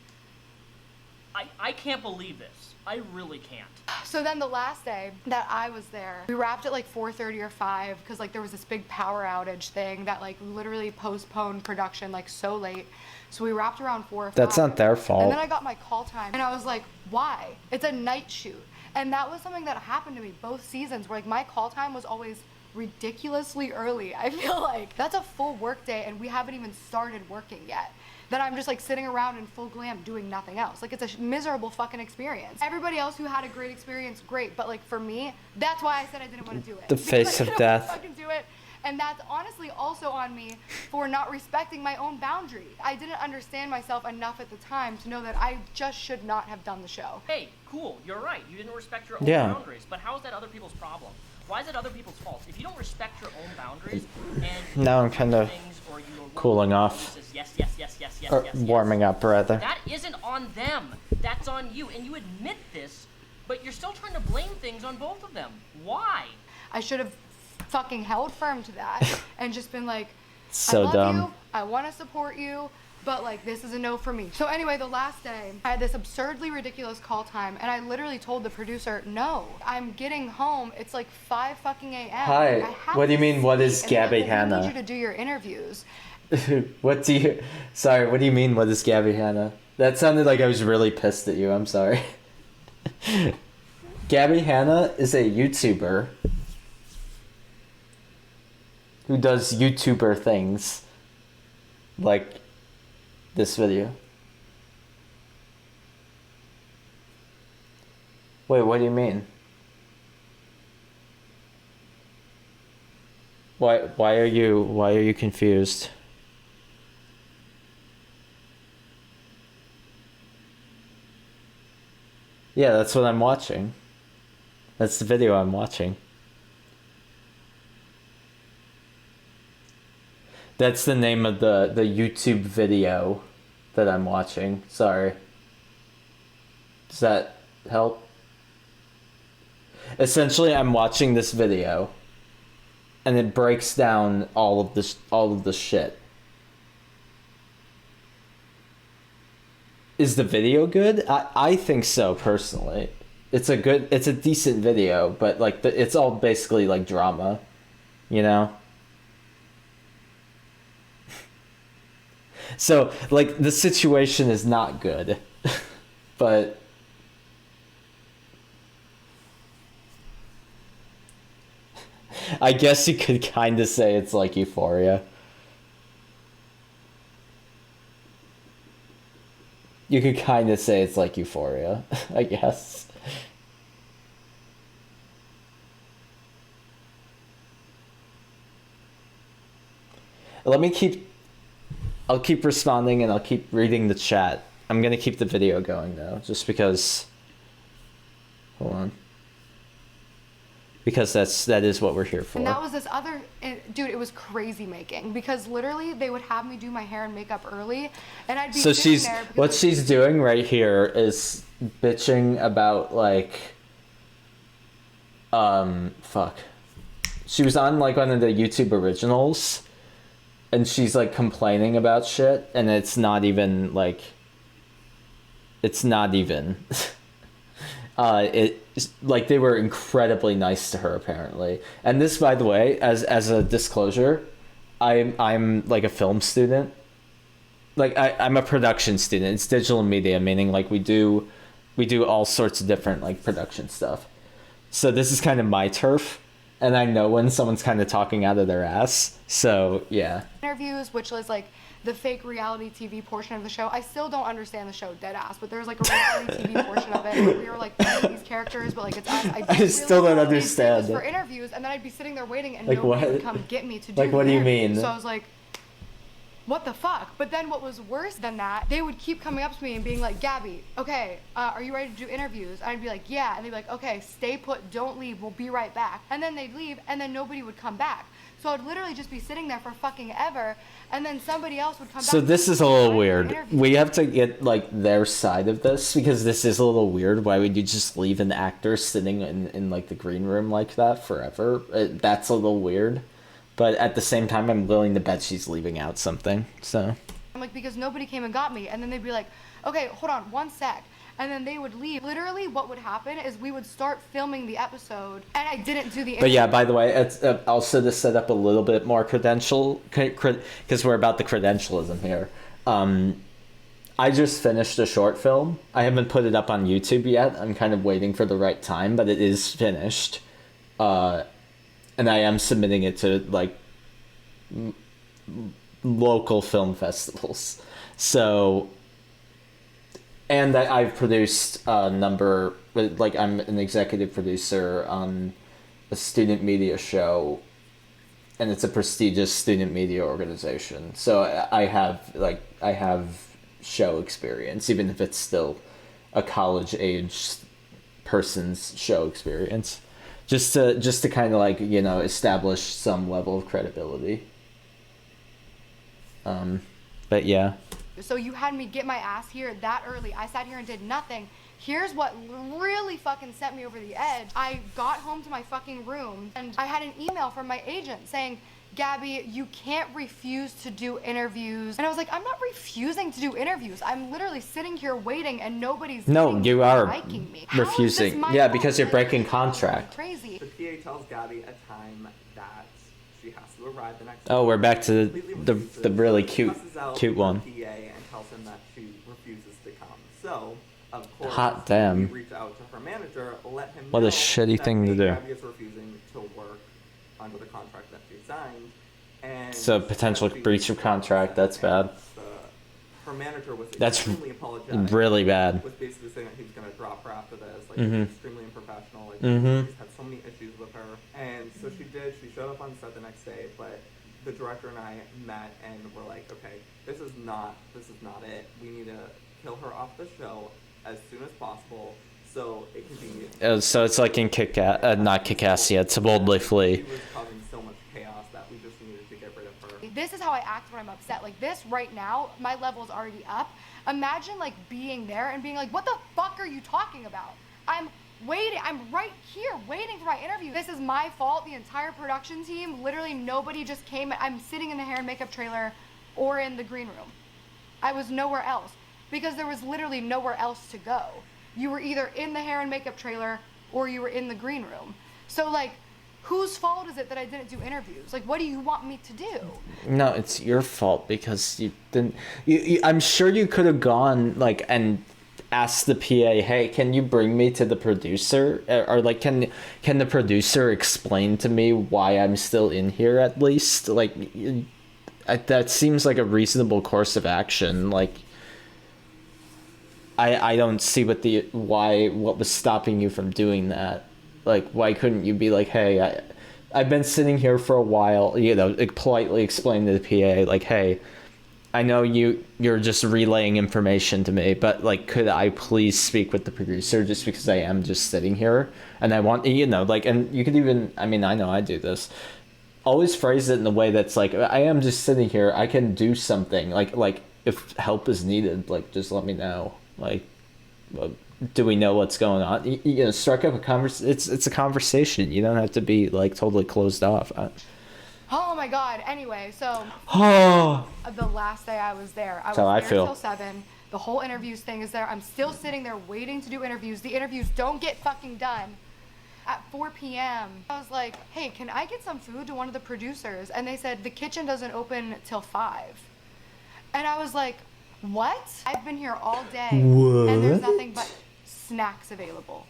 I can't believe this. I really can't. So then the last day that I was there, we wrapped at like 4:30 or 5 because like there was this big power outage thing that like literally postponed production like so late. So we wrapped around 4 or 5. That's not their fault. And then I got my call time and I was like, why? It's a night shoot. And that was something that happened to me both seasons where like my call time was always ridiculously early. I feel like that's a full work day and we haven't even started working yet. That I'm just like sitting around in full glam doing nothing else. Like, it's a miserable fucking experience. Everybody else who had a great experience, great, but like for me, that's why I said I didn't want to do it. The face of death. Fucking do it. And that's honestly also on me for not respecting my own boundaries. I didn't understand myself enough at the time to know that I just should not have done the show. Hey, cool, you're right. You didn't respect your own boundaries. But how is that other people's problem? Why is it other people's fault? If you don't respect your own boundaries and now I'm kind of cooling off. Or warming up, rather. That isn't on them. That's on you. And you admit this, but you're still trying to blame things on both of them. Why? I should have fucking held firm to that and just been like, so I love dumb. you, I want to support you, but like this is a no for me. So anyway, the last day, I had this absurdly ridiculous call time and I literally told the producer, no, I'm getting home. It's like 5 fucking a.m. Hi, what do you mean, what is Gabbie Hanna? I need you to do your interviews. What do you mean, what is Gabbie Hanna? That sounded like I was really pissed at you, I'm sorry. Gabbie Hanna is a YouTuber who does YouTuber things like this video. Wait, what do you mean? Why are you confused? Yeah, that's what I'm watching. That's the video I'm watching. That's the name of the YouTube video that I'm watching. Sorry. Does that help? Essentially, I'm watching this video, and it breaks down all of the shit. Is the video good? I think so, personally. It's a decent video, but like it's all basically like drama, you know? So, like, the situation is not good. But... I guess you could kind of say it's like Euphoria. You could kind of say it's like Euphoria, I guess. I'll keep responding and I'll keep reading the chat. I'm gonna keep the video going though, just because... Hold on. Because that is what we're here for. And that was this other, dude, it was crazy making, because literally they would have me do my hair and makeup early, and I'd be sitting there. What she's doing right here is bitching about, like, fuck. She was on, like, one of the YouTube originals, and she's, like, complaining about shit, and it's not even, like, like, they were incredibly nice to her, apparently. And this, by the way, as a disclosure, I'm like a film student. Like, I'm a production student. It's digital media, meaning, like, we do all sorts of different, like, production stuff. So this is kind of my turf, and I know when someone's kind of talking out of their ass. So yeah. Interviews, which was like the fake reality TV portion of the show. I still don't understand the show dead ass, but there's like a reality TV portion of it where we were like playing these characters, but like it's us. I still don't understand it. For interviews, and then I'd be sitting there waiting, and like, nobody what? would come get me to do. Like, what do you mean? So I was like, what the fuck? But then what was worse than that, they would keep coming up to me and being like, Gabbie, okay, are you ready to do interviews? And I'd be like, yeah. And they'd be like, okay, stay put, don't leave, we'll be right back. And then they'd leave, and then nobody would come back. So I'd literally just be sitting there for fucking ever, and then somebody else would come back. So this is a little weird. We have to get, like, their side of this, because this is a little weird. Why would you just leave an actor sitting in like, the green room like that forever? That's a little weird. But at the same time, I'm willing to bet she's leaving out something, so. I'm like, because nobody came and got me. And then they'd be like, okay, hold on, one sec. And then they would leave. Literally, what would happen is we would start filming the episode, and I didn't do the interview. But yeah, by the way, it's also to set up a little bit more because we're about the credentialism here. I just finished a short film. I haven't put it up on YouTube yet. I'm kind of waiting for the right time, but it is finished. And I am submitting it to, like, local film festivals. So, and I've produced a number, like, I'm an executive producer on a student media show, and it's a prestigious student media organization. So I have show experience, even if it's still a college-age person's show experience. Just to kind of, like, you know, establish some level of credibility. But yeah. So you had me get my ass here that early. I sat here and did nothing. Here's what really fucking sent me over the edge. I got home to my fucking room, and I had an email from my agent saying, Gabbie, you can't refuse to do interviews. And I was like, I'm not refusing to do interviews. I'm literally sitting here waiting, and nobody's you are liking me. refusing. Yeah, because you're breaking contract. Crazy. The PA tells Gabbie a time that she has to arrive the next Oh, we're back to the really cute one. PA and tells him that she refuses to come. So, of course, Hot damn. we reach out to her manager, let him What know a shitty that thing to do. Gabbie is refusing to work under the contract that she signed. And So potential breach of contract, that's bad. Her manager was That's extremely apologetic. really bad. Was basically saying that he was going to drop her after this. Like, Mhm. extremely unprofessional. Like, Mhm. he's had so many issues with her. And so she did. She showed up on set the next day, but the director and I met and were like, okay, this is not it. We need to kill her off the show as soon as possible so it can be... So it's like in not Kick-Ass yet, to Boldly Flee. She was causing so much chaos that we just needed to get rid of her. This is how I act when I'm upset. Like, this right now, my level's already up. Imagine, like, being there and being like, what the fuck are you talking about? I'm waiting. I'm right here waiting for my interview. This is my fault. The entire production team, literally nobody just came. I'm sitting in the hair and makeup trailer or in the green room. I was nowhere else because there was literally nowhere else to go. You were either in the hair and makeup trailer or you were in the green room. So, like, whose fault is it that I didn't do interviews? Like, what do you want me to do? No, it's your fault because you didn't. I'm sure you could have gone like and asked the PA, "Hey, can you bring me to the producer?" Or like, can the producer explain to me why I'm still in here at least? Like, that seems like a reasonable course of action. Like, I don't see what was stopping you from doing that. Like, why couldn't you be like, "Hey, I've been sitting here for a while," you know, politely explain to the PA, like, "Hey, I know you're just relaying information to me, but like, could I please speak with the producer just because I am just sitting here and I want, you know, like," and you could even, I mean, I know I do this. Always phrase it in a way that's like, I am just sitting here. I can do something. Like if help is needed, like, just let me know. Like, do we know what's going on? You know, strike up a conversation. It's a conversation. You don't have to be like totally closed off. Oh my God. Anyway, so the last day I was there, I was there till 7. The whole interviews thing is there. I'm still sitting there waiting to do interviews. The interviews don't get fucking done. At 4 p.m. I was like, "Hey, can I get some food to one of the producers?" And they said the kitchen doesn't open till 5. And I was like, "What? I've been here all day and there's nothing but snacks available."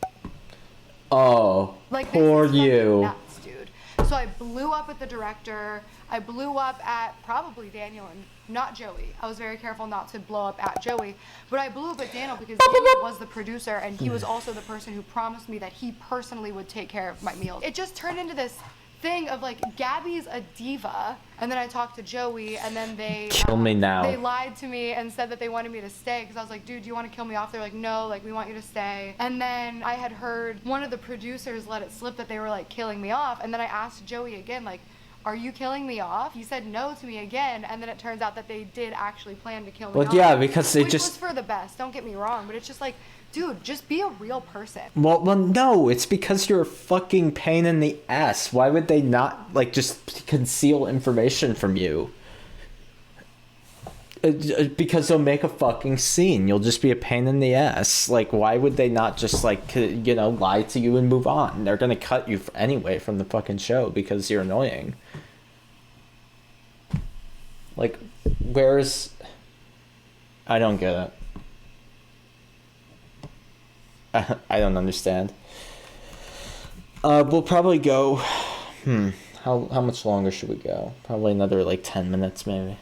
Oh, like, poor this is you. Nuts, dude. So I blew up at the director. I blew up at probably Daniel and not Joey. I was very careful not to blow up at Joey, but I blew up at Daniel because Daniel was the producer and he was also the person who promised me that he personally would take care of my meals. It just turned into this thing of like, Gabbie's a diva, and then I talked to Joey, and then they kill me now. They lied to me and said that they wanted me to stay because I was like, "Dude, do you want to kill me off?" They're like, "No, like, we want you to stay." And then I had heard one of the producers let it slip that they were like killing me off, and then I asked Joey again, like, "Are you killing me off?" He said no to me again, and then it turns out that they did actually plan to kill me off. Well, yeah, because they which just was for the best. Don't get me wrong, but it's just like, dude, just be a real person. Well, no, it's because you're a fucking pain in the ass. Why would they not, like, just conceal information from you? Because they'll make a fucking scene. You'll just be a pain in the ass. Like, why would they not just, like, you know, lie to you and move on? They're gonna cut you anyway from the fucking show because you're annoying. Like, where's... I don't get it. I don't understand. We'll probably go... How much longer should we go? Probably another, like, 10 minutes, maybe.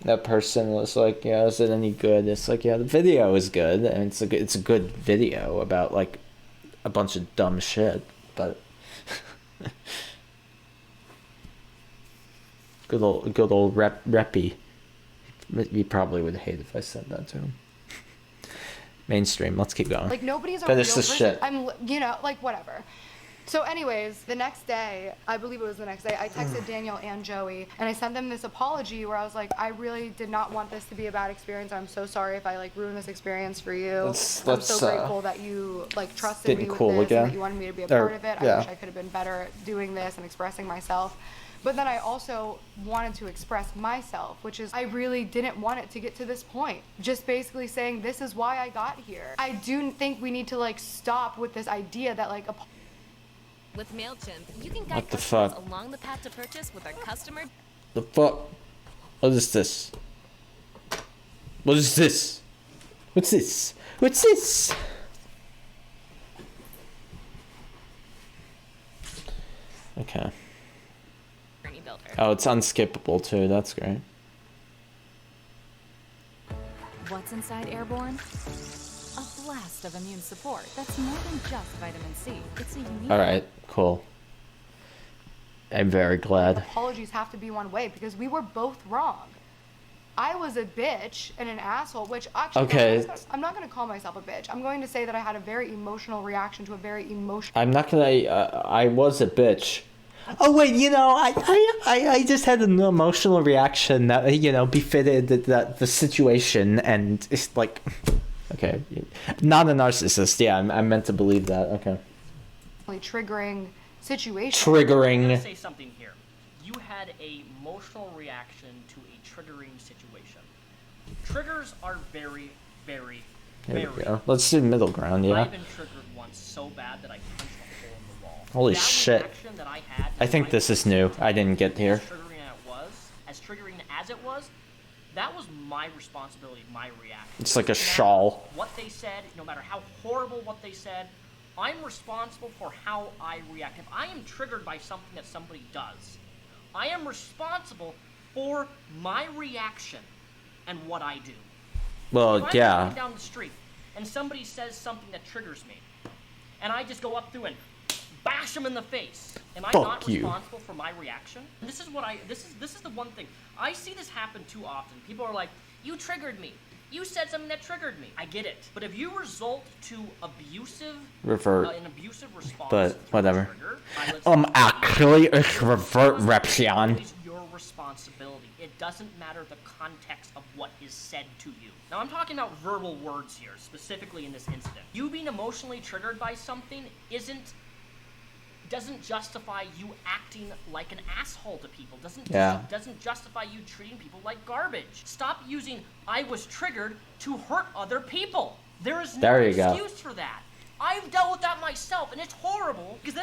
That person was like, "Yeah, is it any good?" It's like, yeah, the video is good, and it's a good video about, like, a bunch of dumb shit, but... good old Reppy. He probably would hate if I said that to him. Mainstream. Let's keep going. Like, nobody's a Finish real this person. shit. I'm, you know, like, whatever. So anyways, the next day, I believe it was the next day, I texted Daniel and Joey, and I sent them this apology where I was like, "I really did not want this to be a bad experience. I'm so sorry if I, like, ruined this experience for you. I'm so grateful that you, like, trusted me with this and that you wanted me to be a part of it. I wish I could have been better at doing this and expressing myself." But then I also wanted to express myself, which is I really didn't want it to get to this point. Just basically saying, this is why I got here. I do think we need to, like, stop with this idea that, like, with MailChimp, you can guide customers along the path to purchase with our customer. The fuck? What is this? What is this? What's this? What's this? Okay. Oh, it's unskippable too. That's great. What's inside Airborne? A blast of immune support that's more than just vitamin C. It's a unique... All right, cool. I'm very glad. Apologies have to be one way because we were both wrong. I was a bitch and an asshole, which actually, okay. I'm not going to call myself a bitch. I'm going to say that I had a very emotional reaction to a very emotional... I'm not gonna, I was a bitch. Oh wait, you know, I just had an emotional reaction that, you know, befitted the situation, and it's like, okay, not a narcissist. Yeah, I meant to believe that. Okay. Triggering situation. Triggering. I'm gonna say something here. You had a emotional reaction to a triggering situation. Triggers are very, very There we go. Let's do middle ground, yeah. I've been triggered once so bad that I punched a hole in the wall. Holy that shit. reaction that I had, I think this is new. I didn't get here. As triggering as it was, that was my responsibility, my reaction. It's like a shawl. What they said, no matter how horrible what they said, I'm responsible for how I react. If I am triggered by something that somebody does, I am responsible for my reaction and what I do. Well, if I'm yeah. walking down the street and somebody says something that triggers me, and I just go up through and bash them in the face, am I not responsible for my reaction? And this is what this is the one thing. I see this happen too often. People are like, you triggered me. You said something that triggered me. I get it. But if you result to an abusive response, but whatever. Actually, it's revert, Repzion. It's your responsibility. It doesn't matter the context of what is said to you. Now, I'm talking about verbal words here, specifically in this incident. You being emotionally triggered by something doesn't justify you acting like an asshole to people. Doesn't justify you treating people like garbage. Stop using "I was triggered" to hurt other people. There is no excuse for that. I've dealt with that myself, and it's horrible because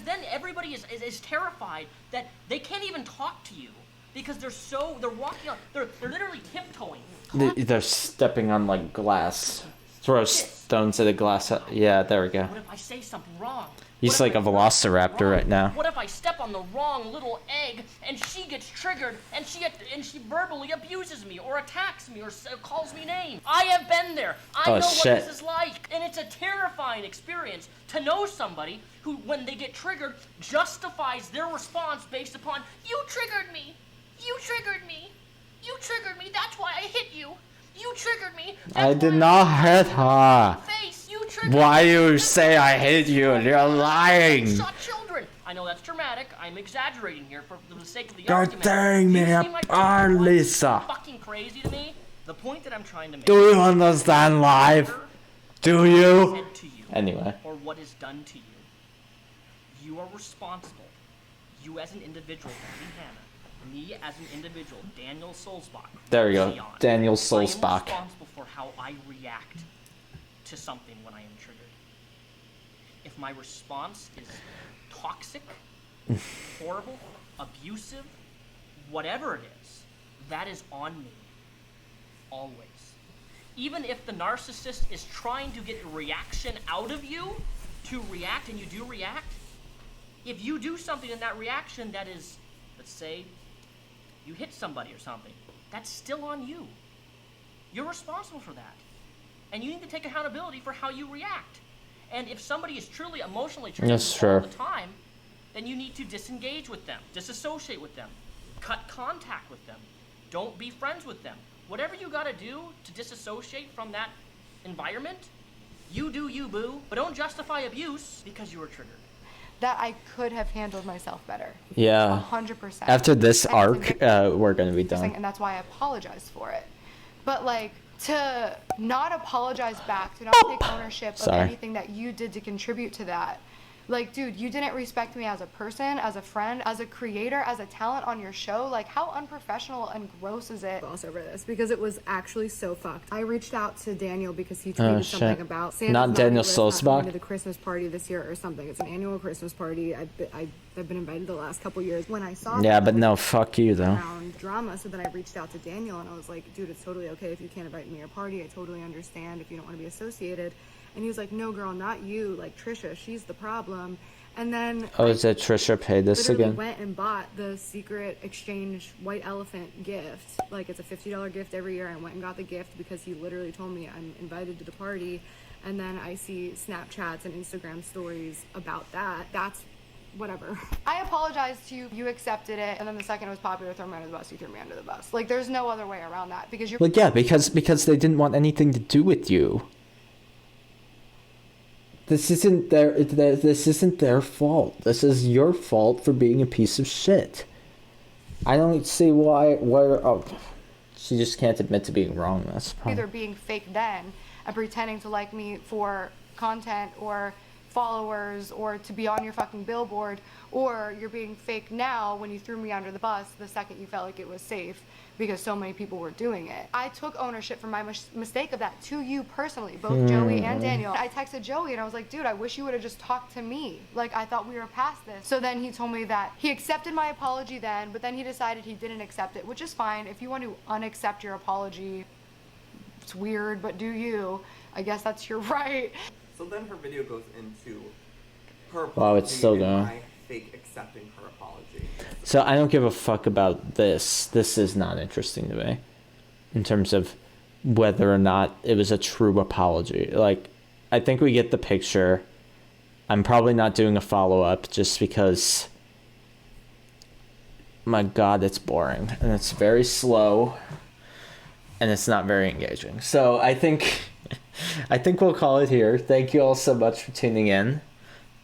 then everybody is terrified that they can't even talk to you because they're walking on, they're literally tiptoeing. They're stepping on like glass. Throw stones at a glass. Yeah, there we go. What if I say something wrong? He's like a velociraptor right now. What if I step on the wrong little egg and she gets triggered and she verbally abuses me or attacks me or calls me names? I have been there. I know what this is like, and it's a terrifying experience to know somebody who, when they get triggered, justifies their response based upon "you triggered me, you triggered me, you triggered me. That's why I hit you. You triggered me. I did not hit her. Why you say I hit you? You're lying. Shot children. I know that's dramatic. I'm exaggerating here for the sake of the You're argument. tearing me apart, Lisa. Fucking crazy to me. The point that I'm trying to make. Do you understand life? Do you? Anyway. Or what is done to you. You are responsible. You as an individual, Gabbie Hanna. Me as an individual, Daniel Solzbach. There we go. Daniel Solzbach. I am responsible for how I react to something when I am triggered. If my response is toxic, horrible, abusive, whatever it is, that is on me. Always. Even if the narcissist is trying to get a reaction out of you to react, and you do react, if you do something in that reaction that is, let's say, you hit somebody or something, that's still on you. You're responsible for that. And you need to take accountability for how you react. And if somebody is truly emotionally triggered all the time, then you need to disengage with them, disassociate with them, cut contact with them, don't be friends with them. Whatever you gotta do to disassociate from that environment, you do you, boo. But don't justify abuse because you were triggered. That I could have handled myself better. Yeah. 100%. After this arc, we're gonna be done. And that's why I apologize for it. But like, to not apologize back, to not take ownership of anything that you did to contribute to that. Like, dude, you didn't respect me as a person, as a friend, as a creator, as a talent on your show. Like, how unprofessional and gross is it? Over this, because it was actually so fucked. I reached out to Daniel because he tweeted something about Santa's not Daniel Solzbach to the Christmas party this year or something. It's an annual Christmas party. I've been invited the last couple years. When I saw but no, fuck you though. Drama, so then I reached out to Daniel and I was like, dude, it's totally okay if you can't invite me to your party. I totally understand if you don't want to be associated. And he was like, no, girl, not you. Like, Trisha, she's the problem. And then... Oh, is that Trisha paid this again? Went and bought the secret exchange white elephant gift. Like, it's a $50 gift every year. I went and got the gift because he literally told me I'm invited to the party. And then I see Snapchats and Instagram stories about that. That's whatever. I apologized to you. You accepted it. And then the second it was popular, throw me under the bus, you threw me under the bus. Like, there's no other way around that. Because you're... Well, yeah, because they didn't want anything to do with you. This isn't their fault. This is your fault for being a piece of shit. I don't see why. She just can't admit to being wrong. That's either being fake then and pretending to like me for content or followers or to be on your fucking billboard, or you're being fake now when you threw me under the bus the second you felt like it was safe because so many people were doing it. I took ownership for my mistake of that to you personally, both Joey and Daniel. I texted Joey and I was like, dude, I wish you would have just talked to me. Like, I thought we were past this. So then he told me that he accepted my apology then, but then he decided he didn't accept it, which is fine. If you want to unaccept your apology, it's weird, but do you. I guess that's your right. So then her video goes into her apology. Wow, it's still and going. my fake accepting her apology. So I don't give a fuck about this. This is not interesting to me in terms of whether or not it was a true apology. Like, I think we get the picture. I'm probably not doing a follow-up just because, my God, it's boring. And it's very slow. And it's not very engaging. So I think we'll call it here. Thank you all so much for tuning in.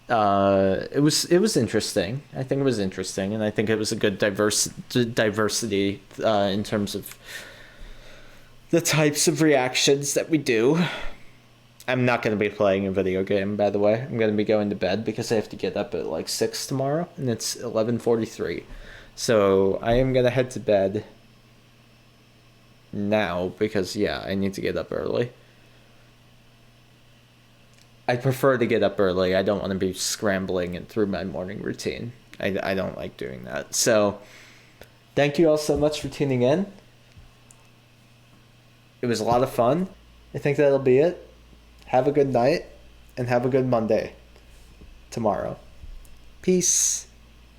It was interesting. I think it was interesting, and I think it was a good diversity in terms of the types of reactions that we do. I'm not going to be playing a video game, by the way. I'm going to be going to bed because I have to get up at like 6 tomorrow, and it's 11:43. So I am going to head to bed now because, yeah, I need to get up early. I prefer to get up early. I don't want to be scrambling and through my morning routine. I don't like doing that. So, thank you all so much for tuning in. It was a lot of fun. I think that'll be it. Have a good night, and have a good Monday tomorrow. Peace.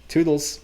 Toodles.